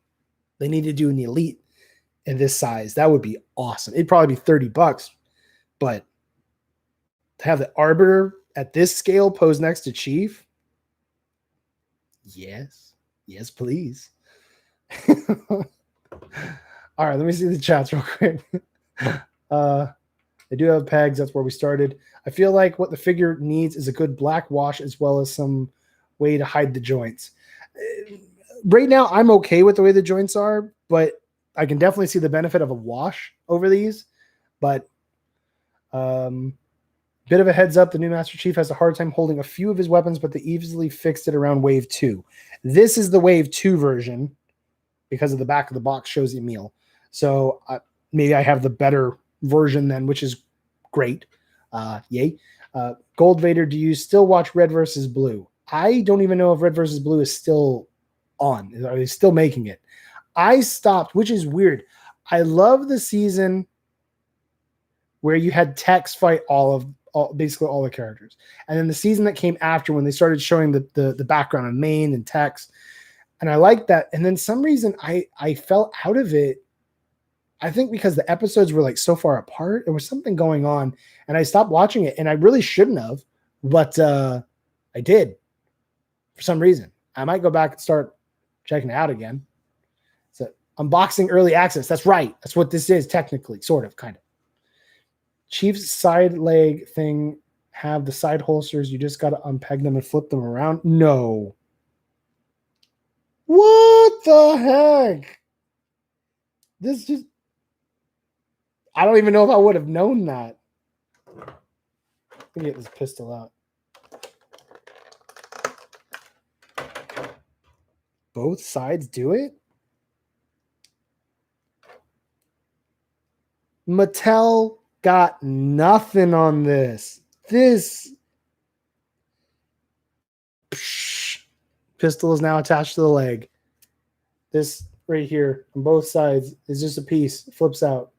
they need to do an Elite in this size. That would be awesome. It'd probably be $30, but to have the Arbiter at this scale posed next to Chief, yes, please. All right, let me see the chats real quick. They do have pegs. That's where we started. I feel like what the figure needs is a good black wash as well as some way to hide the joints. Right now, I'm okay with the way the joints are, but I can definitely see the benefit of a wash over these. But bit of a heads up, the new Master Chief has a hard time holding a few of his weapons, but they easily fixed it around Wave 2. This is the Wave 2 version because of the back of the box shows you meal. So maybe I have the better version then, which is great. Yay. Gold Vader, do you still watch Red versus Blue? I don't even know if Red versus Blue is still on. Are they still making it? I stopped, which is weird. I love the season where you had Tex fight basically all the characters. And then the season that came after when they started showing the background of Maine and Tex, And I liked that. And then some reason I fell out of it. I think because the episodes were like so far apart, there was something going on, and I stopped watching it. And I really shouldn't have, but I did for some reason. I might go back and start checking it out again. So unboxing early access. That's right. That's what this is technically, sort of, kind of. Chief's side leg thing have the side holsters. You just got to unpeg them and flip them around. No. What the heck? This just, I don't even know if I would have known that. Let me get this pistol out. Both sides do it? Mattel got nothing on this. This pistol is now attached to the leg. This right here on both sides is just a piece. It flips out.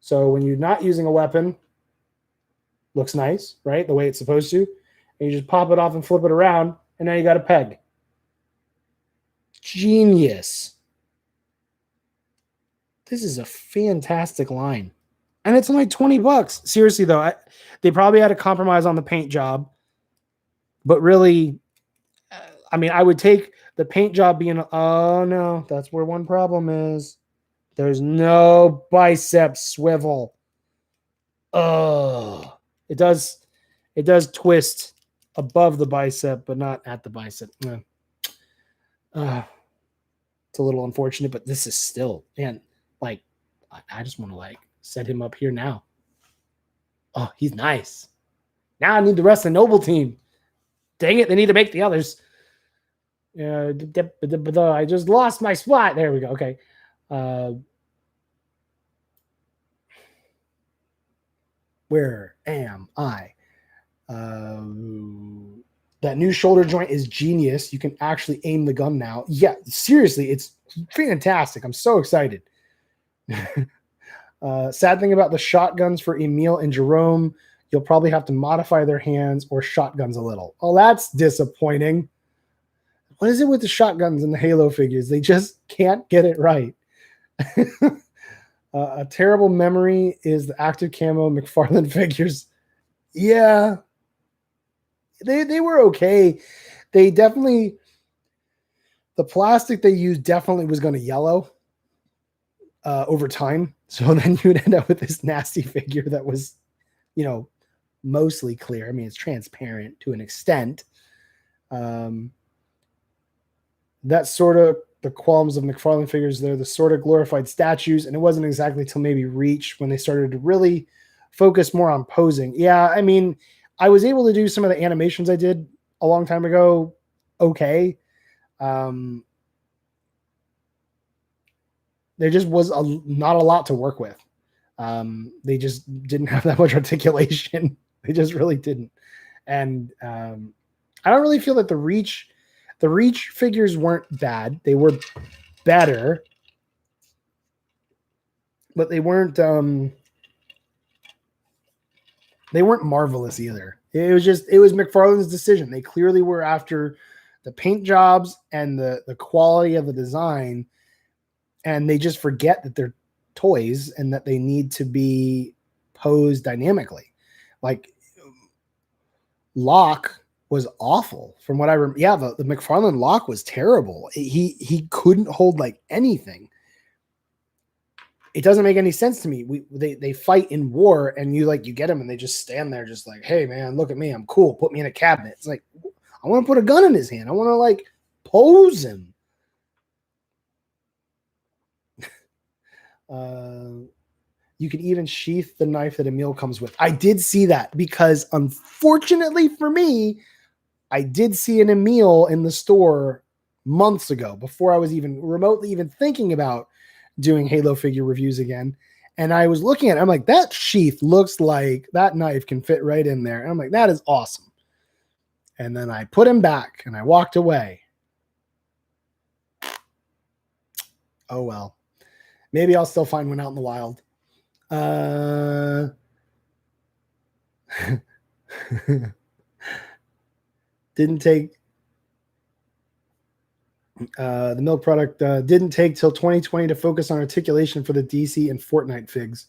So when you're not using a weapon, looks nice, right? The way it's supposed to. And you just pop it off and flip it around, and now you got a peg. Genius. This is a fantastic line. And it's only $20. Seriously, though, they probably had a compromise on the paint job. But really, I mean, I would take the paint job being, oh, no, that's where one problem is. There's no bicep swivel. Oh, it does twist above the bicep, but not at the bicep. It's a little unfortunate, but this is still, man, like, I just want to like set him up here now. Oh, he's nice. Now I need the rest of the Noble team. Dang it, they need to make the others. I just lost my spot. There we go. Okay. Where am I? That new shoulder joint is genius. You can actually aim the gun now. Yeah, seriously, it's fantastic. I'm so excited. Sad thing about the shotguns for Emil and Jerome, you'll probably have to modify their hands or shotguns a little. Oh, that's disappointing. What is it with the shotguns and the Halo figures? They just can't get it right. A terrible memory is the active camo Mcfarland figures. Yeah, they were okay. They definitely, the plastic they used definitely was going to yellow over time. So then you'd end up with this nasty figure that was, mostly clear. I mean, it's transparent to an extent. That's sort of the qualms of McFarlane figures. They're the sort of glorified statues, and it wasn't exactly till maybe Reach when they started to really focus more on posing. Yeah, I mean, I was able to do some of the animations I did a long time ago. Okay. There just was not a lot to work with. They just didn't have that much articulation. They just really didn't. And I don't really feel that the Reach figures weren't bad. They were better, but they weren't marvelous either. It was McFarlane's decision. They clearly were after the paint jobs and the quality of the design, and they just forget that they're toys and that they need to be posed dynamically. Like Locke was awful from what I remember. Yeah, the McFarlane Locke was terrible. He couldn't hold like anything. It doesn't make any sense to me. They fight in war, and you get them, and they just stand there, just like, hey man, look at me, I'm cool. Put me in a cabinet. It's like, I want to put a gun in his hand. I want to like pose him. You can even sheath the knife that Emil comes with. I did see that because, unfortunately for me, I did see an Emil in the store months ago before I was even remotely even thinking about doing Halo figure reviews again. And I was looking at it. I'm like, that sheath looks like that knife can fit right in there. And I'm like, that is awesome. And then I put him back and I walked away. Oh, well. Maybe I'll still find one out in the wild. Didn't take. The milk product didn't take till 2020 to focus on articulation for the DC and Fortnite figs.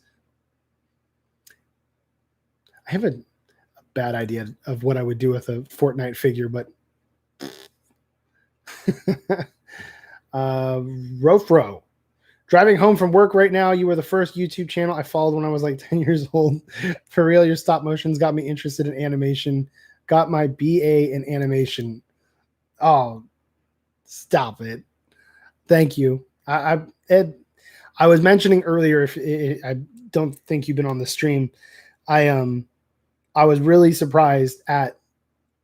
I have a bad idea of what I would do with a Fortnite figure, but Rofro. Driving home from work right now, you were the first YouTube channel I followed when I was like 10 years old. For real, your stop motions got me interested in animation. Got my BA in animation. Oh, stop it. Thank you. Ed, I was mentioning earlier, I don't think you've been on the stream. I was really surprised at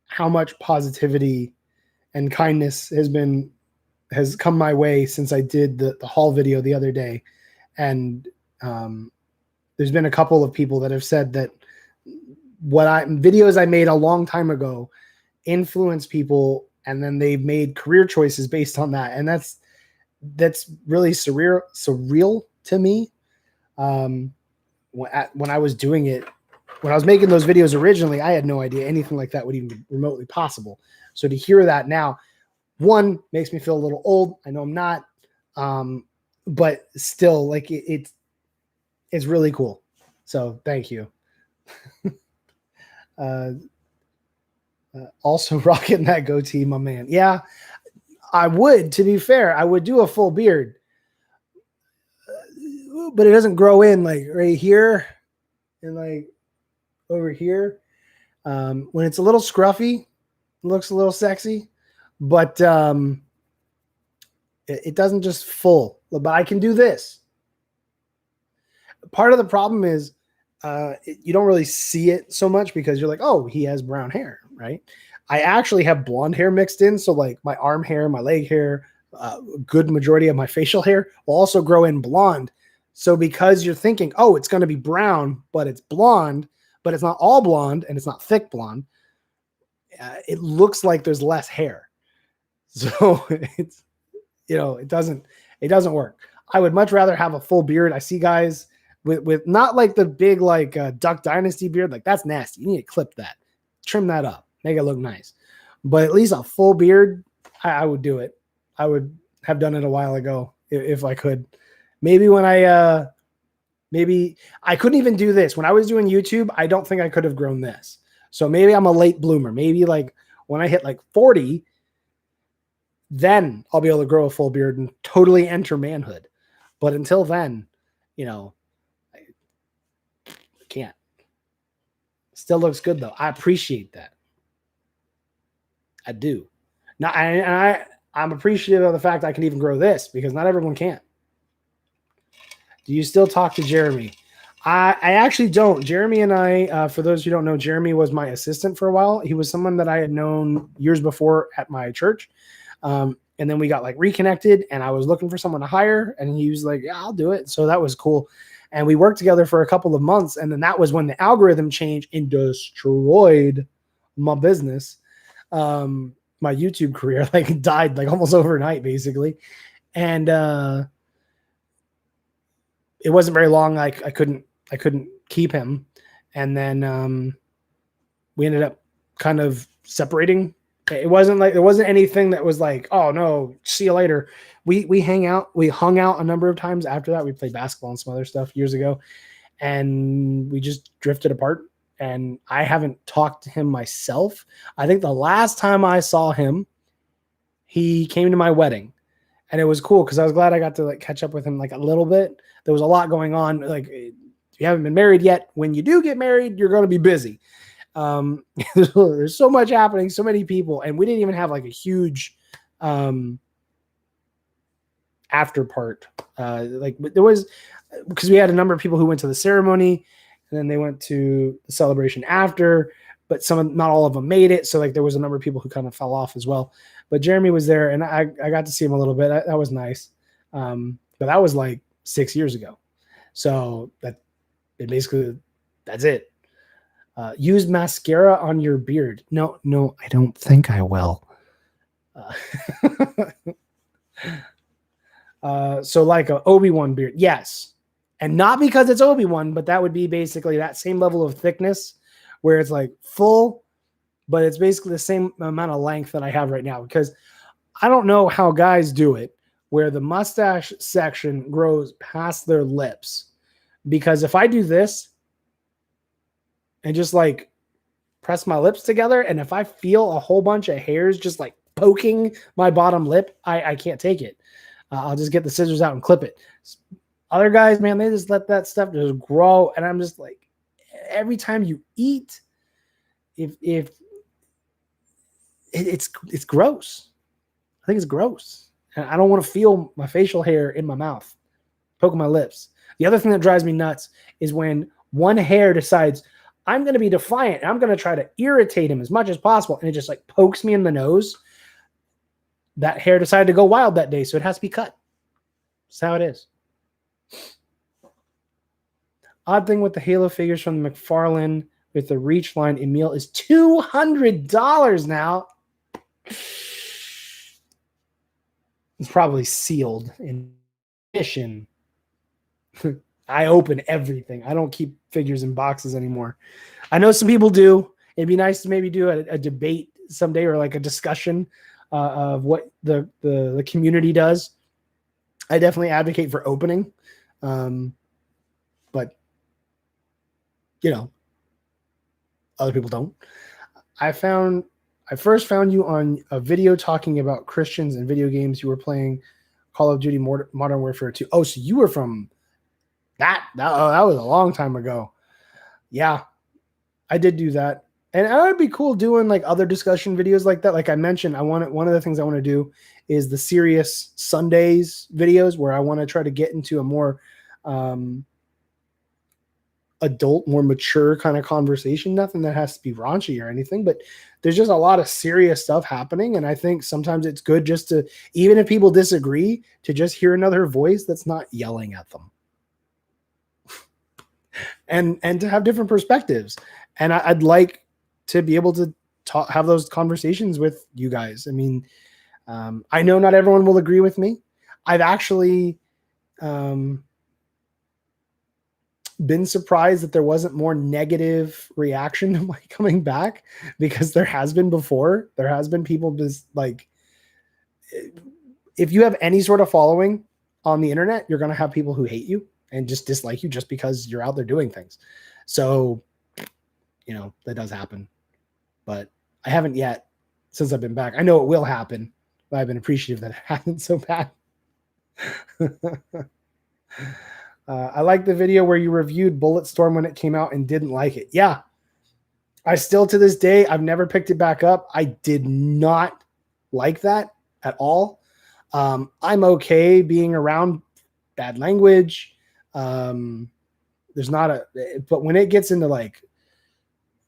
how much positivity and kindness has come my way since I did the haul video the other day. And there's been a couple of people that have said that videos I made a long time ago influence people, and then they've made career choices based on that. And that's really surreal to me. When I was doing it, when I was making those videos originally, I had no idea anything like that would even be remotely possible. So to hear that now, one, makes me feel a little old. I know I'm not, but still, like it's really cool. So thank you. Also rocking that goatee, my man. Yeah, I would. To be fair, I would do a full beard, but it doesn't grow in like right here and like over here. When it's a little scruffy, it looks a little sexy, but it doesn't just full. But I can do this. Part of the problem is you don't really see it so much because you're like, oh, he has brown hair, right? I actually have blonde hair mixed in. So like my arm hair, my leg hair, a good majority of my facial hair will also grow in blonde. So because you're thinking, oh, it's going to be brown, but it's blonde, but it's not all blonde and it's not thick blonde, it looks like there's less hair. So it's, it doesn't work. I would much rather have a full beard. I see guys with not like the big, like Duck Dynasty beard. Like that's nasty. You need to clip that, trim that up, make it look nice. But at least a full beard, I would do it. I would have done it a while ago if I could. Maybe when maybe I couldn't even do this. When I was doing YouTube, I don't think I could have grown this. So maybe I'm a late bloomer. Maybe like when I hit like 40, then I'll be able to grow a full beard and totally enter manhood. But until then, I can't. Still looks good though. I appreciate that. I do. I'm appreciative of the fact I can even grow this because not everyone can. Do you still talk to Jeremy? I actually don't. Jeremy and I, for those who don't know, Jeremy was my assistant for a while. He was someone that I had known years before at my church. And then we got like reconnected and I was looking for someone to hire and he was like, yeah, I'll do it. So that was cool. And we worked together for a couple of months. And then that was when the algorithm changed and destroyed my business. My YouTube career like died like almost overnight basically. And, it wasn't very long. I couldn't keep him. And then, we ended up kind of separating. It wasn't like, there wasn't anything that was like, oh no, see you later. We hung out a number of times after that. We played basketball and some other stuff years ago and we just drifted apart and I haven't talked to him myself. I think the last time I saw him, he came to my wedding and it was cool because I was glad I got to like catch up with him like a little bit. There was a lot going on. Like if you haven't been married yet, when you do get married, you're going to be busy. There's so much happening, so many people, and we didn't even have like a huge after part. Like there was, because we had a number of people who went to the ceremony and then they went to the celebration after, but not all of them made it. So like there was a number of people who kind of fell off as well. But Jeremy was there and I got to see him a little bit. That was nice. But that was like 6 years ago. So that's it. Use mascara on your beard. No, I don't think I will. So like a Obi-Wan beard. Yes. And not because it's Obi-Wan, but that would be basically that same level of thickness where it's like full, but it's basically the same amount of length that I have right now because I don't know how guys do it where the mustache section grows past their lips. Because if I do this and just like press my lips together, and if I feel a whole bunch of hairs just like poking my bottom lip, I can't take it. I'll just get the scissors out and clip it. Other guys, man, they just let that stuff just grow. And I'm just like, every time you eat, if it's gross. I think it's gross. And I don't want to feel my facial hair in my mouth, poking my lips. The other thing that drives me nuts is when one hair decides, I'm going to be defiant and I'm going to try to irritate him as much as possible. And it just like pokes me in the nose. That hair decided to go wild that day, so it has to be cut. That's how it is. Odd thing with the Halo figures from the Mcfarland with the Reach line, Emil, is $200 now. It's probably sealed in edition. I open everything. I don't keep figures in boxes anymore. I know some people do. It'd be nice to maybe do a debate someday, or like a discussion of what the community does. I definitely advocate for opening. But, you know, other people don't. I first found you on a video talking about Christians and video games. You were playing Call of Duty Modern Warfare 2. Oh, so you were from that was a long time ago. Yeah, I did do that. And it would be cool doing like other discussion videos like that. Like I mentioned, one of the things I want to do is the Serious Sundays videos, where I want to try to get into a more adult, more mature kind of conversation. Nothing that has to be raunchy or anything, but there's just a lot of serious stuff happening. And I think sometimes it's good just to, even if people disagree, to just hear another voice that's not yelling at them. and to have different perspectives. And I'd like to be able to have those conversations with you guys. I mean, I know not everyone will agree with me. I've actually been surprised that there wasn't more negative reaction to my coming back, because there has been before. There has been people just like, if you have any sort of following on the internet, you're going to have people who hate you and just dislike you just because you're out there doing things. So, you know, that does happen, but I haven't yet since I've been back. I know it will happen, but I've been appreciative that it happened so bad. I like the video where you reviewed Bulletstorm when it came out and didn't like it. Yeah. I still, to this day, I've never picked it back up. I did not like that at all. I'm okay being around bad language. There's not but when it gets into like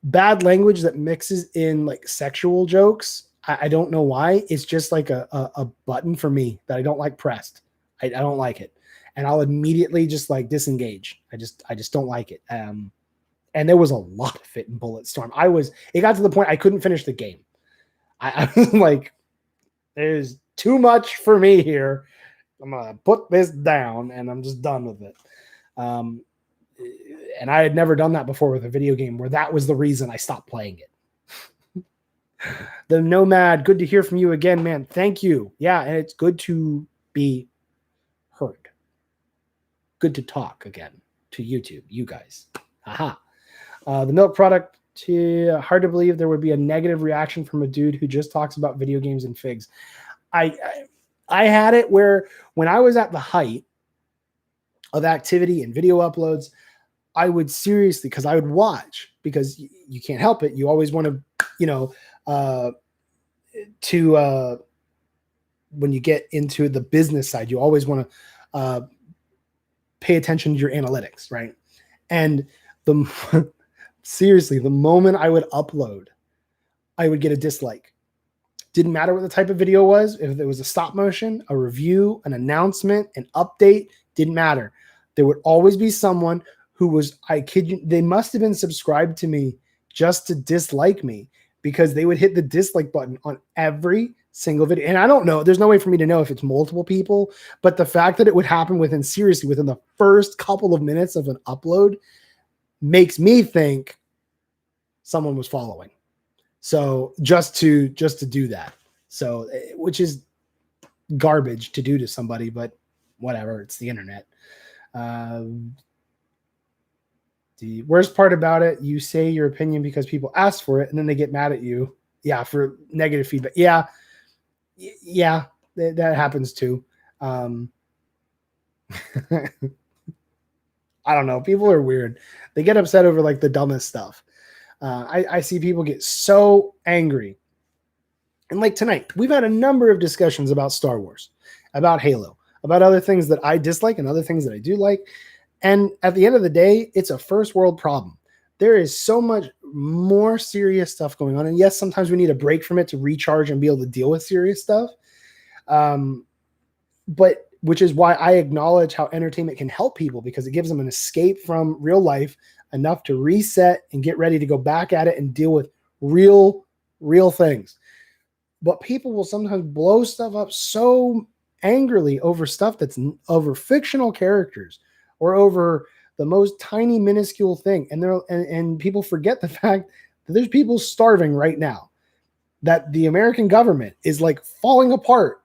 bad language that mixes in like sexual jokes, I don't know why. It's just like a button for me that I don't like pressed. I don't like it. And I'll immediately just like disengage. I just don't like it. And there was a lot of it in Bulletstorm. It got to the point I couldn't finish the game. I was like, there's too much for me here. I'm going to put this down and I'm just done with it. And I had never done that before with a video game where that was the reason I stopped playing it. The Nomad, good to hear from you again, man. Thank you. Yeah, and it's good to be heard. Good to talk again to YouTube, you guys. Aha. The milk product, hard to believe there would be a negative reaction from a dude who just talks about video games and figs. I had it where when I was at the height of activity and video uploads, I would seriously, because I would watch, because you can't help it. You always want to, you know, when you get into the business side, you always want to pay attention to your analytics, right? And seriously, the moment I would upload, I would get a dislike. Didn't matter what the type of video was. If it was a stop motion, a review, an announcement, an update, didn't matter. There would always be someone who was, I kid you, they must have been subscribed to me just to dislike me, because they would hit the dislike button on every single video. And I don't know, there's no way for me to know if it's multiple people, but the fact that it would happen within the first couple of minutes of an upload makes me think someone was following. So just to do that. So, which is garbage to do to somebody, but whatever, it's the internet. The worst part about it, you say your opinion because people ask for it and then they get mad at you. Yeah, for negative feedback. Yeah, that happens too. I don't know. People are weird. They get upset over like the dumbest stuff. I see people get so angry. And like tonight, we've had a number of discussions about Star Wars, about Halo, about other things that I dislike and other things that I do like. And at the end of the day, it's a first world problem. There is so much more serious stuff going on. And yes, sometimes we need a break from it to recharge and be able to deal with serious stuff. But which is why I acknowledge how entertainment can help people, because it gives them an escape from real life, enough to reset and get ready to go back at it and deal with real things. But people will sometimes blow stuff up so angrily over stuff that's over fictional characters or over the most tiny minuscule thing. And people forget the fact that there's people starving right now, that the American government is like falling apart.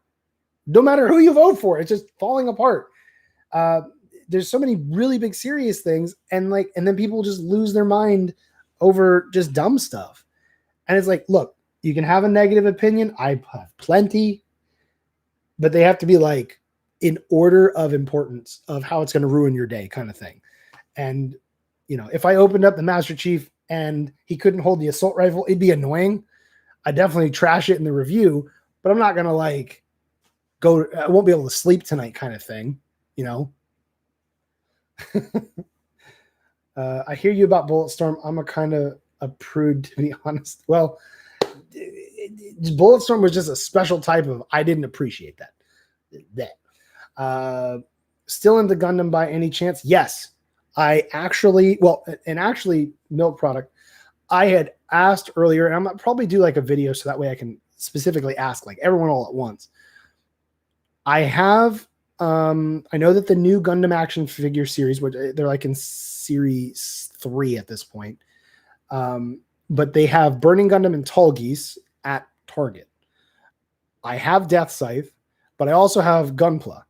No matter who you vote for, it's just falling apart. There's so many really big, serious things. And then people just lose their mind over just dumb stuff. And it's like, look, you can have a negative opinion. I have plenty, but they have to be like in order of importance of how it's going to ruin your day kind of thing. And, if I opened up the Master Chief and he couldn't hold the assault rifle, it'd be annoying. I definitely trash it in the review, but I'm not going to I won't be able to sleep tonight kind of thing, I hear you about Bulletstorm. I'm a kind of a prude, to be honest. Well, Bulletstorm was just a special type of, I didn't appreciate that. Still into Gundam by any chance? Yes. Actually, Milk Product, I had asked earlier, and I'm going to probably do like a video so that way I can specifically ask like everyone all at once. I have, I know that the new Gundam action figure series, which they're like in series 3 at this point, but they have Burning Gundam and Tallgeese at Target. I have Death Scythe, but I also have Gunpla.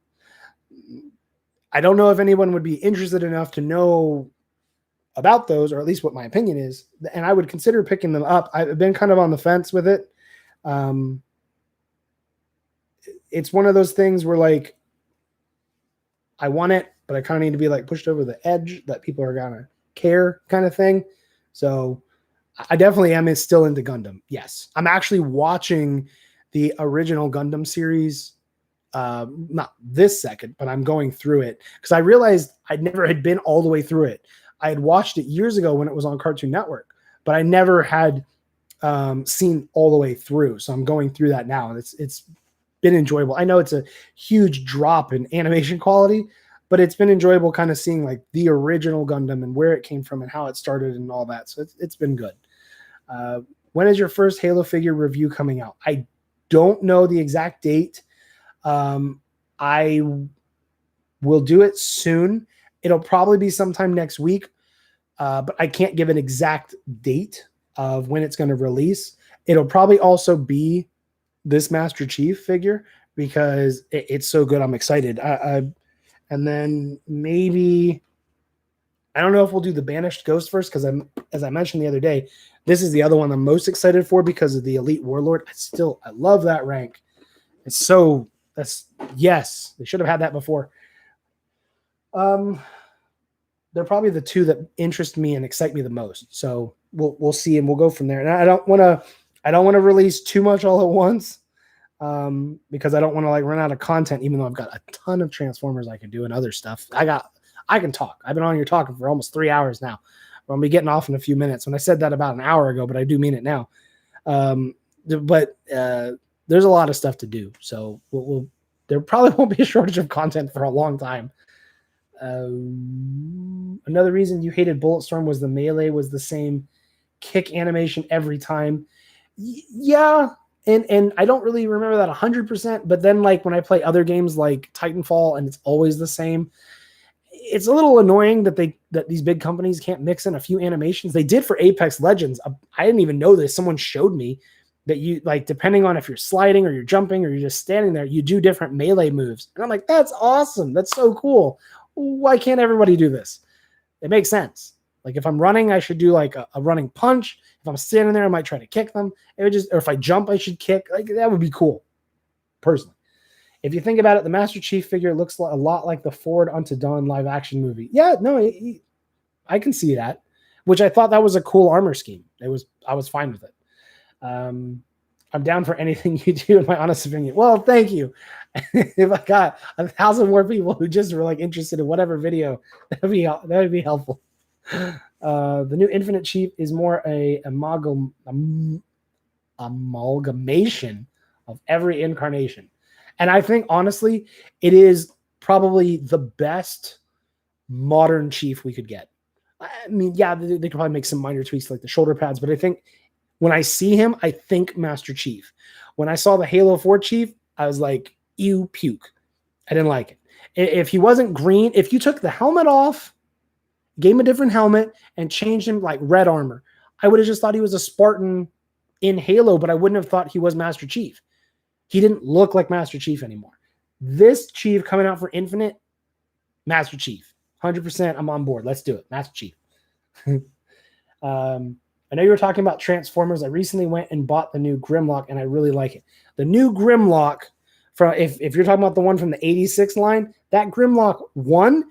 I don't know if anyone would be interested enough to know about those, or at least what my opinion is, and I would consider picking them up. I've been kind of on the fence with it. It's one of those things where like I want it, but I kind of need to be like pushed over the edge that people are gonna care kind of thing. So I definitely am still into Gundam. Yes, I'm actually watching the original Gundam series. Not this second, but I'm going through it because I realized I never had been all the way through it. I had watched it years ago when it was on Cartoon Network, but I never had seen all the way through. So I'm going through that now, and it's been enjoyable. I know it's a huge drop in animation quality, but it's been enjoyable kind of seeing like the original Gundam and where it came from and how it started and all that. So it's been good. When is your first Halo figure review coming out? I don't know the exact date. I will do it soon. It'll probably be sometime next week, but I can't give an exact date of when it's going to release. It'll probably also be this Master Chief figure because it's so good. I'm excited. And then maybe, I don't know if we'll do the Banished Ghost first, because as I mentioned the other day, this is the other one I'm most excited for because of the Elite Warlord. I love that rank. Yes, they should have had that before. They're probably the two that interest me and excite me the most. So we'll see, and we'll go from there. And I don't want to release too much all at once, because I don't want to like run out of content, even though I've got a ton of Transformers I can do and other stuff. I can talk. I've been on here talking for almost 3 hours now. I'll be getting off in a few minutes. When I said that about an hour ago, but I do mean it now. But there's a lot of stuff to do. So there probably won't be a shortage of content for a long time. Another reason you hated Bulletstorm was the melee was the same kick animation every time. Yeah. And I don't really remember that 100%, but then like when I play other games like Titanfall and it's always the same, it's a little annoying that these big companies can't mix in a few animations. They did for Apex Legends. I didn't even know this. Someone showed me that you like, depending on if you're sliding or you're jumping or you're just standing there, you do different melee moves. And I'm like, that's awesome. That's so cool. Why can't everybody do this? It makes sense. Like if I'm running, I should do like a running punch. If I'm standing there, I might try to kick them. It would just, or if I jump, I should kick. Like that would be cool, personally. If you think about it, the Master Chief figure looks a lot like the Forward Unto Dawn live action movie. Yeah, no, I can see that, which I thought that was a cool armor scheme. I was fine with it. I'm down for anything you do, in my honest opinion. Well, thank you. If I got 1,000 more people who just were like interested in whatever video, that would be helpful. The new Infinite Chief is more a amalgamation of every incarnation. And I think, honestly, it is probably the best modern Chief we could get. I mean, yeah, they could probably make some minor tweaks like the shoulder pads, but I think when I see him, I think Master Chief. When I saw the Halo 4 Chief, I was like, ew, puke. I didn't like it. If he wasn't green, if you took the helmet off, gave him a different helmet, and changed him like red armor, I would have just thought he was a Spartan in Halo, but I wouldn't have thought he was Master Chief. He didn't look like Master Chief anymore. This Chief coming out for Infinite, Master Chief. 100%, I'm on board. Let's do it. Master Chief. I know you were talking about Transformers. I recently went and bought the new Grimlock, and I really like it. The new Grimlock, from if you're talking about the one from the 86 line, that Grimlock 1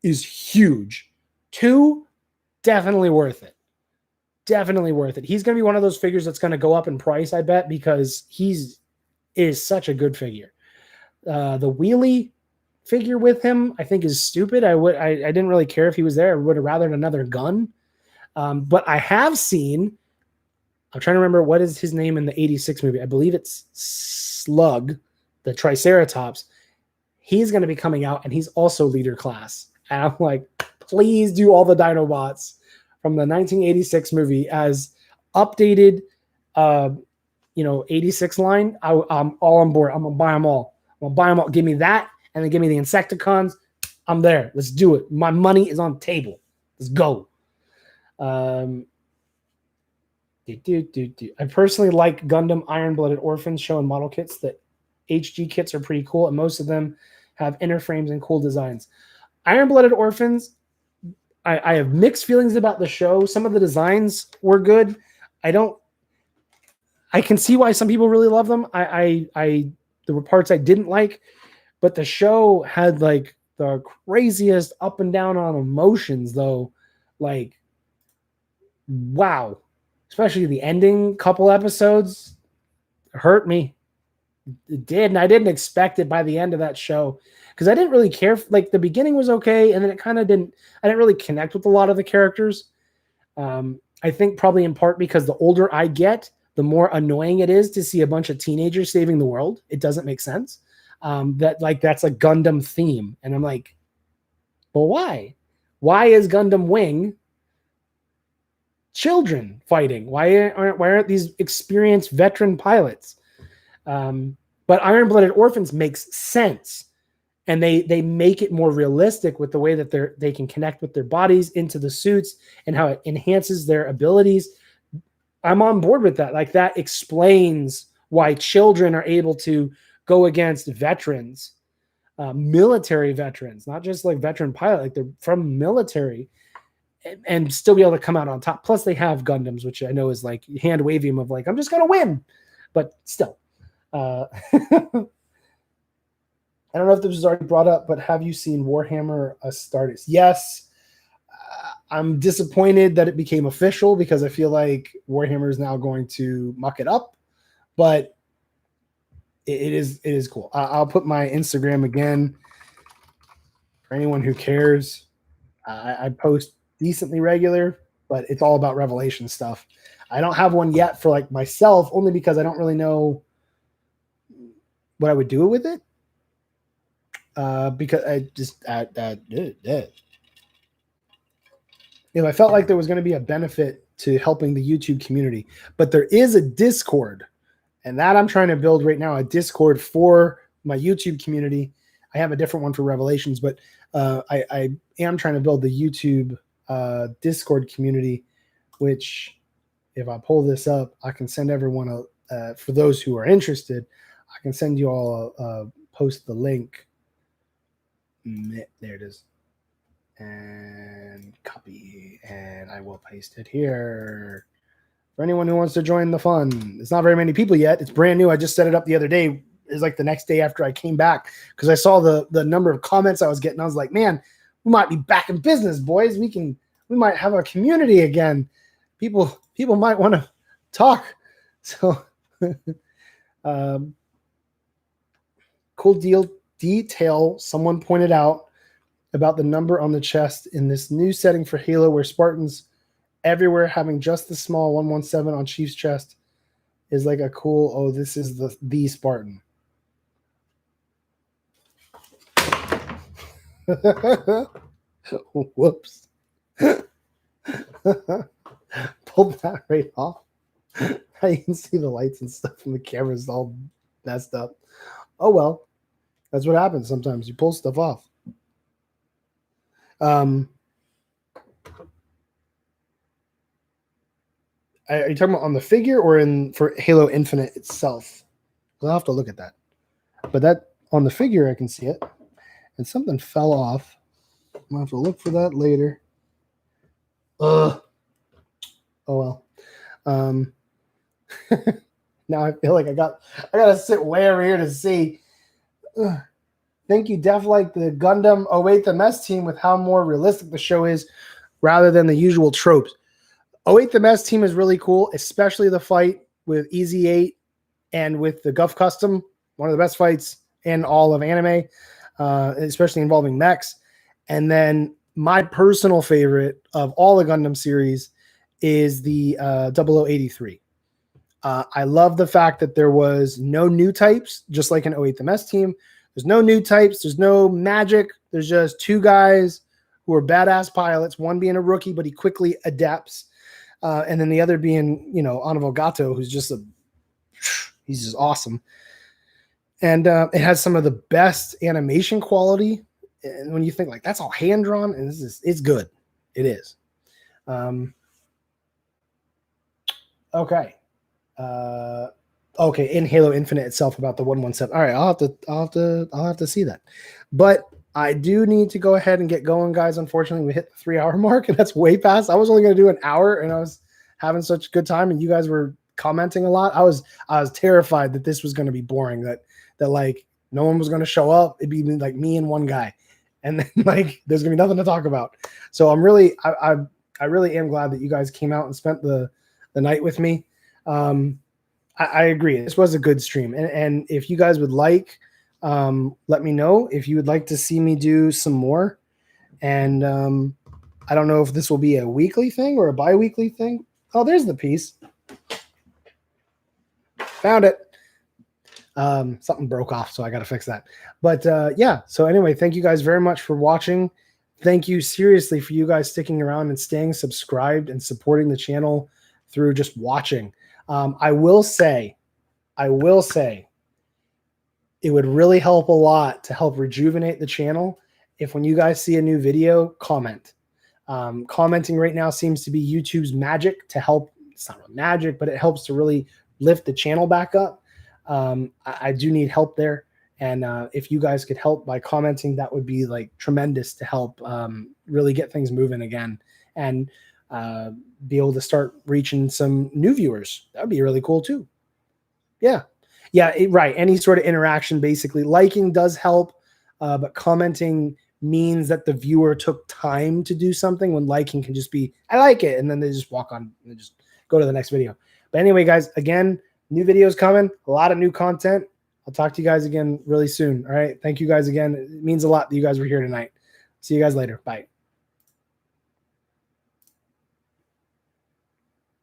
is huge. 2, definitely worth it. Definitely worth it. He's going to be one of those figures that's going to go up in price, I bet, because is such a good figure. The wheelie figure with him, I think, is stupid. I didn't really care if he was there. I would have rathered another gun. But I have seen, I'm trying to remember what is his name in the 86 movie. I believe it's Slug, the Triceratops. He's going to be coming out, and he's also leader class. And I'm like, please do all the Dinobots from the 1986 movie as updated, 86 line. I'm all on board. I'm going to buy them all. I'm going to buy them all. Give me that, and then give me the Insecticons. I'm there. Let's do it. My money is on the table. Let's go. I personally like Gundam Iron-Blooded Orphans showing model kits. That HG kits are pretty cool, and most of them have inner frames and cool designs. Iron-Blooded Orphans, I have mixed feelings about the show. Some of the designs were good. I can see why some people really love them. There were parts I didn't like, but the show had like the craziest up and down on emotions, though. Like, wow. Especially the ending couple episodes hurt me. It did, and I didn't expect it by the end of that show because I didn't really care. Like the beginning was okay, and then it kind of didn't. I didn't really connect with a lot of the characters. I think probably in part because the older I get, the more annoying it is to see a bunch of teenagers saving the world. It doesn't make sense. That's a Gundam theme, and I'm like, well, why? Why is Gundam Wing children fighting? Why aren't these experienced veteran pilots? But Iron-Blooded Orphans makes sense, and they make it more realistic with the way that they can connect with their bodies into the suits and how it enhances their abilities. I'm on board with that. Like that explains why children are able to go against veterans, military veterans, not just like veteran pilot, like they're from military, and still be able to come out on top. Plus they have Gundams, which I know is like hand waving of like, I'm just going to win, but still. I don't know if this was already brought up, but have you seen Warhammer Astartes? Yes. I'm disappointed that it became official because I feel like Warhammer is now going to muck it up, but it is cool. I'll put my Instagram again for anyone who cares. I post decently regular, but it's all about Revelation stuff. I don't have one yet for like myself, only because I don't really know what I would do with it. Because I just I felt like there was going to be a benefit to helping the YouTube community, but there is a Discord, and that I'm trying to build right now, a Discord for my YouTube community. I have a different one for Revelations, but I am trying to build the YouTube Discord community, which if I pull this up, I can send everyone for those who are interested, I can send you all post the link. There it is. And copy, and I will paste it here for anyone who wants to join the fun. It's not very many people yet. It's brand new. I just set it up the other day. It's like the next day after I came back because I saw the number of comments I was getting. I was like, man, we might be back in business, boys. We might have a community again. People might want to talk. So cool detail someone pointed out about the number on the chest in this new setting for Halo, where Spartans everywhere having just the small 117 on Chief's chest is like a cool, oh, this is the Spartan. Whoops. Pulled that right off. Now you can see the lights and stuff, and the camera's all messed up. Oh well, that's what happens sometimes. You pull stuff off. Are you talking about on the figure or for Halo Infinite itself? I'll have to look at that. But that on the figure, I can see it. And something fell off. I'm gonna have to look for that later. Oh well. Now I feel like I gotta sit way over here to see. Thank you, Def, like the Gundam 08 the Mess team, with how more realistic the show is rather than the usual tropes. 08 the Mess team is really cool, especially the fight with EZ8 and with the Guff Custom, one of the best fights in all of anime, especially involving mechs. And then my personal favorite of all the Gundam series is the 0083. I love the fact that there was no new types, just like in 08 the Mess team. There's no new types. There's no magic. There's just two guys who are badass pilots, one being a rookie, but he quickly adapts. And then the other being, Anavo Gato, who's he's just awesome. And it has some of the best animation quality. And when you think like that's all hand drawn, and it's good. It is. Okay. Okay, in Halo Infinite itself about the 117. All right, I'll have to see that. But I do need to go ahead and get going, guys. Unfortunately, we hit the 3-hour mark, and that's way past. I was only going to do an hour, and I was having such a good time, and you guys were commenting a lot. I was terrified that this was going to be boring, that like no one was going to show up. It'd be like me and one guy, and then like there's going to be nothing to talk about. So I really am glad that you guys came out and spent the night with me. I agree. This was a good stream. And if you guys would like, let me know if you would like to see me do some more. And I don't know if this will be a weekly thing or a bi-weekly thing. Oh, there's the piece. Found it. Something broke off, so I got to fix that. But yeah, so anyway, thank you guys very much for watching. Thank you seriously for you guys sticking around and staying subscribed and supporting the channel through just watching. I will say it would really help a lot to help rejuvenate the channel if when you guys see a new video, comment. Commenting right now seems to be YouTube's magic to help. It's not really magic, but it helps to really lift the channel back up. I do need help there. And if you guys could help by commenting, that would be like tremendous to help really get things moving again. And be able to start reaching some new viewers. That would be really cool too. Yeah. Right. Any sort of interaction, basically. Liking does help, but commenting means that the viewer took time to do something, when liking can just be, I like it, and then they just walk on and just go to the next video. But anyway, guys, again, new videos coming, a lot of new content. I'll talk to you guys again really soon. All right. Thank you guys again. It means a lot that you guys were here tonight. See you guys later. Bye.